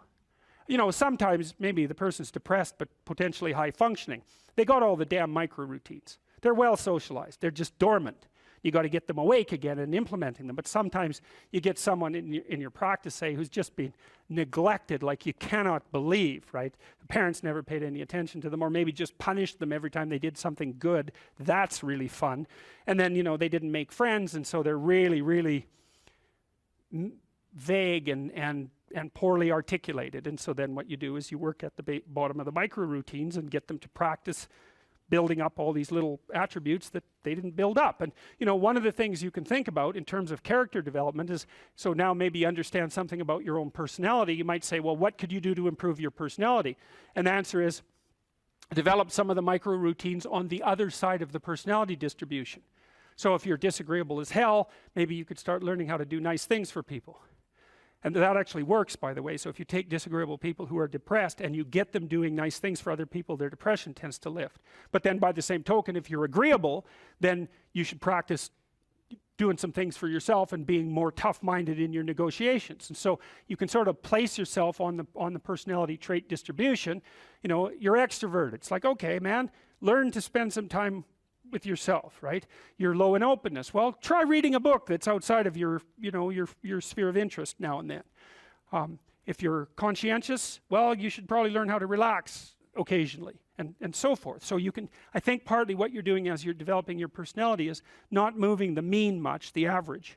S2: Sometimes maybe the person's depressed but potentially high functioning. They got all the damn micro routines. They're well socialized. They're just dormant. You got to get them awake again and implementing them. But sometimes you get someone in your practice, say, who's just been neglected like you cannot believe, right? The parents never paid any attention to them, or maybe just punished them every time they did something good. That's really fun. And then, they didn't make friends, and so they're really, really vague and poorly articulated. And so then what you do is you work at the bottom of the micro routines and get them to practice building up all these little attributes that they didn't build up. And one of the things you can think about in terms of character development is, so now maybe you understand something about your own personality. You might say, well, what could you do to improve your personality? And the answer is, develop some of the micro routines on the other side of the personality distribution. So if you're disagreeable as hell, maybe you could start learning how to do nice things for people. And that actually works, by the way. So if you take disagreeable people who are depressed and you get them doing nice things for other people, their depression tends to lift. But then by the same token, if you're agreeable, then you should practice doing some things for yourself and being more tough-minded in your negotiations. And so you can sort of place yourself on the personality trait distribution. You're extroverted. It's like, okay, man, learn to spend some time with yourself, right? You're low in openness. Well, try reading a book that's outside of your sphere of interest now and then. If you're conscientious, well, you should probably learn how to relax occasionally, and so forth. So I think partly what you're doing as you're developing your personality is not moving the mean much, the average,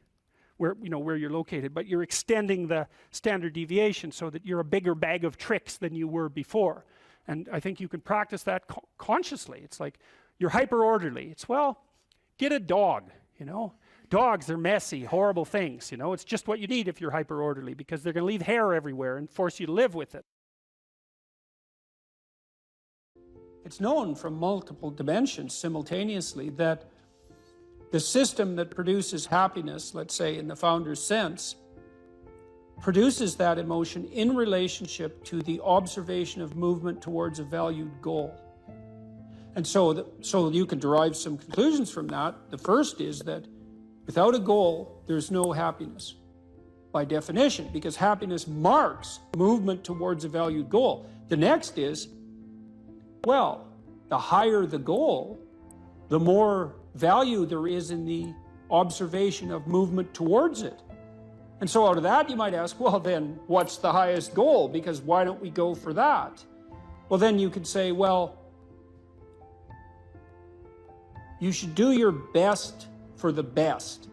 S2: where you're located, but you're extending the standard deviation so that you're a bigger bag of tricks than you were before. And I think you can practice that consciously. It's like, you're hyper orderly. It's, well, get a dog. you know. Dogs, they're messy, horrible things, you know. It's just what you need if you're hyper orderly, because they're going to leave hair everywhere and force you to live with it.
S6: It's known from multiple dimensions simultaneously that the system that produces happiness, let's say in the founder's sense, produces that emotion in relationship to the observation of movement towards a valued goal. And so you can derive some conclusions from that. The first is that without a goal, there's no happiness by definition, because happiness marks movement towards a valued goal. The next is, well, the higher the goal, the more value there is in the observation of movement towards it. And so out of that, you might ask, well, then what's the highest goal? Because why don't we go for that? Well, then you could say, well, you should do your best for the best.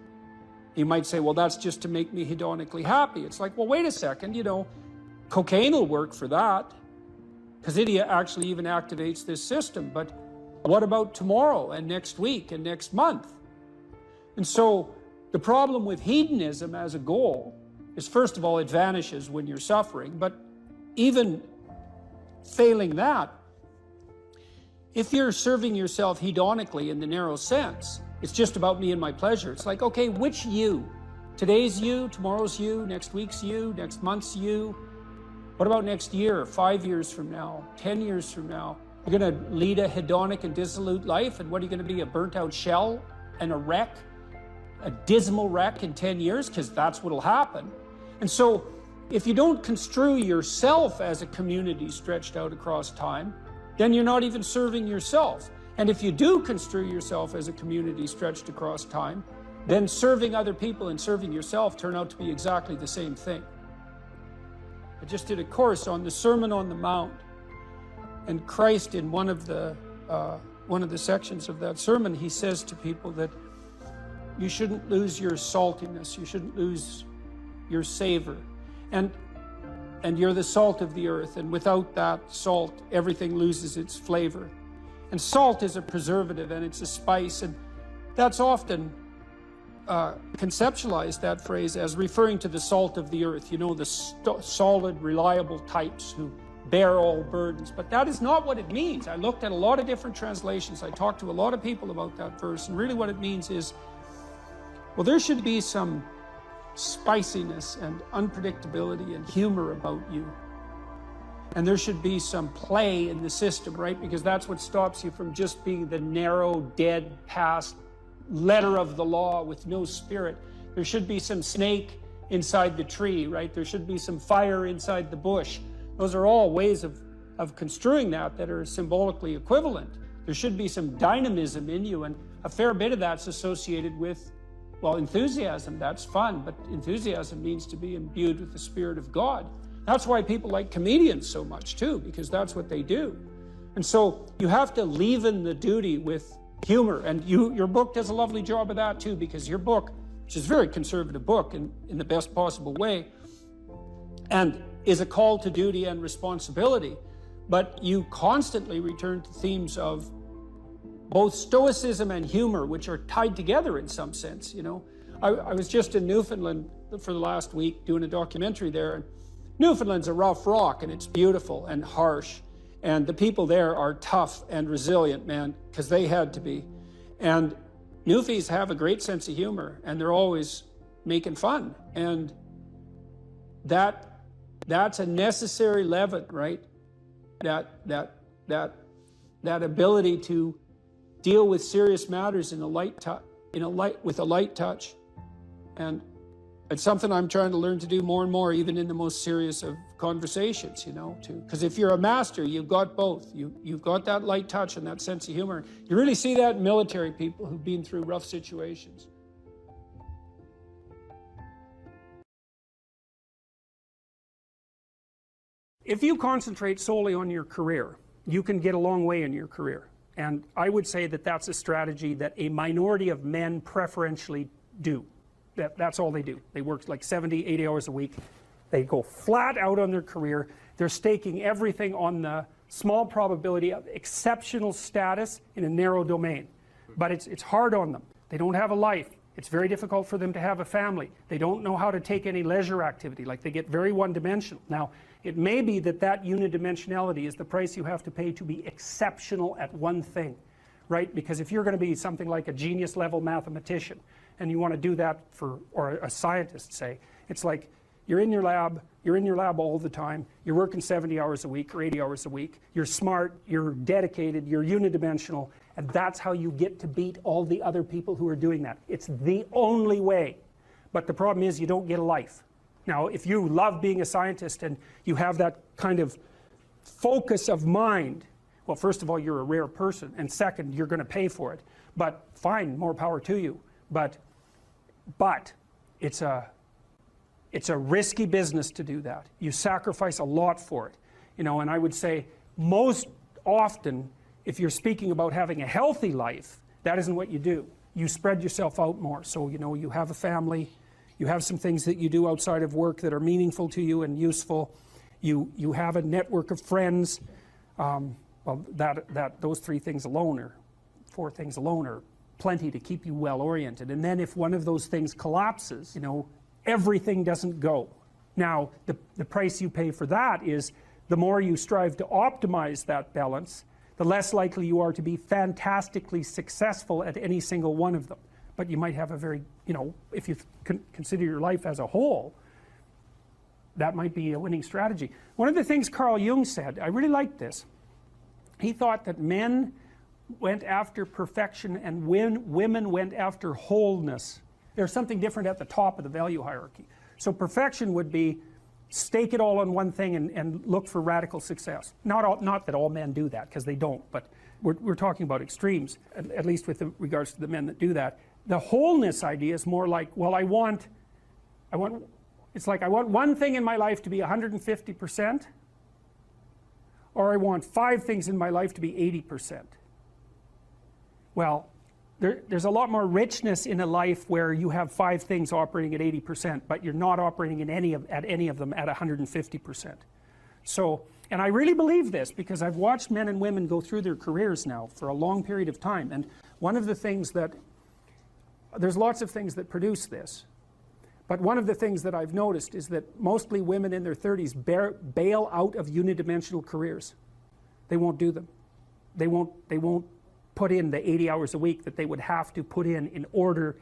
S6: You might say, well, that's just to make me hedonically happy. It's like, well, wait a second, you know, cocaine will work for that, because it actually even activates this system. But what about tomorrow and next week and next month? And so the problem with hedonism as a goal is, first of all, it vanishes when you're suffering. But even failing that, if you're serving yourself hedonically in the narrow sense, it's just about me and my pleasure. It's like, okay, which you? Today's you, tomorrow's you, next week's you, next month's you. What about next year, 5 years from now, 10 years from now? You're going to lead a hedonic and dissolute life, and what are you going to be, a burnt-out shell and a wreck, a dismal wreck in 10 years? Because that's what'll happen. And so if you don't construe yourself as a community stretched out across time, then you're not even serving yourself. And if you do construe yourself as a community stretched across time, then serving other people and serving yourself turn out to be exactly the same thing. I just did a course on the Sermon on the Mount, and Christ, in one of the sections of that sermon, he says to people that you shouldn't lose your saltiness, you shouldn't lose your savor, and you're the salt of the earth, and without that salt, everything loses its flavor. And salt is a preservative, and it's a spice, and that's often conceptualized, that phrase, as referring to the salt of the earth, you know, the solid, reliable types who bear all burdens. But that is not what it means. I looked at a lot of different translations. I talked to a lot of people about that verse, and really what it means is, well, there should be some spiciness and unpredictability and humor about you. And there should be some play in the system, right? Because that's what stops you from just being the narrow, dead, past letter of the law with no spirit. There should be some snake inside the tree, right? There should be some fire inside the bush. Those are all ways of construing that are symbolically equivalent. There should be some dynamism in you, and a fair bit of that's associated with, well, enthusiasm. That's fun, but enthusiasm means to be imbued with the Spirit of God. That's why people like comedians so much too, because that's what they do. And so you have to leaven the duty with humor, and your book does a lovely job of that too, because your book, which is a very conservative book in the best possible way, and is a call to duty and responsibility, but you constantly return to themes of both stoicism and humor, which are tied together in some sense, you know. I was just in Newfoundland for the last week doing a documentary there, and Newfoundland's a rough rock, and it's beautiful and harsh, and the people there are tough and resilient, man, because they had to be. And Newfies have a great sense of humor, and they're always making fun, and that's a necessary leaven, right? That ability to deal with serious matters with a light touch, and it's something I'm trying to learn to do more and more, even in the most serious of conversations, you know, too. Because if you're a master, you've got both. You've got that light touch and that sense of humor. You really see that in military people who've been through rough situations.
S2: If you concentrate solely on your career, you can get a long way in your career. And I would say that that's a strategy that a minority of men preferentially do. That's all they do. They work like 70, 80 hours a week. They go flat out on their career. They're staking everything on the small probability of exceptional status in a narrow domain. But it's hard on them. They don't have a life. It's very difficult for them to have a family. They don't know how to take any leisure activity. Like, they get very one-dimensional. Now, it may be that that unidimensionality is the price you have to pay to be exceptional at one thing, right? Because if you're going to be something like a genius level mathematician and you want to do that for, or a scientist, say, it's like you're in your lab all the time, you're working 70 hours a week or 80 hours a week, you're smart, you're dedicated, you're unidimensional, and that's how you get to beat all the other people who are doing that. It's the only way. But the problem is you don't get a life. Now, if you love being a scientist and you have that kind of focus of mind, well, first of all, you're a rare person, and second, you're going to pay for it. But fine, more power to you. But it's a risky business to do that. You sacrifice a lot for it. You know, and I would say most often, if you're speaking about having a healthy life, that isn't what you do. You spread yourself out more. So, you know, you have a family, you have some things that you do outside of work that are meaningful to you and useful. You have a network of friends. Well, those 3 things alone, or 4 things alone, are plenty to keep you well oriented. And then if one of those things collapses, you know, everything doesn't go. Now, the price you pay for that is the more you strive to optimize that balance, the less likely you are to be fantastically successful at any single one of them. But you might have a very, you know, if you consider your life as a whole, that might be a winning strategy. One of the things Carl Jung said, I really liked this. He thought that men went after perfection and women went after wholeness. There's something different at the top of the value hierarchy. So perfection would be stake it all on one thing and look for radical success. Not that all men do that, because they don't, but we're talking about extremes, at least with regards to the men that do that. The wholeness idea is more like, well, it's like I want one thing in my life to be 150%, or I want 5 things in my life to be 80%. Well, there's a lot more richness in a life where you have 5 things operating at 80%, but you're not operating at any of them at 150%. So, and I really believe this because I've watched men and women go through their careers now for a long period of time, and one of the things that, there's lots of things that produce this, but one of the things that I've noticed is that mostly women in their 30s bail out of unidimensional careers. They won't do them. They won't put in the 80 hours a week that they would have to put in order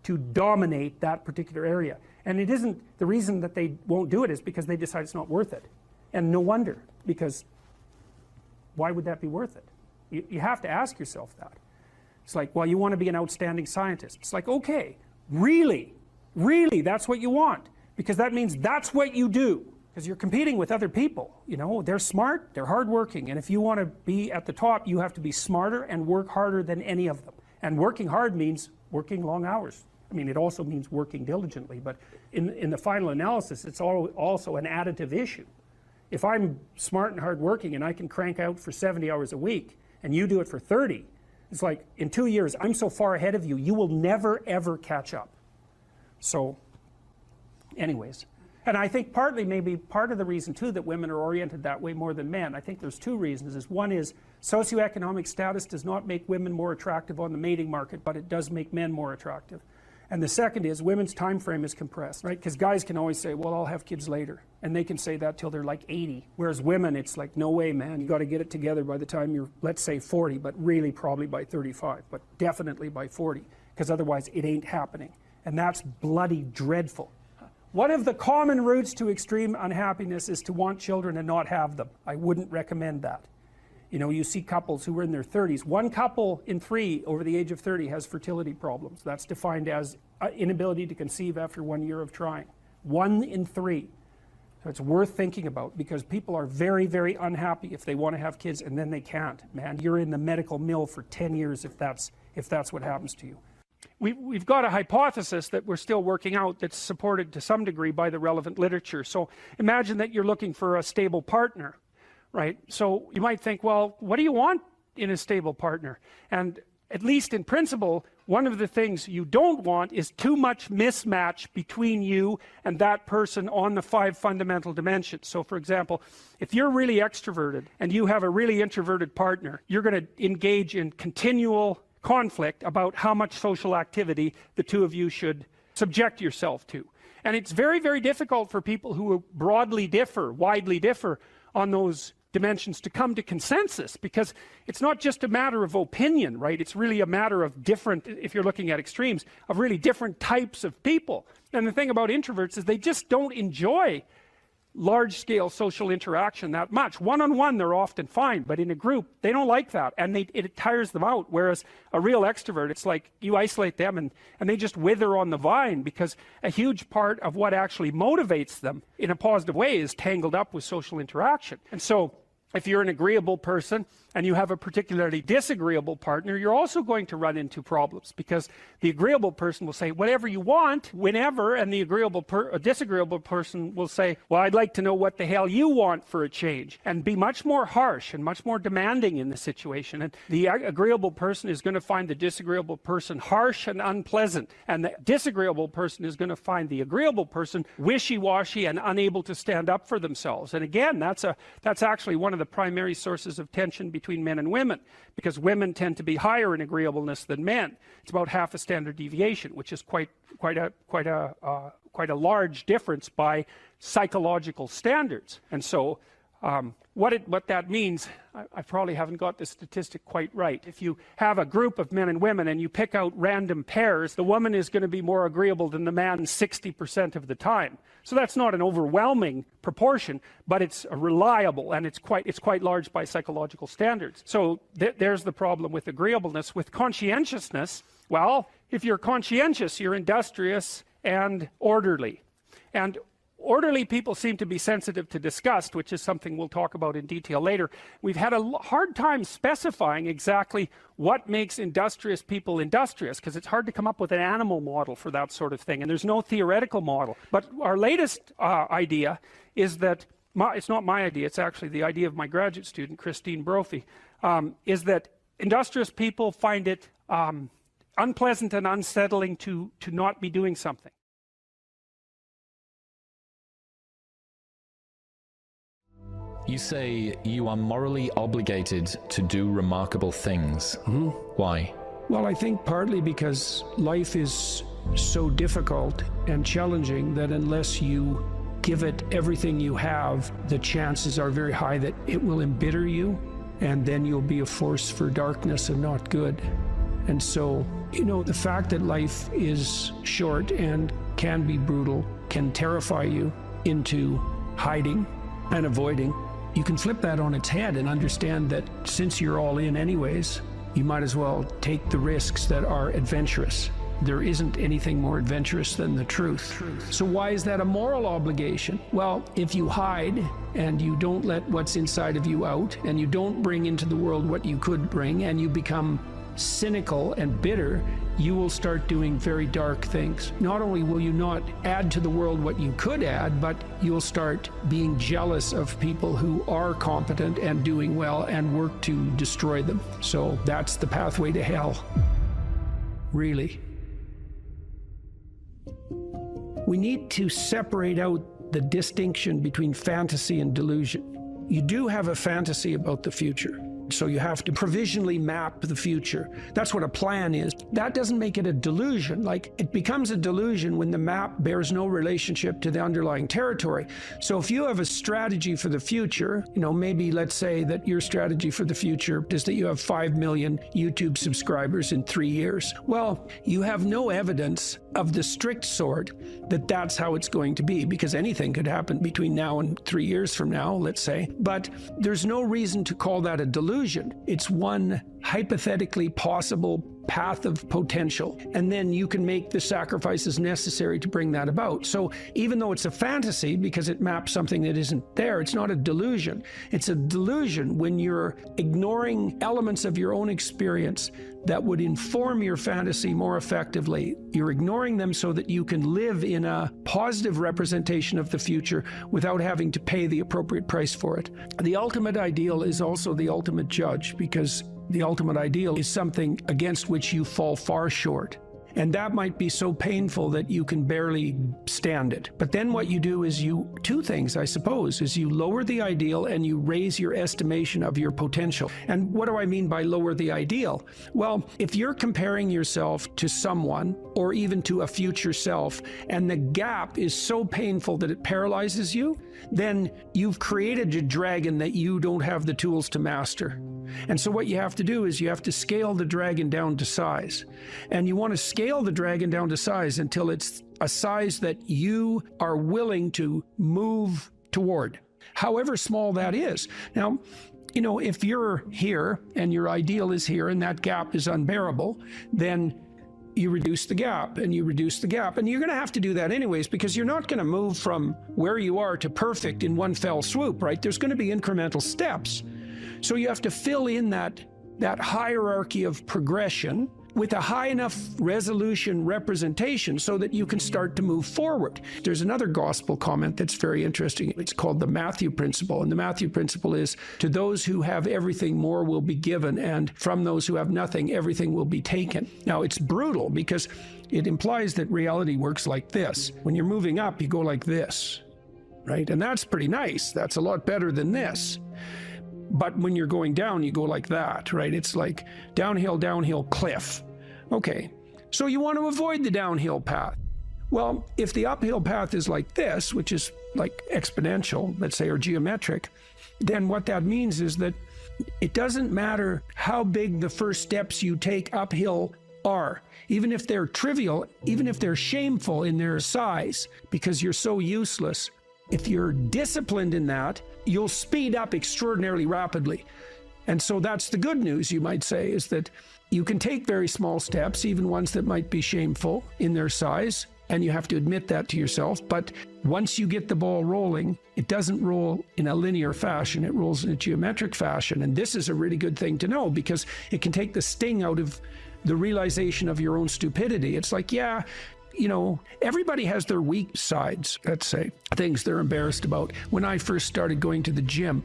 S2: to dominate that particular area. And it isn't, the reason that they won't do it is because they decide it's not worth it. And no wonder, because why would that be worth it? You have to ask yourself that. It's like, well, you want to be an outstanding scientist. It's like, okay, really, that's what you want, because that means that's what you do. Because you're competing with other people, you know, they're smart, they're hardworking, and if you want to be at the top, you have to be smarter and work harder than any of them. And working hard means working long hours. I mean, it also means working diligently, but in the final analysis, it's also an additive issue. If I'm smart and hardworking and I can crank out for 70 hours a week, and you do it for 30, it's like, in 2 years, I'm so far ahead of you, you will never, ever catch up. So, anyways. And I think partly, maybe part of the reason too that women are oriented that way more than men, I think there's 2 reasons. One is socioeconomic status does not make women more attractive on the mating market, but it does make men more attractive. And the second is women's time frame is compressed, right? Because guys can always say, well, I'll have kids later. And they can say that till they're like 80. Whereas women, it's like, no way, man, you got to get it together by the time you're, let's say 40, but really probably by 35, but definitely by 40, because otherwise it ain't happening. And that's bloody dreadful. One of the common routes to extreme unhappiness is to want children and not have them. I wouldn't recommend that. You know, you see couples who are in their 30s. 1 couple in 3 over the age of 30 has fertility problems. That's defined as inability to conceive after 1 year of trying. 1 in 3. So it's worth thinking about, because people are very, very unhappy if they want to have kids and then they can't. Man, you're in the medical mill for 10 years if that's what happens to you. We've got a hypothesis that we're still working out that's supported to some degree by the relevant literature. So imagine that you're looking for a stable partner, right? So you might think, well, what do you want in a stable partner? And at least in principle, one of the things you don't want is too much mismatch between you and that person on the 5 fundamental dimensions. So for example, if you're really extroverted and you have a really introverted partner, you're going to engage in continual conflict about how much social activity the two of you should subject yourself to. And it's very, very difficult for people who widely differ on those dimensions to come to consensus, because it's not just a matter of opinion, right? It's really a matter of different, if you're looking at extremes, of really different types of people. And the thing about introverts is they just don't enjoy large-scale social interaction that much. One-on-one they're often fine, but in a group they don't like that, and it tires them out. Whereas a real extrovert, it's like you isolate them and they just wither on the vine, because a huge part of what actually motivates them in a positive way is tangled up with social interaction. And so if you're an agreeable person and you have a particularly disagreeable partner, you're also going to run into problems, because the agreeable person will say whatever you want, whenever, and the disagreeable person will say, well, I'd like to know what the hell you want for a change, and be much more harsh and much more demanding in the situation. And the agreeable person is going to find the disagreeable person harsh and unpleasant, and the disagreeable person is going to find the agreeable person wishy-washy and unable to stand up for themselves. And again, that's actually one of the primary sources of tension between men and women, because women tend to be higher in agreeableness than men. It's about half a standard deviation, which is quite a large difference by psychological standards. And so what that means, I probably haven't got the statistic quite right. If you have a group of men and women and you pick out random pairs, the woman is going to be more agreeable than the man 60% of the time. So that's not an overwhelming proportion, but it's reliable, and it's quite large by psychological standards. So there's the problem with agreeableness. With conscientiousness, well, if you're conscientious, you're industrious and orderly. And orderly people seem to be sensitive to disgust, which is something we'll talk about in detail later. We've had a hard time specifying exactly what makes industrious people industrious, because it's hard to come up with an animal model for that sort of thing, and there's no theoretical model. But our latest idea is that, it's not my idea, it's actually the idea of my graduate student, Christine Brophy, is that industrious people find it unpleasant and unsettling to not be doing something.
S7: You say you are morally obligated to do remarkable things. Mm-hmm. Why?
S6: Well, I think partly because life is so difficult and challenging that unless you give it everything you have, the chances are very high that it will embitter you, and then you'll be a force for darkness and not good. And so, the fact that life is short and can be brutal can terrify you into hiding and avoiding. You can flip that on its head and understand that since you're all in anyways, you might as well take the risks that are adventurous. There isn't anything more adventurous than the truth. So why is that a moral obligation? Well, if you hide and you don't let what's inside of you out, and you don't bring into the world what you could bring, and you become cynical and bitter, you will start doing very dark things. Not only will you not add to the world what you could add, but you'll start being jealous of people who are competent and doing well and work to destroy them. So that's the pathway to hell, really. We need to separate out the distinction between fantasy and delusion. You do have a fantasy about the future. So you have to provisionally map the future. That's what a plan is. That doesn't make it a delusion. Like, it becomes a delusion when the map bears no relationship to the underlying territory. So if you have a strategy for the future, maybe let's say that your strategy for the future is that you have 5 million YouTube subscribers in 3 years. Well, you have no evidence of the strict sort that that's how it's going to be, because anything could happen between now and 3 years from now, let's say. But there's no reason to call that a delusion. It's one hypothetically possible path of potential, and then you can make the sacrifices necessary to bring that about. So even though it's a fantasy because it maps something that isn't there, it's not a delusion. It's a delusion when you're ignoring elements of your own experience that would inform your fantasy more effectively. You're ignoring them so that you can live in a positive representation of the future without having to pay the appropriate price for it. The ultimate ideal is also the ultimate judge, because the ultimate ideal is something against which you fall far short. And that might be so painful that you can barely stand it. But then what you do is two things, I suppose, is you lower the ideal and you raise your estimation of your potential. And what do I mean by lower the ideal? Well, if you're comparing yourself to someone or even to a future self, and the gap is so painful that it paralyzes you, then you've created a dragon that you don't have the tools to master. And so what you have to do is you have to scale the dragon down to size. And you want to scale the dragon down to size until it's a size that you are willing to move toward, however small that is. Now, you know, if you're here and your ideal is here and that gap is unbearable, then you reduce the gap and you reduce the gap. And you're going to have to do that anyways, because you're not going to move from where you are to perfect in one fell swoop, right? There's going to be incremental steps. So you have to fill in that hierarchy of progression with a high enough resolution representation so that you can start to move forward. There's another gospel comment that's very interesting. It's called the Matthew principle. And the Matthew principle is, to those who have everything, more will be given, and from those who have nothing, everything will be taken. Now, it's brutal because it implies that reality works like this. When you're moving up, you go like this, right? And that's pretty nice. That's a lot better than this. But when you're going down, you go like that, right? It's like downhill, downhill, cliff. Okay, so you want to avoid the downhill path. Well, if the uphill path is like this, which is like exponential, let's say, or geometric, then what that means is that it doesn't matter how big the first steps you take uphill are, even if they're trivial, even if they're shameful in their size, because you're so useless. If you're disciplined in that, you'll speed up extraordinarily rapidly. And so that's the good news, you might say, is that you can take very small steps, even ones that might be shameful in their size, and you have to admit that to yourself. But once you get the ball rolling, it doesn't roll in a linear fashion, it rolls in a geometric fashion. And this is a really good thing to know, because it can take the sting out of the realization of your own stupidity. It's like, yeah, you know, everybody has their weak sides, let's say, things they're embarrassed about. When I first started going to the gym,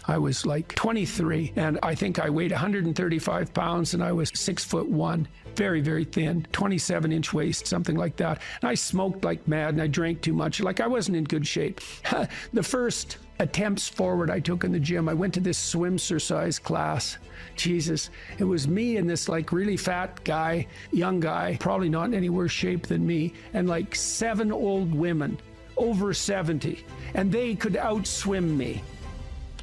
S6: I was like 23, and I think I weighed 135 pounds, and I was 6'1", very, very thin, 27-inch waist, something like that. And I smoked like mad, and I drank too much. Like, I wasn't in good shape. The first attempts forward I took in the gym, I went to this swimsuit class. Jesus, it was me and this like really fat guy, young guy, probably not in any worse shape than me, and like 7 old women over 70, and they could outswim me.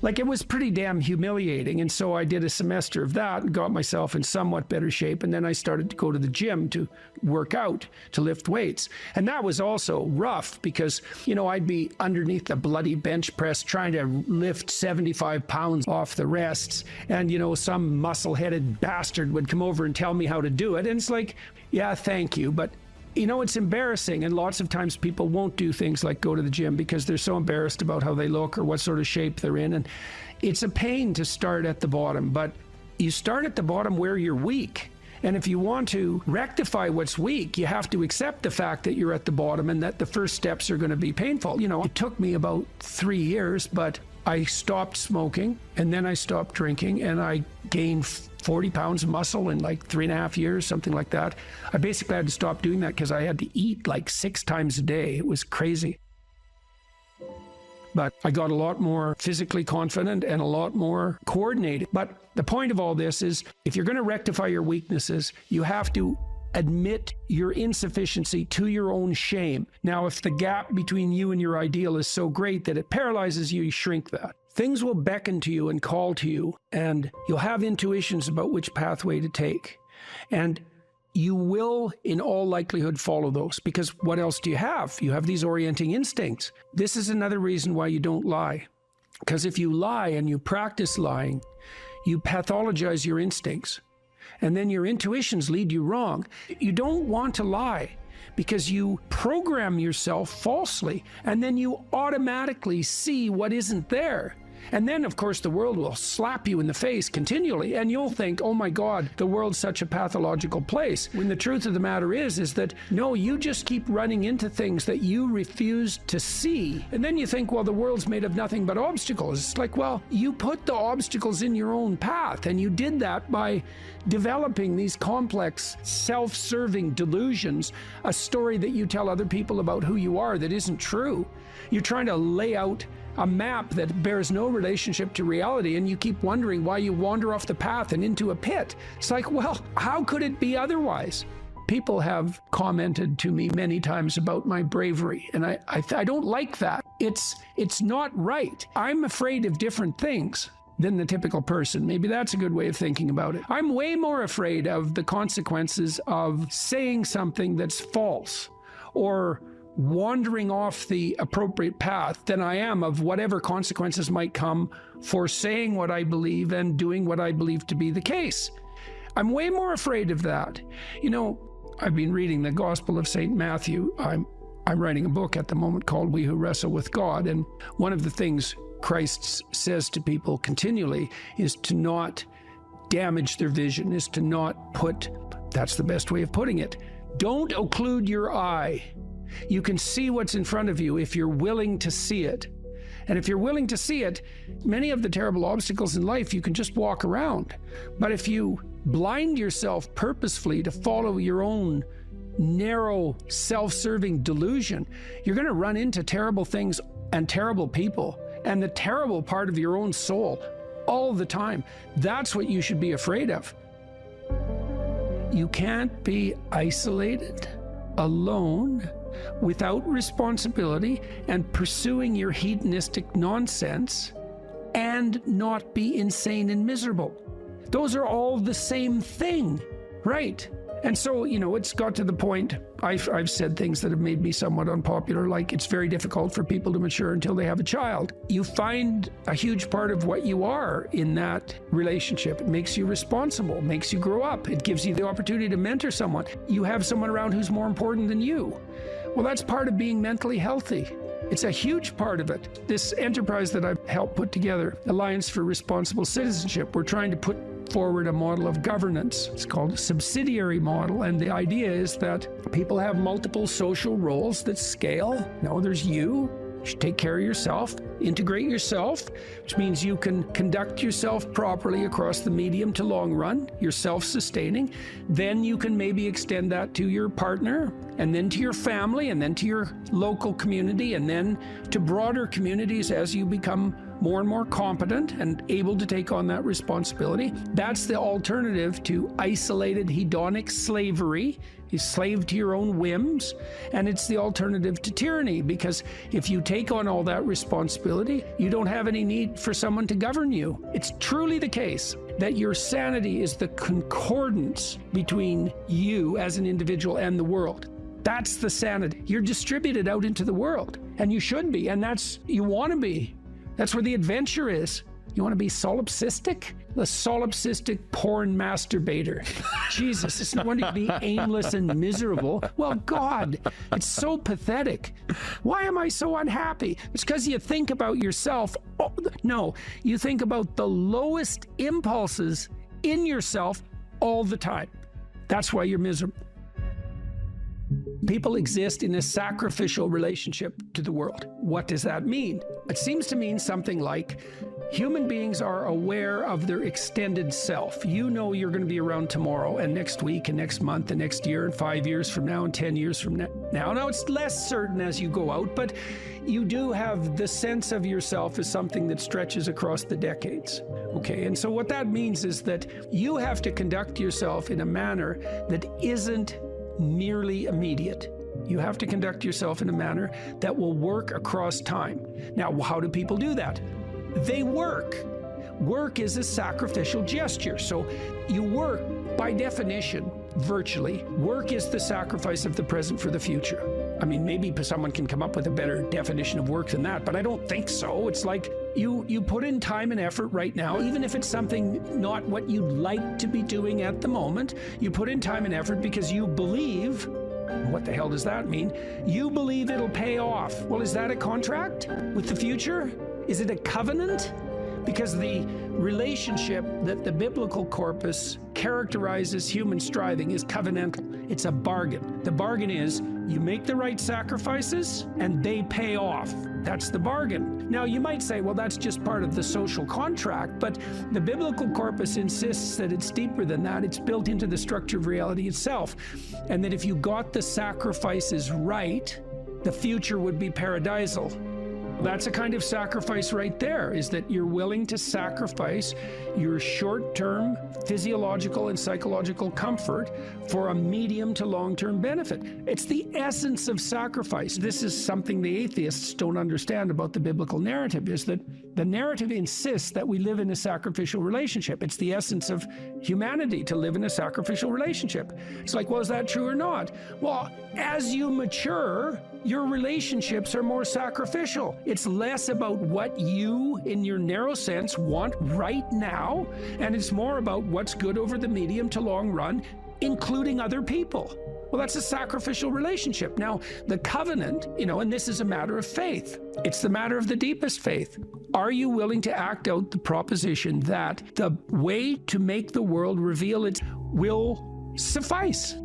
S6: Like, it was pretty damn humiliating. And so I did a semester of that and got myself in somewhat better shape. And then I started to go to the gym to work out, to lift weights. And that was also rough because, you know, I'd be underneath the bloody bench press trying to lift 75 pounds off the rests. And, you know, some muscle-headed bastard would come over and tell me how to do it. And it's like, yeah, thank you. But you know, it's embarrassing, and lots of times people won't do things like go to the gym because they're so embarrassed about how they look or what sort of shape they're in. And it's a pain to start at the bottom, but you start at the bottom where you're weak. And if you want to rectify what's weak, you have to accept the fact that you're at the bottom and that the first steps are going to be painful. You know, it took me about 3 years, but I stopped smoking, and then I stopped drinking, and I gained 40 pounds of muscle in like 3.5 years, something like that. I basically had to stop doing that because I had to eat like 6 times a day. It was crazy. But I got a lot more physically confident and a lot more coordinated. But the point of all this is, if you're going to rectify your weaknesses, you have to admit your insufficiency to your own shame. Now, if the gap between you and your ideal is so great that it paralyzes you, you shrink that. Things will beckon to you and call to you, and you'll have intuitions about which pathway to take. And you will, in all likelihood, follow those, because what else do you have? You have these orienting instincts. This is another reason why you don't lie. Because if you lie and you practice lying, you pathologize your instincts. And then your intuitions lead you wrong. You don't want to lie because you program yourself falsely, and then you automatically see what isn't there. And then, of course, the world will slap you in the face continually, and you'll think, oh my God, the world's such a pathological place. When the truth of the matter is that, no, you just keep running into things that you refuse to see. And then you think, well, the world's made of nothing but obstacles. It's like, well, you put the obstacles in your own path, and you did that by developing these complex, self-serving delusions, a story that you tell other people about who you are that isn't true. You're trying to lay out a map that bears no relationship to reality, and you keep wondering why you wander off the path and into a pit. It's like, well, how could it be otherwise? People have commented to me many times about my bravery, and I don't like that. It's not right. I'm afraid of different things than the typical person. Maybe that's a good way of thinking about it. I'm way more afraid of the consequences of saying something that's false or wandering off the appropriate path than I am of whatever consequences might come for saying what I believe and doing what I believe to be the case. I'm way more afraid of that. You know, I've been reading the Gospel of St. Matthew. I'm writing a book at the moment called We Who Wrestle with God, and one of the things Christ says to people continually is to not damage their vision, is to not put, that's the best way of putting it, don't occlude your eye. You can see what's in front of you if you're willing to see it. And if you're willing to see it, many of the terrible obstacles in life you can just walk around. But if you blind yourself purposefully to follow your own narrow, self-serving delusion, you're going to run into terrible things and terrible people and the terrible part of your own soul all the time. That's what you should be afraid of. You can't be isolated, alone, without responsibility, and pursuing your hedonistic nonsense and not be insane and miserable. Those are all the same thing, right? And so, you know, it's got to the point, I've said things that have made me somewhat unpopular, like it's very difficult for people to mature until they have a child. You find a huge part of what you are in that relationship. It makes you responsible, makes you grow up. It gives you the opportunity to mentor someone. You have someone around who's more important than you. Well, that's part of being mentally healthy. It's a huge part of it. This enterprise that I've helped put together, Alliance for Responsible Citizenship, we're trying to put forward a model of governance. It's called a subsidiary model, and the idea is that people have multiple social roles that scale. No, there's you should take care of yourself, integrate yourself, which means you can conduct yourself properly across the medium to long run. You're self-sustaining. Then you can maybe extend that to your partner, and then to your family, and then to your local community, and then to broader communities as you become more and more competent and able to take on that responsibility. That's the alternative to isolated hedonic slavery. You're slave to your own whims, and it's the alternative to tyranny, because if you take on all that responsibility, you don't have any need for someone to govern you. It's truly the case that your sanity is the concordance between you as an individual and the world. That's the sanity. You're distributed out into the world, and you should be, and that's, you want to be. That's where the adventure is. You want to be solipsistic? The solipsistic porn masturbator. Jesus, it's no wonder to be aimless and miserable. Well, God, it's so pathetic. Why am I so unhappy? It's because you think about yourself. Oh, no, you think about the lowest impulses in yourself all the time. That's why you're miserable. People exist in a sacrificial relationship to the world. What does that mean? It seems to mean something like human beings are aware of their extended self. You know you're going to be around tomorrow and next week and next month and next year and 5 years from now and 10 years from now. Now it's less certain as you go out, but you do have the sense of yourself as something that stretches across the decades. Okay, and so what that means is that you have to conduct yourself in a manner that isn't merely immediate. You have to conduct yourself in a manner that will work across time. Now, how do people do that? They work. Work is a sacrificial gesture. So you work, by definition, virtually. Work is the sacrifice of the present for the future. I mean, maybe someone can come up with a better definition of work than that, but I don't think so. It's like you put in time and effort right now, even if it's something not what you'd like to be doing at the moment. You put in time and effort because you believe. What the hell does that mean? You believe it'll pay off. Well, is that a contract with the future? Is it a covenant? Because the relationship that the biblical corpus characterizes human striving is covenantal. It's a bargain. The bargain is you make the right sacrifices and they pay off. That's the bargain. Now you might say, well, that's just part of the social contract, but the biblical corpus insists that it's deeper than that. It's built into the structure of reality itself. And that if you got the sacrifices right, the future would be paradisal. That's a kind of sacrifice right there, is that you're willing to sacrifice your short-term physiological and psychological comfort for a medium to long-term benefit. It's the essence of sacrifice. This is something the atheists don't understand about the biblical narrative, is that the narrative insists that we live in a sacrificial relationship. It's the essence of humanity to live in a sacrificial relationship. It's like, well, is that true or not? Well, as you mature, your relationships are more sacrificial. It's less about what you, in your narrow sense, want right now, and it's more about what's good over the medium to long run, including other people. Well, that's a sacrificial relationship. Now, the covenant, and this is a matter of faith. It's the matter of the deepest faith. Are you willing to act out the proposition that the way to make the world reveal it will suffice?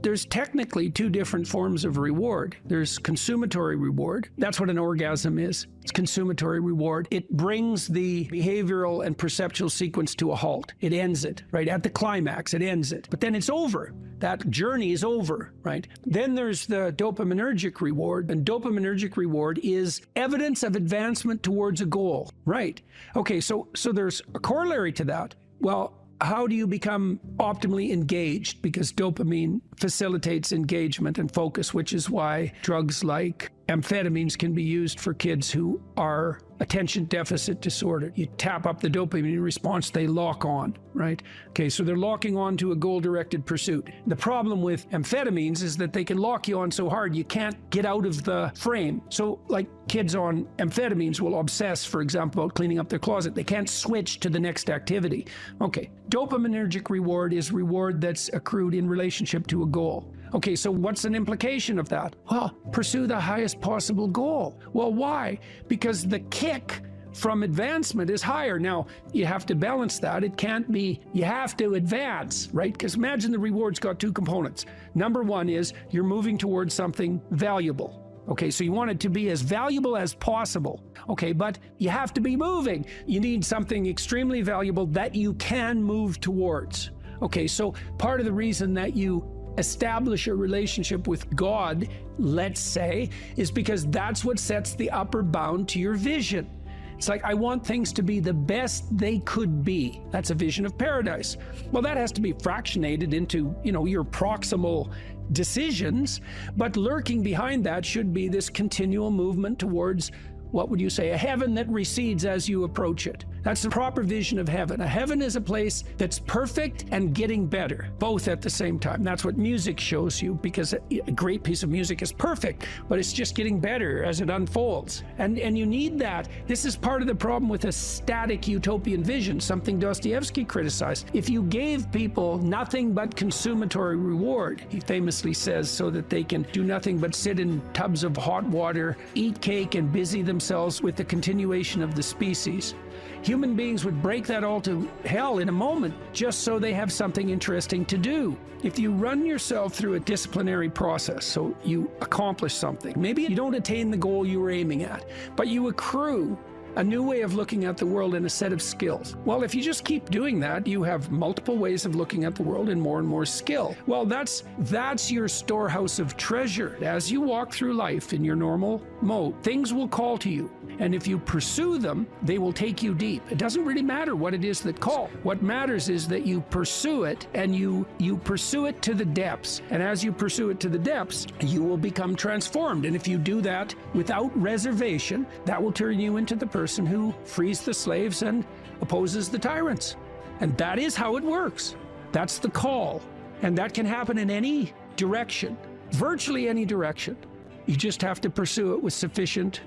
S6: There's technically two different forms of reward. There's consummatory reward. That's what an orgasm is. It's consummatory reward. It brings the behavioral and perceptual sequence to a halt. It ends it, right? At the climax, it ends it. But then it's over. That journey is over, right? Then there's the dopaminergic reward, and dopaminergic reward is evidence of advancement towards a goal, right? Okay, so there's a corollary to that. Well, how do you become optimally engaged? Because dopamine facilitates engagement and focus, which is why drugs like amphetamines can be used for kids who are attention deficit disorder. You tap up the dopamine response, they lock on, right? Okay, so they're locking on to a goal-directed pursuit. The problem with amphetamines is that they can lock you on so hard you can't get out of the frame. So like kids on amphetamines will obsess, for example, about cleaning up their closet. They can't switch to the next activity. Okay, dopaminergic reward is reward that's accrued in relationship to a goal. Okay, so what's an implication of that? Well, pursue the highest possible goal. Well, why? Because the kick from advancement is higher. Now, you have to balance that. It can't be, you have to advance, right? Because imagine the reward's got two components. Number one is you're moving towards something valuable. Okay, so you want it to be as valuable as possible. Okay, but you have to be moving. You need something extremely valuable that you can move towards. Okay, so part of the reason that you establish a relationship with God, let's say, is because that's what sets the upper bound to your vision. It's like, I want things to be the best they could be. That's a vision of paradise. Well, that has to be fractionated into, your proximal decisions, but lurking behind that should be this continual movement towards, what would you say, a heaven that recedes as you approach it. That's the proper vision of heaven. A heaven is a place that's perfect and getting better, both at the same time. That's what music shows you, because a great piece of music is perfect, but it's just getting better as it unfolds. And you need that. This is part of the problem with a static utopian vision, something Dostoevsky criticized. If you gave people nothing but consummatory reward, he famously says, so that they can do nothing but sit in tubs of hot water, eat cake, and busy themselves with the continuation of the species, human beings would break that all to hell in a moment just so they have something interesting to do. If you run yourself through a disciplinary process, so you accomplish something, maybe you don't attain the goal you were aiming at, but you accrue a new way of looking at the world and a set of skills. Well, if you just keep doing that, you have multiple ways of looking at the world and more skill. Well, that's your storehouse of treasure. As you walk through life in your normal mode, things will call to you. And if you pursue them, they will take you deep. It doesn't really matter what it is that call. What matters is that you pursue it, and you pursue it to the depths. And as you pursue it to the depths, you will become transformed. And if you do that without reservation, that will turn you into the person who frees the slaves and opposes the tyrants. And that is how it works. That's the call. And that can happen in any direction, virtually any direction. You just have to pursue it with sufficient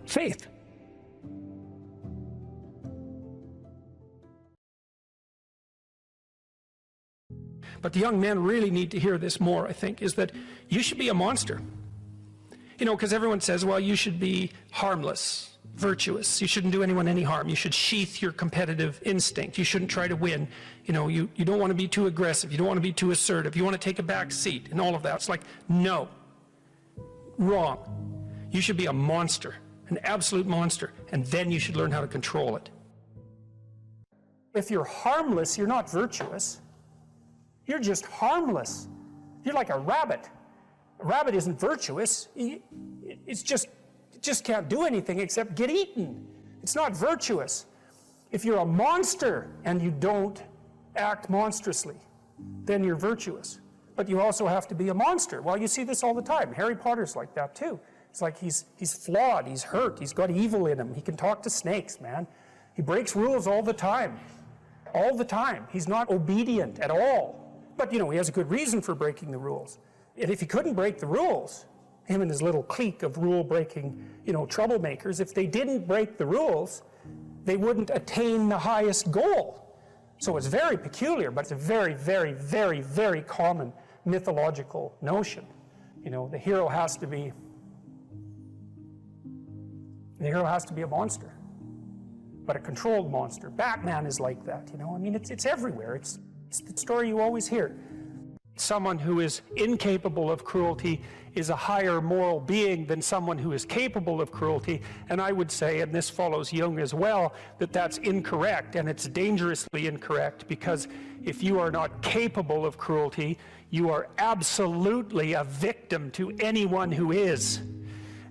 S6: faith. But the young men really need to hear this more, I think, is that you should be a monster. You know, because everyone says, well, you should be harmless, virtuous. You shouldn't do anyone any harm. You should sheath your competitive instinct. You shouldn't try to win. You know, you don't want to be too aggressive. You don't want to be too assertive. You want to take a back seat and all of that. It's like, no. Wrong. You should be a monster, an absolute monster, and then you should learn how to control it.
S2: If you're harmless, you're not virtuous. You're just harmless. You're like a rabbit. A rabbit isn't virtuous. It just can't do anything except get eaten. It's not virtuous. If you're a monster and you don't act monstrously, then you're virtuous. But you also have to be a monster. Well, you see this all the time. Harry Potter's like that too. It's like he's flawed, he's hurt, he's got evil in him. He can talk to snakes, man. He breaks rules all the time. All the time. He's not obedient at all. But, you know, he has a good reason for breaking the rules. And if he couldn't break the rules, him and his little clique of rule-breaking, you know, troublemakers, if they didn't break the rules, they wouldn't attain the highest goal. So it's very peculiar, but it's a very, very, very, very common mythological notion. You know, the hero has to be a monster, but a controlled monster. Batman is like that, you know. I mean, it's everywhere. It's the story you always hear. Someone who is incapable of cruelty is a higher moral being than someone who is capable of cruelty. And I would say, and this follows Jung as well, that that's incorrect, and it's dangerously incorrect, because if you are not capable of cruelty, you are absolutely a victim to anyone who is.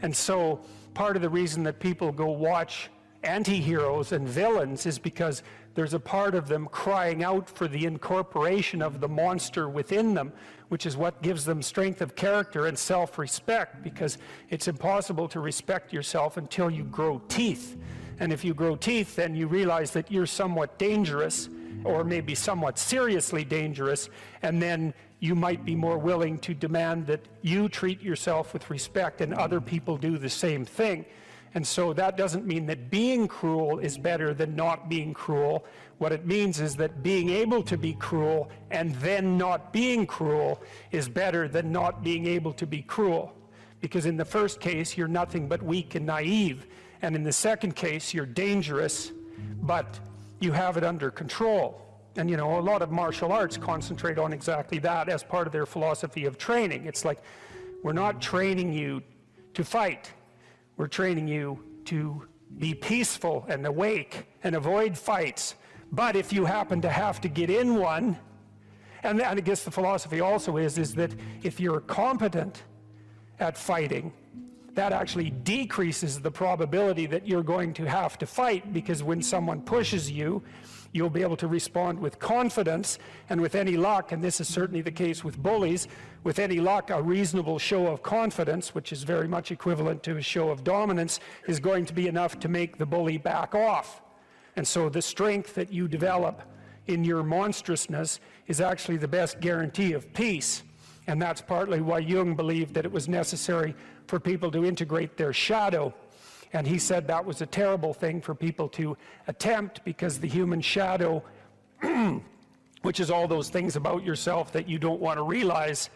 S2: And so part of the reason that people go watch anti-heroes and villains is because there's a part of them crying out for the incorporation of the monster within them, which is what gives them strength of character and self-respect, because it's impossible to respect yourself until you grow teeth. And if you grow teeth, then you realize that you're somewhat dangerous, or maybe somewhat seriously dangerous, and then you might be more willing to demand that you treat yourself with respect and other people do the same thing. And so that doesn't mean that being cruel is better than not being cruel. What it means is that being able to be cruel and then not being cruel is better than not being able to be cruel. Because in the first case, you're nothing but weak and naive. And in the second case, you're dangerous, but you have it under control. And, you know, a lot of martial arts concentrate on exactly that as part of their philosophy of training. It's like, we're not training you to fight. We're training you to be peaceful and awake and avoid fights. But if you happen to have to get in one, and I guess the philosophy also is that if you're competent at fighting, that actually decreases the probability that you're going to have to fight, because when someone pushes you, you'll be able to respond with confidence, and with any luck, and this is certainly the case with bullies, with any luck, a reasonable show of confidence, which is very much equivalent to a show of dominance, is going to be enough to make the bully back off. And so the strength that you develop in your monstrousness is actually the best guarantee of peace. And that's partly why Jung believed that it was necessary for people to integrate their shadow. And he said that was a terrible thing for people to attempt, because the human shadow, which is all those things about yourself that you don't want to realize,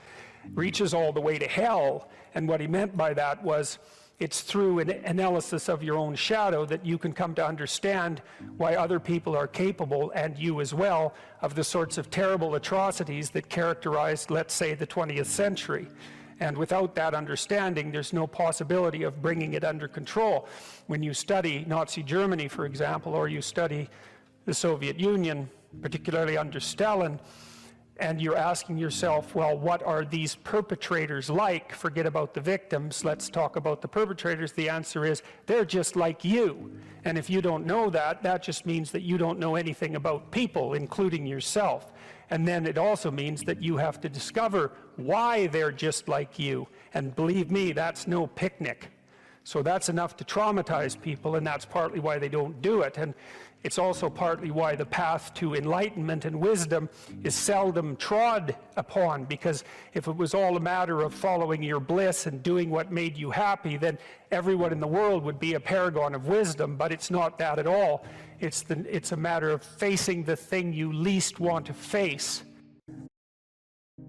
S2: reaches all the way to hell. And what he meant by that was, it's through an analysis of your own shadow that you can come to understand why other people are capable, and you as well, of the sorts of terrible atrocities that characterized, let's say, the 20th century. And without that understanding, there's no possibility of bringing it under control. When you study Nazi Germany, for example, or you study the Soviet Union, particularly under Stalin, and you're asking yourself, well, what are these perpetrators like? Forget about the victims, let's talk about the perpetrators. The answer is, they're just like you. And if you don't know that, that just means that you don't know anything about people, including yourself. And then it also means that you have to discover why they're just like you. And believe me, that's no picnic. So that's enough to traumatize people, and that's partly why they don't do it. And it's also partly why the path to enlightenment and wisdom is seldom trod upon, because if it was all a matter of following your bliss and doing what made you happy, then everyone in the world would be a paragon of wisdom. But it's not that at all. It's a matter of facing the thing you least want to face.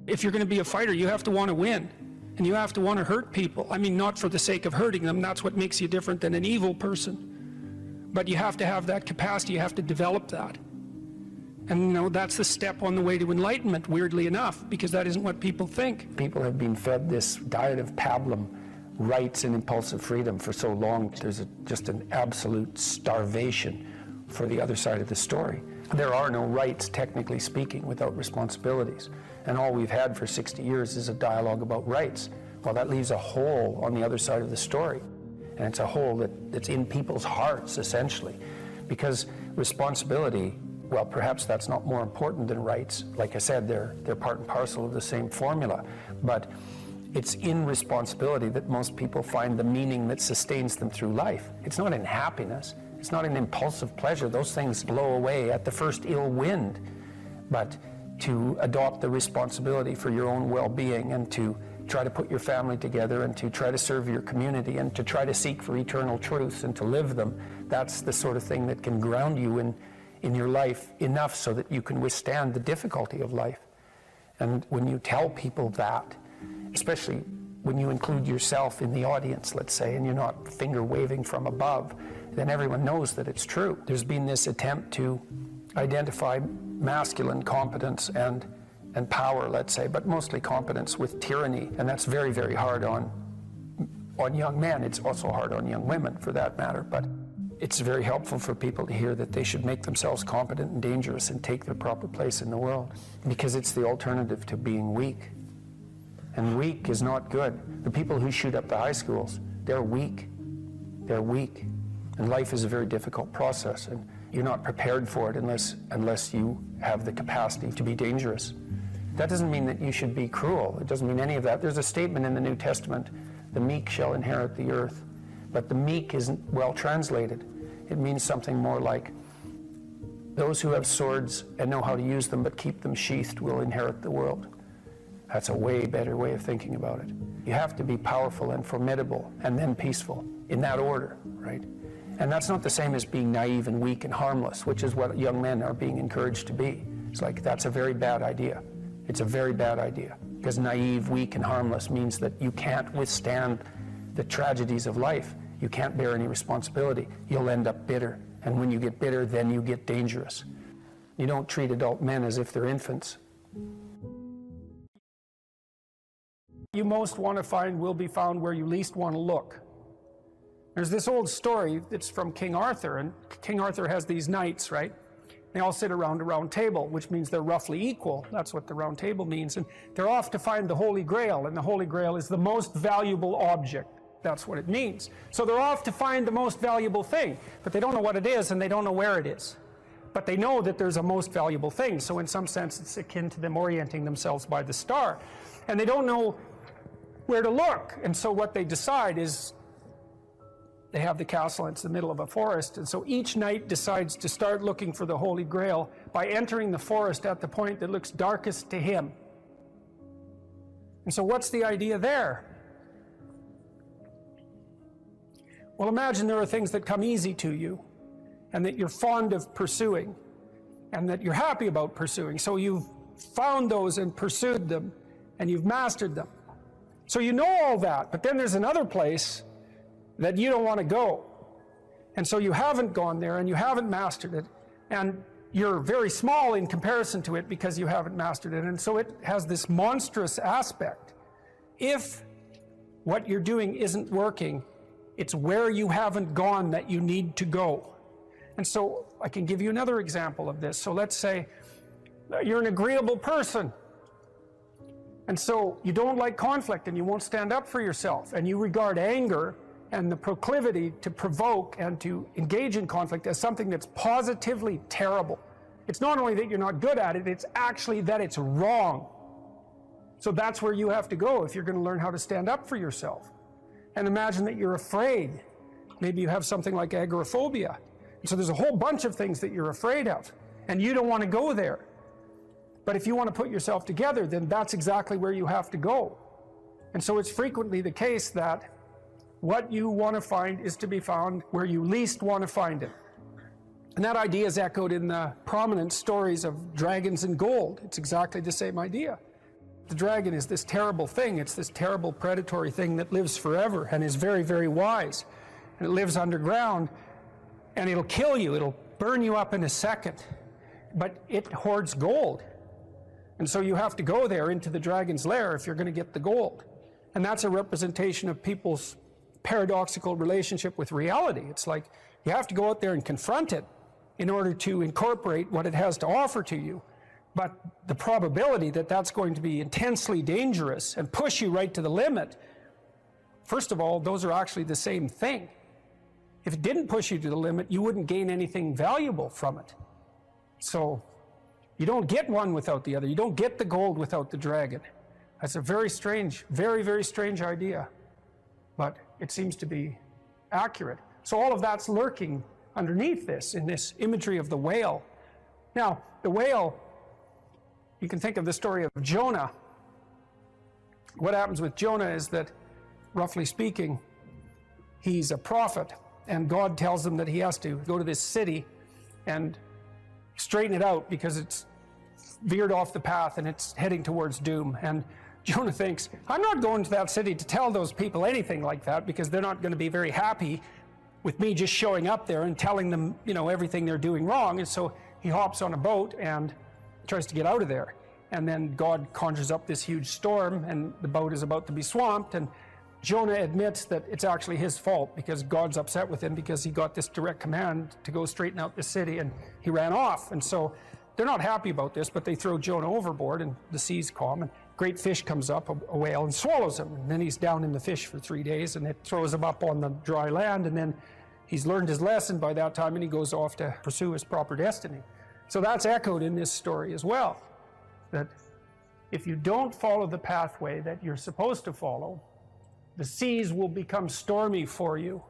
S2: If you're going to be a fighter, you have to want to win.
S1: And you have to want to hurt people. I mean, not for the sake of hurting them. That's what makes you different than an evil person. But you have to have that capacity. You have to develop that. And, you know, that's the step on the way to enlightenment, weirdly enough, because that isn't what people think.
S2: People have been fed this diet of pablum, rights and impulsive freedom, for so long. There's just an absolute starvation for the other side of the story. There are no rights, technically speaking, without responsibilities. And all we've had for 60 years is a dialogue about rights. Well, that leaves a hole on the other side of the story. And it's a hole that's in people's hearts, essentially. Because responsibility, well, perhaps that's not more important than rights. Like I said, they're part and parcel of the same formula. But it's in responsibility that most people find the meaning that sustains them through life. It's not in happiness. It's not an impulsive pleasure. Those things blow away at the first ill wind. But to adopt the responsibility for your own well-being and to try to put your family together and to try to serve your community and to try to seek for eternal truths and to live them, that's the sort of thing that can ground you in your life enough so that you can withstand the difficulty of life. And when you tell people that, especially when you include yourself in the audience, let's say, and you're not finger waving from above, then everyone knows that it's true. There's been this attempt to identify masculine competence and power, let's say, but mostly competence with tyranny, and that's very, very hard on young men. It's also hard on young women, for that matter, but it's very helpful for people to hear that they should make themselves competent and dangerous and take their proper place in the world, because it's the alternative to being weak. And weak is not good. The people who shoot up the high schools, they're weak. They're weak. And life is a very difficult process, and you're not prepared for it unless you have the capacity to be dangerous. That doesn't mean that you should be cruel. It doesn't mean any of that. There's a statement in the New Testament, the meek shall inherit the earth. But the meek isn't well translated. It means something more like, those who have swords and know how to use them but keep them sheathed will inherit the world. That's a way better way of thinking about it. You have to be powerful and formidable and then peaceful, in that order, right? And that's not the same as being naive and weak and harmless, which is what young men are being encouraged to be. It's like, that's a very bad idea. It's a very bad idea, because naive, weak, and harmless means that you can't withstand the tragedies of life. You can't bear any responsibility. You'll end up bitter. And when you get bitter, then you get dangerous. You don't treat adult men as if they're infants. You most want to find will be found where you least want to look. There's this old story that's from King Arthur, and King Arthur has these knights, right? They all sit around a round table, which means they're roughly equal. That's what the round table means. And they're off to find the Holy Grail, and the Holy Grail is the most valuable object. That's what it means. So they're off to find the most valuable thing, but they don't know what it is, and they don't know where it is. But they know that there's a most valuable thing, so in some sense it's akin to them orienting themselves by the star. And they don't know where to look, and so what they decide is, they have the castle, it's the middle of a forest, and so each knight decides to start looking for the Holy Grail by entering the forest at the point that looks darkest to him. And so what's the idea there? Well, imagine there are things that come easy to you, and that you're fond of pursuing, and that you're happy about pursuing. So you've found those and pursued them, and you've mastered them. So you know all that, but then there's another place that you don't want to go. And so you haven't gone there, and you haven't mastered it, and you're very small in comparison to it because you haven't mastered it, and so it has this monstrous aspect. If what you're doing isn't working, it's where you haven't gone that you need to go. And so I can give you another example of this. So let's say you're an agreeable person, and so you don't like conflict, and you won't stand up for yourself, and you regard anger and the proclivity to provoke and to engage in conflict as something that's positively terrible. It's not only that you're not good at it, it's actually that it's wrong. So that's where you have to go if you're going to learn how to stand up for yourself. And imagine that you're afraid. Maybe you have something like agoraphobia. And so there's a whole bunch of things that you're afraid of, and you don't want to go there. But if you want to put yourself together, then that's exactly where you have to go. And so it's frequently the case that what you want to find is to be found where you least want to find it. And that idea is echoed in the prominent stories of dragons and gold. It's exactly the same idea. the dragon is this terrible thing. It's this terrible predatory thing that lives forever and is very, very wise. And it lives underground, and it'll kill you. It'll burn you up in a second. But it hoards gold. And so you have to go there into the dragon's lair if you're going to get the gold. And that's a representation of people's paradoxical relationship with reality. It's like you have to go out there and confront it in order to incorporate what it has to offer to you. But the probability that that's going to be intensely dangerous and push you right to the limit, first of all, those are actually the same thing. If it didn't push you to the limit, you wouldn't gain anything valuable from it. So you don't get one without the other. You don't get the gold without the dragon. That's a very strange, very, very strange idea. But it seems to be accurate. So all of that's lurking underneath this, in this imagery of the whale. Now, the whale, you can think of the story of Jonah. What happens with Jonah is that, roughly speaking, he's a prophet, and God tells him that he has to go to this city and straighten it out because it's veered off the path and it's heading towards doom. And Jonah thinks, I'm not going to that city to tell those people anything like that because they're not going to be very happy with me just showing up there and telling them, you know, everything they're doing wrong. And so he hops on a boat and tries to get out of there. And then God conjures up this huge storm and the boat is about to be swamped. And Jonah admits that it's actually his fault because God's upset with him because he got this direct command to go straighten out the city and he ran off. And so they're not happy about this, but they throw Jonah overboard and the sea's calm and great fish comes up, a whale, and swallows him. And then he's down in the fish for 3 days and it throws him up on the dry land. And then he's learned his lesson by that time and he goes off to pursue his proper destiny. So that's echoed in this story as well, that if you don't follow the pathway that you're supposed to follow, the seas will become stormy for you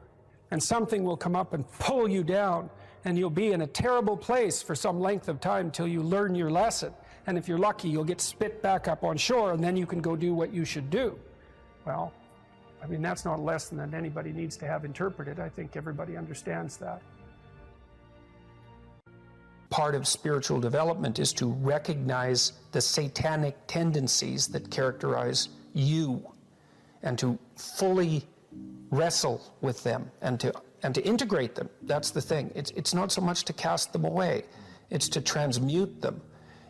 S2: and something will come up and pull you down and you'll be in a terrible place for some length of time till you learn your lesson. And if you're lucky, you'll get spit back up on shore and then you can go do what you should do. Well, I mean, that's not a lesson that anybody needs to have interpreted. I think everybody understands that. Part of spiritual development is to recognize the satanic tendencies that characterize you and to fully wrestle with them and to integrate them. That's the thing. It's not so much to cast them away, it's to transmute them.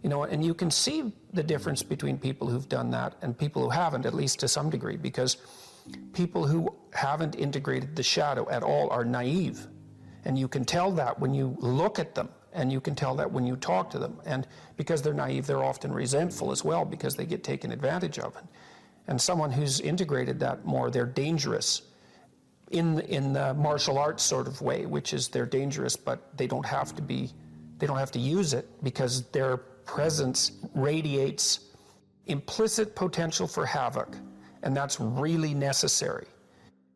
S2: You know, and you can see the difference between people who've done that and people who haven't, at least to some degree, because people who haven't integrated the shadow at all are naive. And you can tell that when you look at them, and you can tell that when you talk to them. And because they're naive, they're often resentful as well because they get taken advantage of. And someone who's integrated that more, they're dangerous in the martial arts sort of way, which is they're dangerous, but they don't have to use it because their presence radiates implicit potential for havoc, and that's really necessary.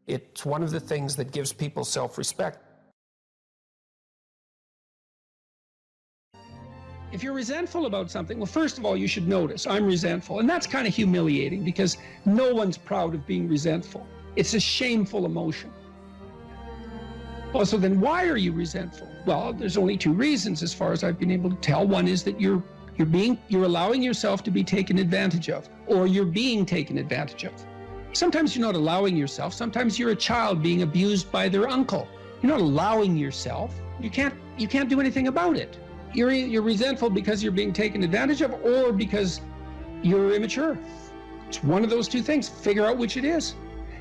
S2: It's one of the things that gives people self-respect.
S6: If you're resentful about something, well, first of all, you should notice, I'm resentful. And that's kind of humiliating because no one's proud of being resentful. It's a shameful emotion. Well, so then why are you resentful? Well, there's only two reasons as far as I've been able to tell. One is that you're allowing yourself to be taken advantage of, or you're being taken advantage of. Sometimes you're not allowing yourself. Sometimes you're a child being abused by their uncle. You're not allowing yourself. You can't do anything about it. You're resentful because you're being taken advantage of or because you're immature. It's one of those two things. Figure out which it is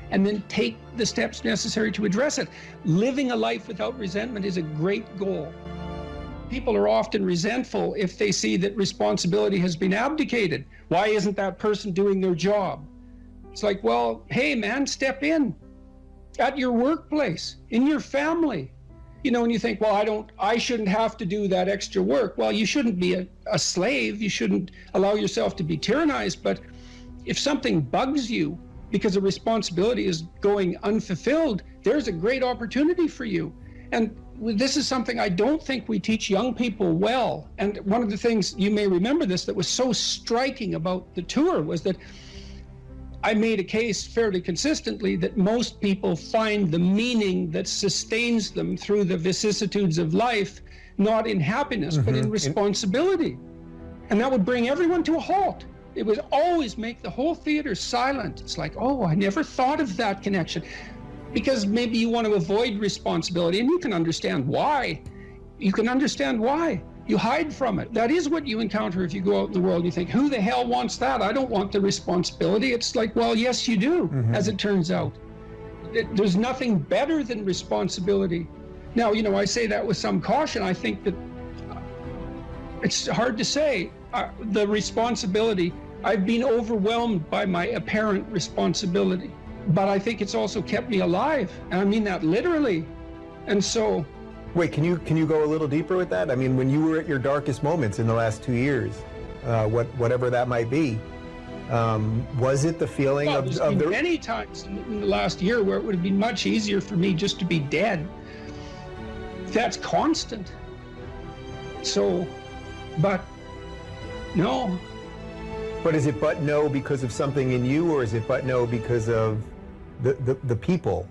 S6: and then take the steps necessary to address it. Living a life without resentment is a great goal. People are often resentful if they see that responsibility has been abdicated. Why isn't that person doing their job? It's like, well, hey man, step in at your workplace, in your family. You know, and you think, well, I shouldn't have to do that extra work. Well, you shouldn't be a slave. You shouldn't allow yourself to be tyrannized. But if something bugs you because a responsibility is going unfulfilled, there's a great opportunity for you. And this is something I don't think we teach young people well. And one of the things, you may remember this, that was so striking about the tour was that I made a case fairly consistently that most people find the meaning that sustains them through the vicissitudes of life, not in happiness, but in responsibility. And that would bring everyone to a halt. It would always make the whole theater silent. It's like, oh, I never thought of that connection. Because maybe you want to avoid responsibility, and you can understand why. You can understand why. You hide from it. That is what you encounter if you go out in the world and you think, who the hell wants that? I don't want the responsibility. It's like, well, yes, you do, as it turns out. There's nothing better than responsibility. Now, you know, I say that with some caution. I think that it's hard to say. The responsibility, I've been overwhelmed by my apparent responsibility, but I think it's also kept me alive. And I mean that literally. And so,
S8: wait, can you go a little deeper with that? I mean, when you were at your darkest moments in the last 2 years, whatever that might be, was it the feeling of the
S6: many times in the last year where it would have been much easier for me just to be dead. That's constant. So, but no.
S8: But is it but no because of something in you, or is it but no because of the people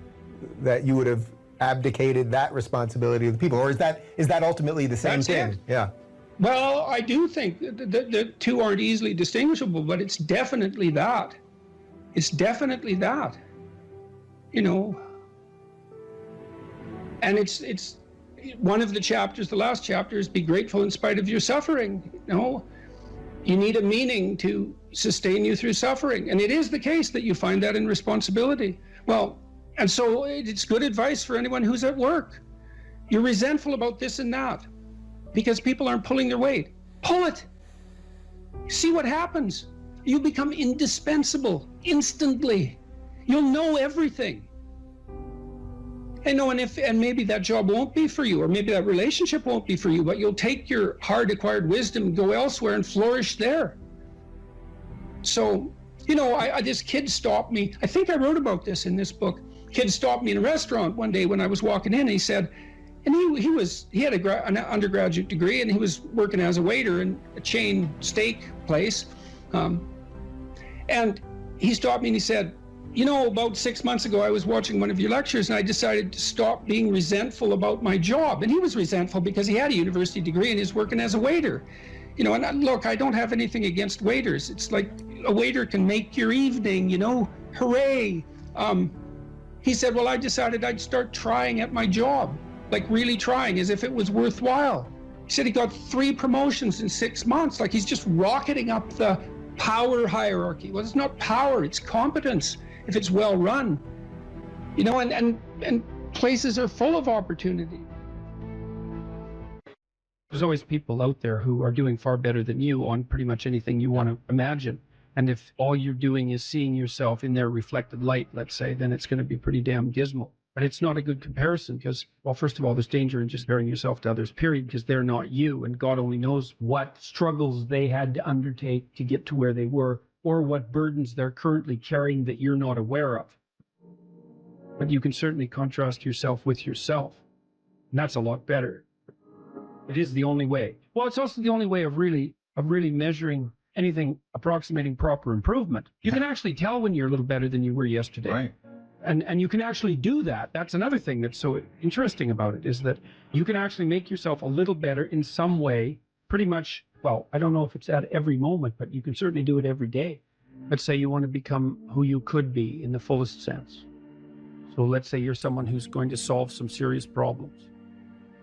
S8: that you would have abdicated that responsibility of the people, or is that ultimately the same thing?
S6: It.
S8: Yeah.
S6: Well, I do think the two aren't easily distinguishable, but it's definitely that. It's definitely that. You know. And it's one of the chapters, the last chapter, is be grateful in spite of your suffering. You know, you need a meaning to sustain you through suffering. And it is the case that you find that in responsibility. Well, and so it's good advice for anyone who's at work. You're resentful about this and that because people aren't pulling their weight. Pull it. See what happens. You become indispensable instantly. You'll know everything. I know, and maybe that job won't be for you, or maybe that relationship won't be for you, but you'll take your hard-acquired wisdom and go elsewhere and flourish there. So, you know, this kid stopped me. I think I wrote about this in this book. Kid stopped me in a restaurant one day when I was walking in, and he said, and he had an undergraduate degree, and he was working as a waiter in a chain steak place. And he stopped me and he said, you know, about 6 months ago, I was watching one of your lectures and I decided to stop being resentful about my job. And he was resentful because he had a university degree and he was working as a waiter. You know, and look, I don't have anything against waiters. It's like a waiter can make your evening, you know, hooray. He said, well, I decided I'd start trying at my job, like really trying as if it was worthwhile. He said he got 3 promotions in 6 months, like he's just rocketing up the power hierarchy. Well, it's not power, it's competence. If it's well run, you know, and places are full of opportunity. There's always people out there who are doing far better than you on pretty much anything you want to imagine. And if all you're doing is seeing yourself in their reflected light, let's say, then it's going to be pretty damn dismal. But it's not a good comparison because, well, first of all, there's danger in just comparing yourself to others, period, because they're not you. And God only knows what struggles they had to undertake to get to where they were, or what burdens they're currently carrying that you're not aware of. But you can certainly contrast yourself with yourself. And that's a lot better. It is the only way. Well, it's also the only way of really measuring anything approximating proper improvement. You can actually tell when you're a little better than you were yesterday.
S7: Right.
S6: And you can actually do that. That's another thing that's so interesting about it, is that you can actually make yourself a little better in some way, pretty much. Well, I don't know if it's at every moment, but you can certainly do it every day. Let's say you want to become who you could be in the fullest sense. So let's say you're someone who's going to solve some serious problems.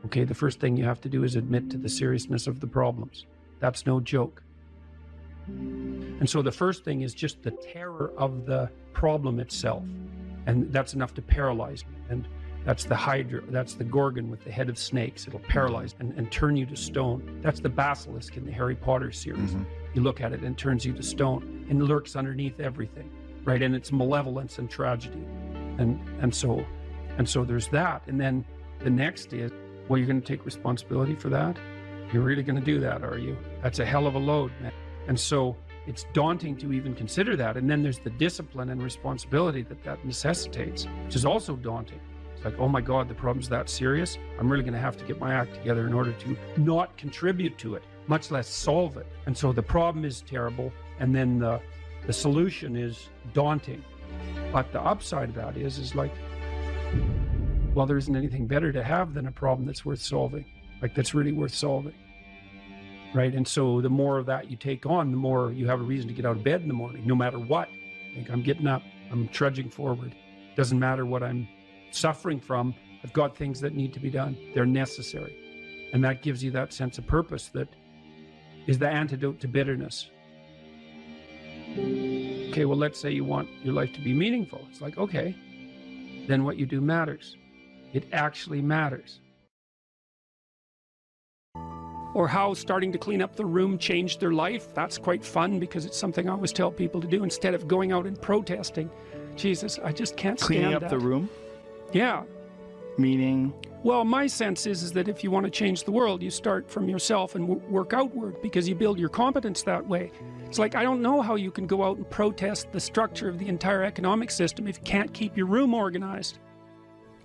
S6: Okay, the first thing you have to do is admit to the seriousness of the problems. That's no joke. And so the first thing is just the terror of the problem itself. And that's enough to paralyze me. And that's the Hydra, that's the Gorgon with the head of snakes. It'll paralyze and turn you to stone. That's the basilisk in the Harry Potter series. Mm-hmm. You look at it and it turns you to stone and lurks underneath everything, right? And it's malevolence and tragedy. And so there's that. And then the next is, well, you're going to take responsibility for that? You're really going to do that, are you? That's a hell of a load, man. And so it's daunting to even consider that. And then there's the discipline and responsibility that necessitates, which is also daunting. It's like, oh my God, the problem's that serious. I'm really going to have to get my act together in order to not contribute to it, much less solve it. And so the problem is terrible. And then the solution is daunting. But the upside of that is like, well, there isn't anything better to have than a problem that's worth solving, like that's really worth solving.
S2: right? And so the more of that you take on, the more you have a reason to get out of bed in the morning, no matter what. Like, I'm getting up, I'm trudging forward. Doesn't matter what I'm suffering from, I've got things that need to be done. They're necessary. And that gives you that sense of purpose that is the antidote to bitterness. Okay, well, let's say you want your life to be meaningful. It's like, okay, then what you do matters. It actually matters. Or how starting to clean up the room changed their life. That's quite fun because it's something I always tell people to do instead of going out and protesting. Jesus, I just can't stand
S9: Cleaning up
S2: that.
S9: the room?
S2: Yeah.
S9: Meaning?
S2: Well, my sense is that if you want to change the world, you start from yourself and work outward because you build your competence that way. It's like, I don't know how you can go out and protest the structure of the entire economic system if you can't keep your room organized.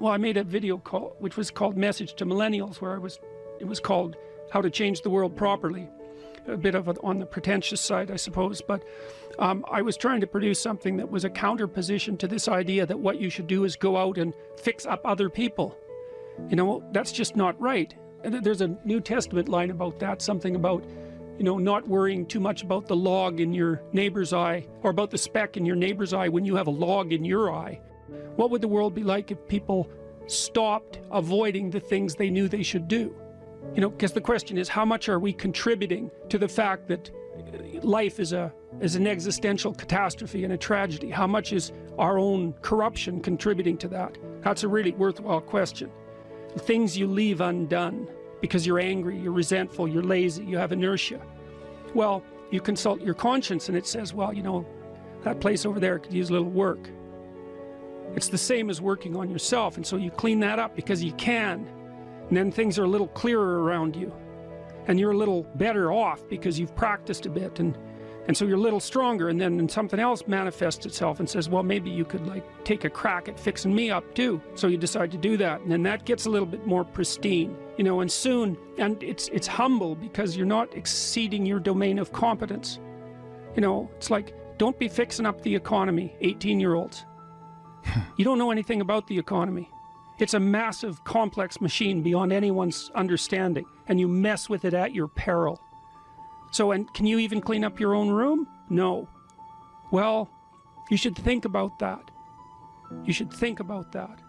S2: Well, I made a video call, which was called Message to Millennials, where it was called How to Change the World Properly. A bit of on the pretentious side, I suppose, but I was trying to produce something that was a counterposition to this idea that what you should do is go out and fix up other people. You know, that's just not right. And there's a New Testament line about that, something about, you know, not worrying too much about the log in your neighbor's eye, or about the speck in your neighbor's eye when you have a log in your eye. What would the world be like if people stopped avoiding the things they knew they should do? You know, because the question is, how much are we contributing to the fact that life is an existential catastrophe and a tragedy? How much is our own corruption contributing to that? That's a really worthwhile question. The things you leave undone because you're angry, you're resentful, you're lazy, you have inertia. Well, you consult your conscience and it says, well, you know, that place over there could use a little work. It's the same as working on yourself, and so you clean that up because you can. And then things are a little clearer around you. And you're a little better off because you've practiced a bit. And so you're a little stronger. And then something else manifests itself and says, well, maybe you could like take a crack at fixing me up too. So you decide to do that. And then that gets a little bit more pristine, you know, and soon, and it's humble because you're not exceeding your domain of competence. You know, it's like, don't be fixing up the economy, 18-year-olds. You don't know anything about the economy. It's a massive, complex machine beyond anyone's understanding, and you mess with it at your peril. So, and can you even clean up your own room? No. Well, you should think about that. You should think about that.